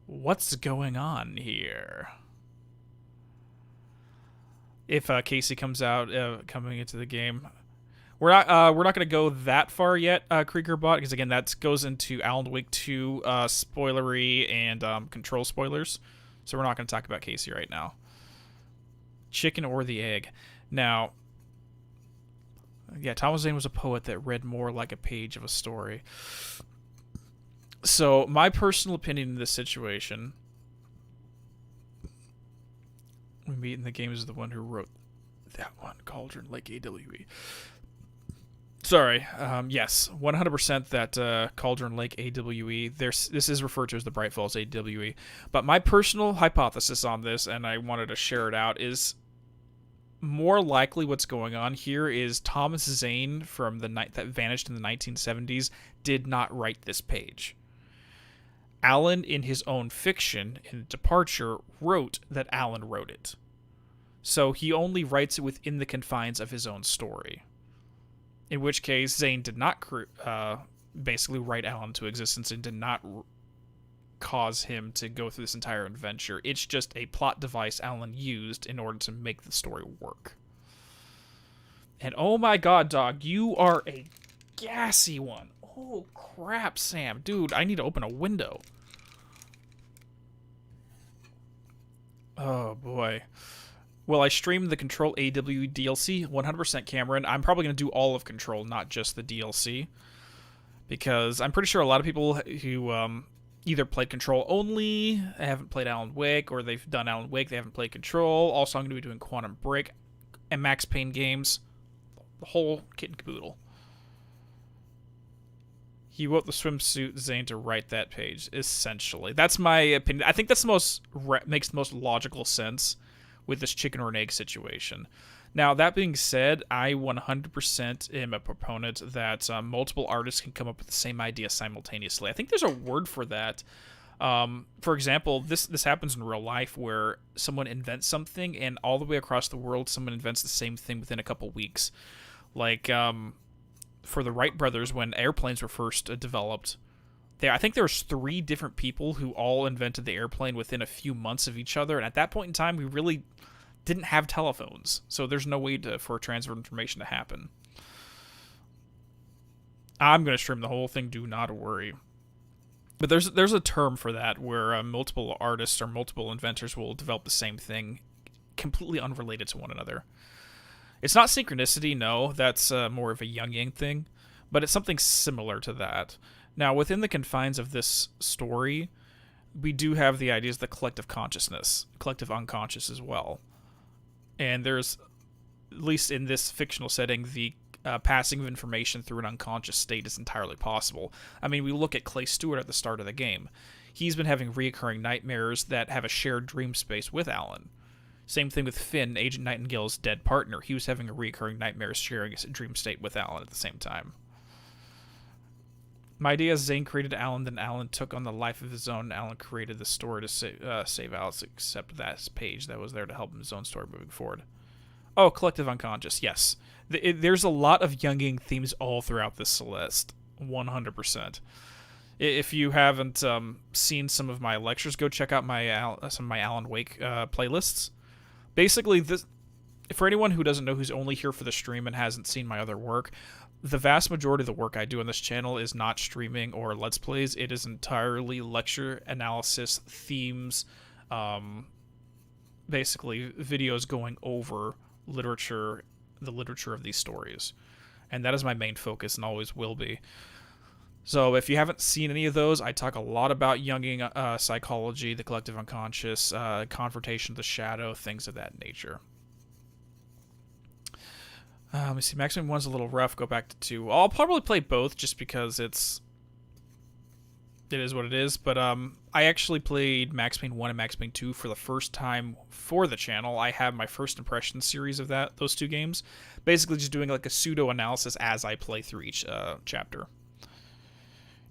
what's going on here? If Casey comes out, coming into the game, we're not going to go that far yet, Kriegerbot, because again, that goes into Alan Wake 2 spoilery and Control spoilers, so we're not going to talk about Casey right now. Chicken or the egg? Now, yeah, Thomas Zane was a poet that read more like a page of a story. So, my personal opinion in this situation, we meet in the game is the one who wrote that one, Cauldron Lake AWE. Sorry, yes, 100% that Cauldron Lake AWE. This is referred to as the Bright Falls AWE. But my personal hypothesis on this, and I wanted to share it out, is more likely what's going on here is Thomas Zane from the night that vanished in the 1970s did not write this page. Alan, in his own fiction, in Departure, wrote that Alan wrote it. So he only writes it within the confines of his own story. In which case, Zane did not basically write Alan to existence and did not cause him to go through this entire adventure. It's just a plot device Alan used in order to make the story work. And oh my god, dog, you are a gassy one. Oh crap, Sam. Dude, I need to open a window. Oh boy. Well, I streamed the Control AW DLC, 100% Cameron. I'm probably going to do all of Control, not just the DLC. Because I'm pretty sure a lot of people who either played Control only, haven't played Alan Wake, or they've done Alan Wake, they haven't played Control. Also, I'm going to be doing Quantum Break and Max Payne games. The whole kit and caboodle. He wrote the swimsuit Zane to write that page, essentially. That's my opinion. I think that's the most makes the most logical sense with this chicken or an egg situation. Now, that being said, I 100% am a proponent that multiple artists can come up with the same idea simultaneously. I think there's a word for that. For example, this happens in real life where someone invents something and all the way across the world someone invents the same thing within a couple weeks. Like, for the Wright brothers, when airplanes were first developed, I think there was 3 different people who all invented the airplane within a few months of each other, and at that point in time, we really didn't have telephones, so there's no way for transfer of information to happen. I'm going to stream the whole thing, do not worry. But there's a term for that, where multiple artists or multiple inventors will develop the same thing, completely unrelated to one another. It's not synchronicity, no, that's more of a Jungian thing, but it's something similar to that. Now, within the confines of this story, we do have the ideas of the collective consciousness, collective unconscious as well. And there's, at least in this fictional setting, the passing of information through an unconscious state is entirely possible. I mean, we look at Clay Stewart at the start of the game. He's been having reoccurring nightmares that have a shared dream space with Alan. Same thing with Finn, Agent Nightingale's dead partner. He was having a reoccurring nightmare sharing a dream state with Alan at the same time. My idea is Zane created Alan, then Alan took on the life of his own. Alan created the story to save Alice, except that page that was there to help him his own story moving forward. Oh, collective unconscious, yes. There's a lot of Jungian themes all throughout this Celeste, 100%. If you haven't seen some of my lectures, go check out some of my Alan Wake playlists. Basically, for anyone who doesn't know, who's only here for the stream and hasn't seen my other work, the vast majority of the work I do on this channel is not streaming or Let's Plays. It is entirely lecture, analysis, themes, basically videos going over literature, the literature of these stories. And that is my main focus and always will be. So if you haven't seen any of those, I talk a lot about Jungian psychology, the collective unconscious, confrontation of the shadow, things of that nature. Let me see, Max Payne 1's a little rough, go back to 2. I'll probably play both just because it is what it is, but I actually played Max Payne 1 and Max Payne 2 for the first time for the channel. I have my first impression series of those two games, basically just doing like a pseudo-analysis as I play through each chapter.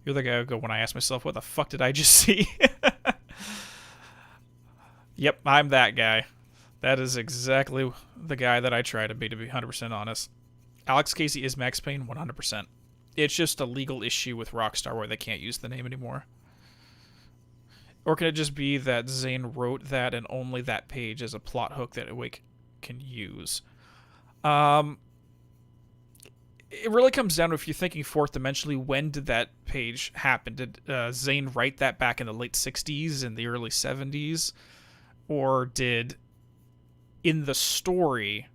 You're the guy who go when I ask myself, what the fuck did I just see? Yep, I'm that guy. That is exactly the guy that I try to be 100% honest. Alex Casey is Max Payne, 100%. It's just a legal issue with Rockstar where they can't use the name anymore. Or can it just be that Zane wrote that and only that page is a plot hook that Awake can use? It really comes down to, if you're thinking fourth dimensionally, when did that page happen? Did Zane write that back in the late 60s and the early 70s? Or did, in the story,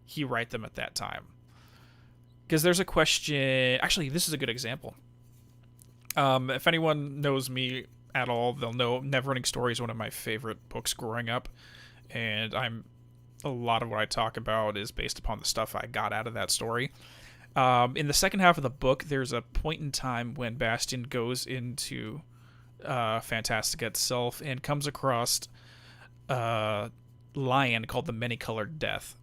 he write them at that time? Because there's a question... Actually, this is a good example. If anyone knows me at all, they'll know Neverending Story is one of my favorite books growing up. And a lot of what I talk about is based upon the stuff I got out of that story. In the second half of the book, there's a point in time when Bastian goes into Fantastica itself and comes across a lion called the Many-Colored Death.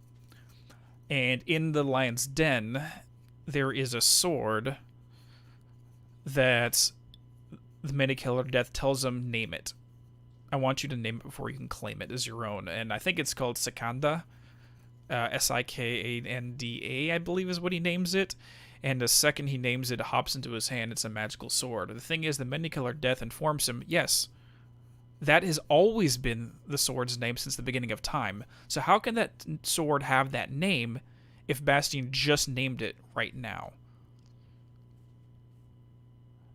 And in the lion's den, there is a sword that the Many-Colored Death tells him, name it. I want you to name it before you can claim it as your own. And I think it's called Sikanda. Sikanda, I believe is what he names it. And the second he names it, hops into his hand, it's a magical sword. The thing is, the Many-Colored Death informs him, yes, that has always been the sword's name since the beginning of time. So how can that sword have that name if Bastian just named it right now?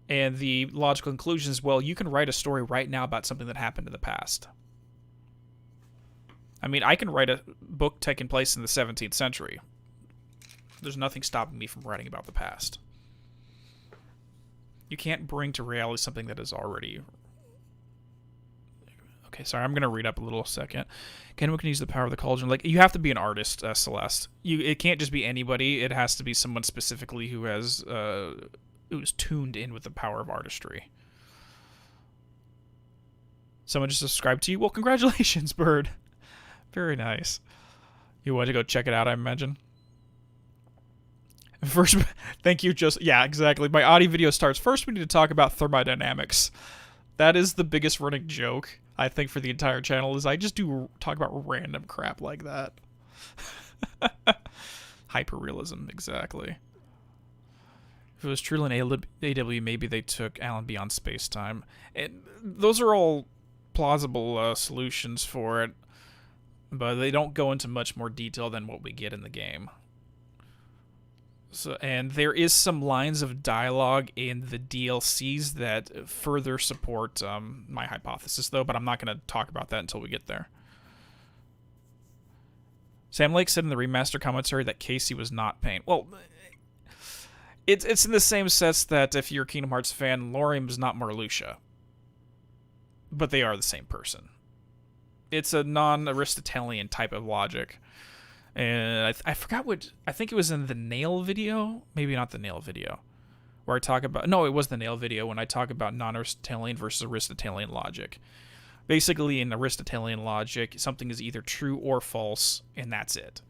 And the logical conclusion is, well, you can write a story right now about something that happened in the past. I mean, I can write a book taking place in the 17th century. There's nothing stopping me from writing about the past. You can't bring to reality something that is already... Okay, sorry, I'm going to read up a little second. Anyone can use the power of the cauldron. Like, you have to be an artist, Celeste. It can't just be anybody. It has to be someone specifically who has... who's tuned in with the power of artistry. Someone just subscribed to you? Well, congratulations, Bird. Very nice. You want to go check it out, I imagine? First, thank you, Joseph. Yeah, exactly. My audio video starts. First, we need to talk about thermodynamics. That is the biggest running joke, I think, for the entire channel, is I just talk about random crap like that. Hyperrealism, exactly. If it was truly an AW, maybe they took Alan beyond space-time. And those are all plausible solutions for it, but they don't go into much more detail than what we get in the game. So, and there is some lines of dialogue in the DLCs that further support my hypothesis, though, but I'm not going to talk about that until we get there. Sam Lake said in the remaster commentary that Casey was not Pain. Well, it's in the same sense that if you're a Kingdom Hearts fan, Lorium is not Marluxia. But they are the same person. It's a non-Aristotelian type of logic. And I forgot what, I think it was in the Nail video, maybe not the Nail video, where I talk about, no, it was the Nail video when I talk about non-Aristotelian versus Aristotelian logic. Basically, in Aristotelian logic, something is either true or false, and that's it.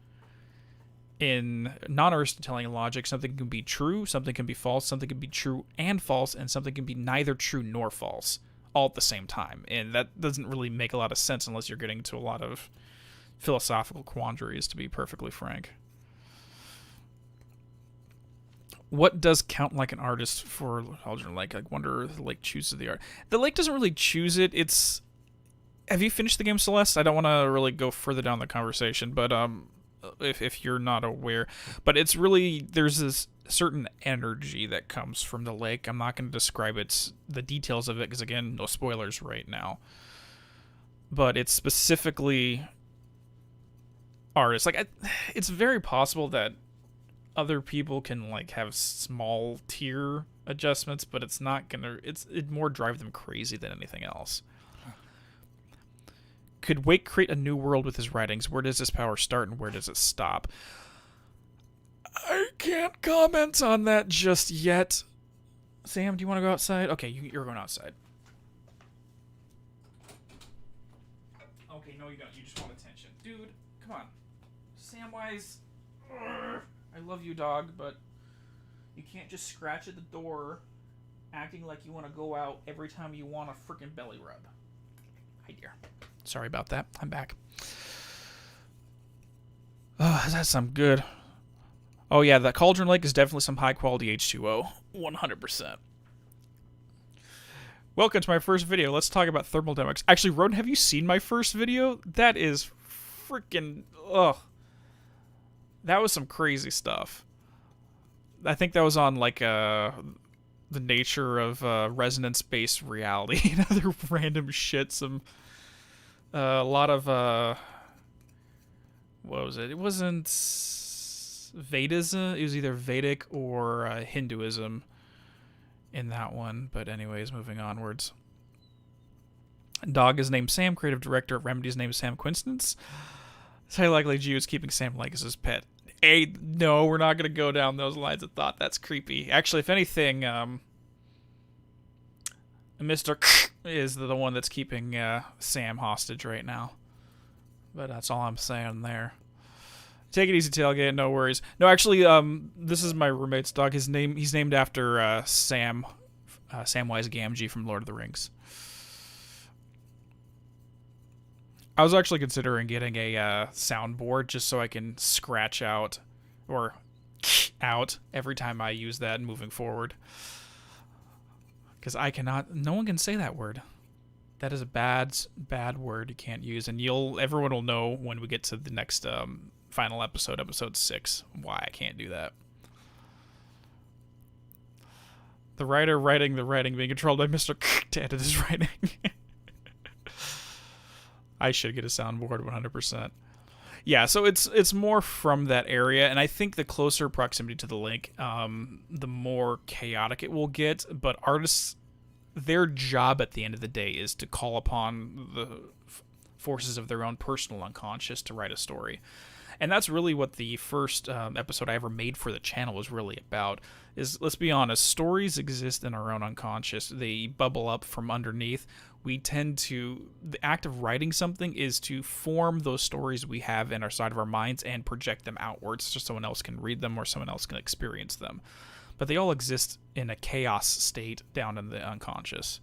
In non-Aristotelian logic, something can be true, something can be false, something can be true and false, and something can be neither true nor false, all at the same time. And that doesn't really make a lot of sense unless you're getting into a lot of philosophical quandaries, to be perfectly frank. What does count like an artist for Cauldron Lake? I wonder if the lake chooses the art. The lake doesn't really choose it. It's... Have you finished the game, Celeste? I don't want to really go further down the conversation, but if you're not aware. But it's really... There's this certain energy that comes from the lake. I'm not going to describe the details of it, because again, no spoilers right now. But it's specifically artists. Like, it's very possible that other people can like have small tier adjustments, but it's not gonna. It more drive them crazy than anything else. Could Wake create a new world with his writings? Where does his power start and where does it stop? I can't comment on that just yet. Sam, do you want to go outside? Okay, you're going outside. Okay, no you don't. You just want attention. Dude, come on. Samwise. I love you, dog, but you can't just scratch at the door acting like you want to go out every time you want a freaking belly rub. Hi, dear. Sorry about that. I'm back. Oh, that's some good. Oh, yeah, that Cauldron Lake is definitely some high-quality H2O. 100%. Welcome to my first video. Let's talk about thermodynamics. Actually, Roden, have you seen my first video? That is freaking... Ugh. That was some crazy stuff. I think that was on, like, the nature of resonance-based reality and other random shit. Some... a lot of, what was it? It wasn't Vedism. It was either Vedic or Hinduism in that one. But anyways, moving onwards. Dog is named Sam. Creative director at Remedy is named Sam Quinstance. It's highly likely Gio is keeping Sam like as his pet. Hey, no, we're not going to go down those lines of thought. That's creepy. Actually, if anything, Mr. is the one that's keeping Sam hostage right now. But that's all I'm saying there. Take it easy, Tailgate. No worries. No, actually, this is my roommate's dog. He's named after Sam, Samwise Gamgee from Lord of the Rings. I was actually considering getting a soundboard just so I can scratch out or out every time I use that moving forward. Because I cannot... No one can say that word. That is a bad word you can't use. And everyone will know when we get to the next final episode, episode 6, why I can't do that. The writer writing the writing being controlled by Mr. to edit his writing. I should get a soundboard 100%. Yeah, so it's more from that area, and I think the closer proximity to the link, the more chaotic it will get. But artists, their job at the end of the day is to call upon the forces of their own personal unconscious to write a story. And that's really what the first episode I ever made for the channel was really about. Is, let's be honest, stories exist in our own unconscious. They bubble up from underneath. We tend to... The act of writing something is to form those stories we have in our side of our minds and project them outwards so someone else can read them or someone else can experience them. But they all exist in a chaos state down in the unconscious.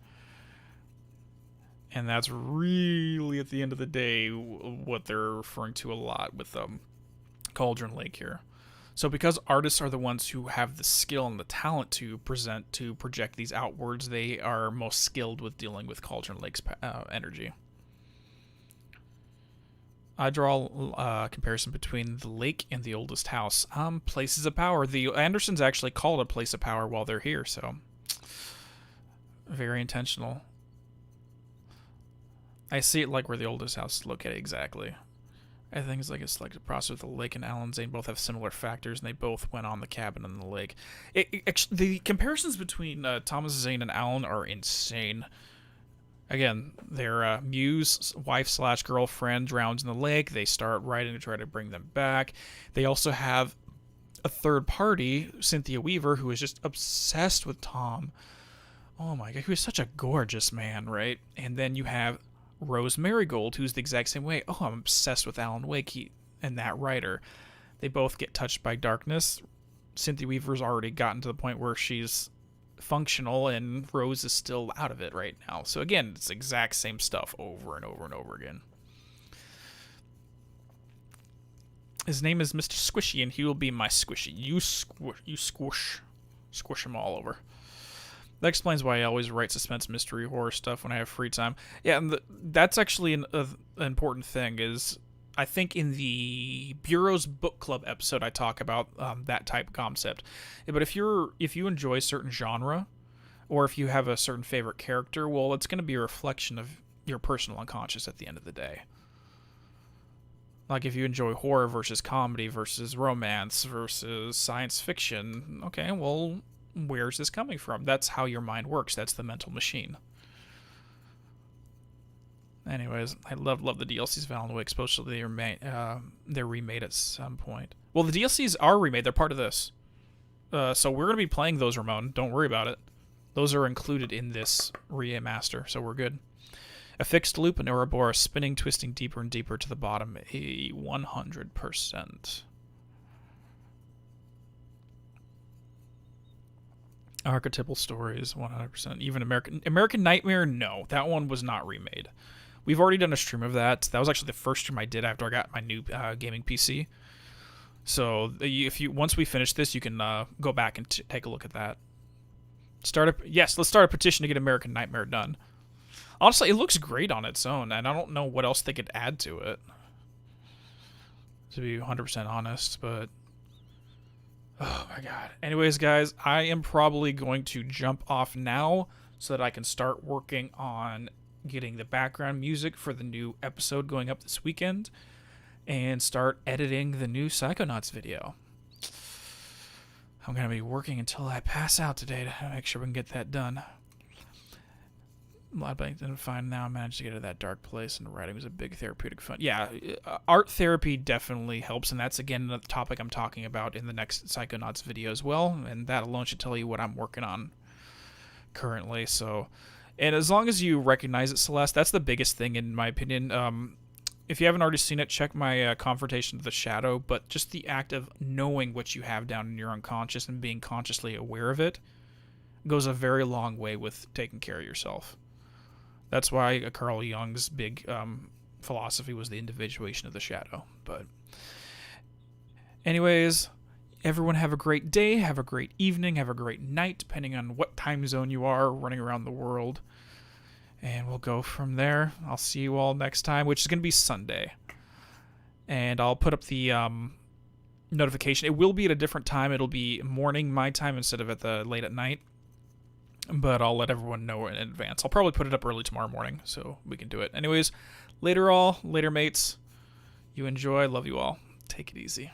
And that's really, at the end of the day, what they're referring to a lot with Cauldron Lake here. So because artists are the ones who have the skill and the talent to project these outwards, they are most skilled with dealing with Cauldron Lake's energy. I draw a comparison between the lake and the oldest house. Places of power. The Andersons actually call it a place of power while they're here, so very intentional. I see it like where the oldest house is located exactly. I think it's like a selected process with the lake and Alan Zane both have similar factors, and they both went on the cabin and the lake. The comparisons between Thomas Zane and Alan are insane. Again, their muse, wife/girlfriend drowns in the lake. They start writing to try to bring them back. They also have a third party, Cynthia Weaver, who is just obsessed with Tom. Oh my god, he was such a gorgeous man, right? And then you have Rose Marigold, who's the exact same way. Oh, I'm obsessed with Alan Wake and that writer. They both get touched by darkness. Cynthia Weaver's already gotten to the point where she's functional, and Rose is still out of it right now. So again, it's the exact same stuff over and over and over again. His name is Mr. Squishy, and he will be my squishy. You squish him all over. That explains why I always write suspense, mystery, horror stuff when I have free time. Yeah, and that's actually an important thing. Is I think in the Bureau's book club episode I talk about that type of concept. Yeah, but if you enjoy a certain genre, or if you have a certain favorite character, well, it's going to be a reflection of your personal unconscious at the end of the day. Like if you enjoy horror versus comedy versus romance versus science fiction, okay, well, where's this coming from? That's how your mind works. That's the mental machine. Anyways, I love the DLCs of Alan Wake, especially they're remade at some point. Well, the DLCs are remade. They're part of this. So we're going to be playing those, Ramon. Don't worry about it. Those are included in this remaster, so we're good. A fixed loop, an Ouroboros, spinning, twisting deeper and deeper to the bottom. 100%. Archetypal stories, 100%. Even American Nightmare, no. That one was not remade. We've already done a stream of that. That was actually the first stream I did after I got my new gaming PC. So once we finish this, you can go back and take a look at that. Let's start a petition to get American Nightmare done. Honestly, it looks great on its own, and I don't know what else they could add to it, to be 100% honest, but oh my god. Anyways, guys, I am probably going to jump off now so that I can start working on getting the background music for the new episode going up this weekend and start editing the new Psychonauts video. I'm going to be working until I pass out today to make sure we can get that done. I didn't find now I managed to get to that dark place, and writing was a big therapeutic fun. Yeah, art therapy definitely helps, and that's, again, the topic I'm talking about in the next Psychonauts video as well, and that alone should tell you what I'm working on currently. So, and as long as you recognize it, Celeste, that's the biggest thing in my opinion. If you haven't already seen it, check my Confrontation of the Shadow, but just the act of knowing what you have down in your unconscious and being consciously aware of it goes a very long way with taking care of yourself. That's why Carl Jung's big philosophy was the individuation of the shadow. But anyways, everyone have a great day, have a great evening, have a great night, depending on what time zone you are running around the world. And we'll go from there. I'll see you all next time, which is going to be Sunday. And I'll put up the notification. It will be at a different time. It'll be morning my time instead of late at night. But I'll let everyone know in advance. I'll probably put it up early tomorrow morning so we can do it. Anyways, later mates. You enjoy. Love you all. Take it easy.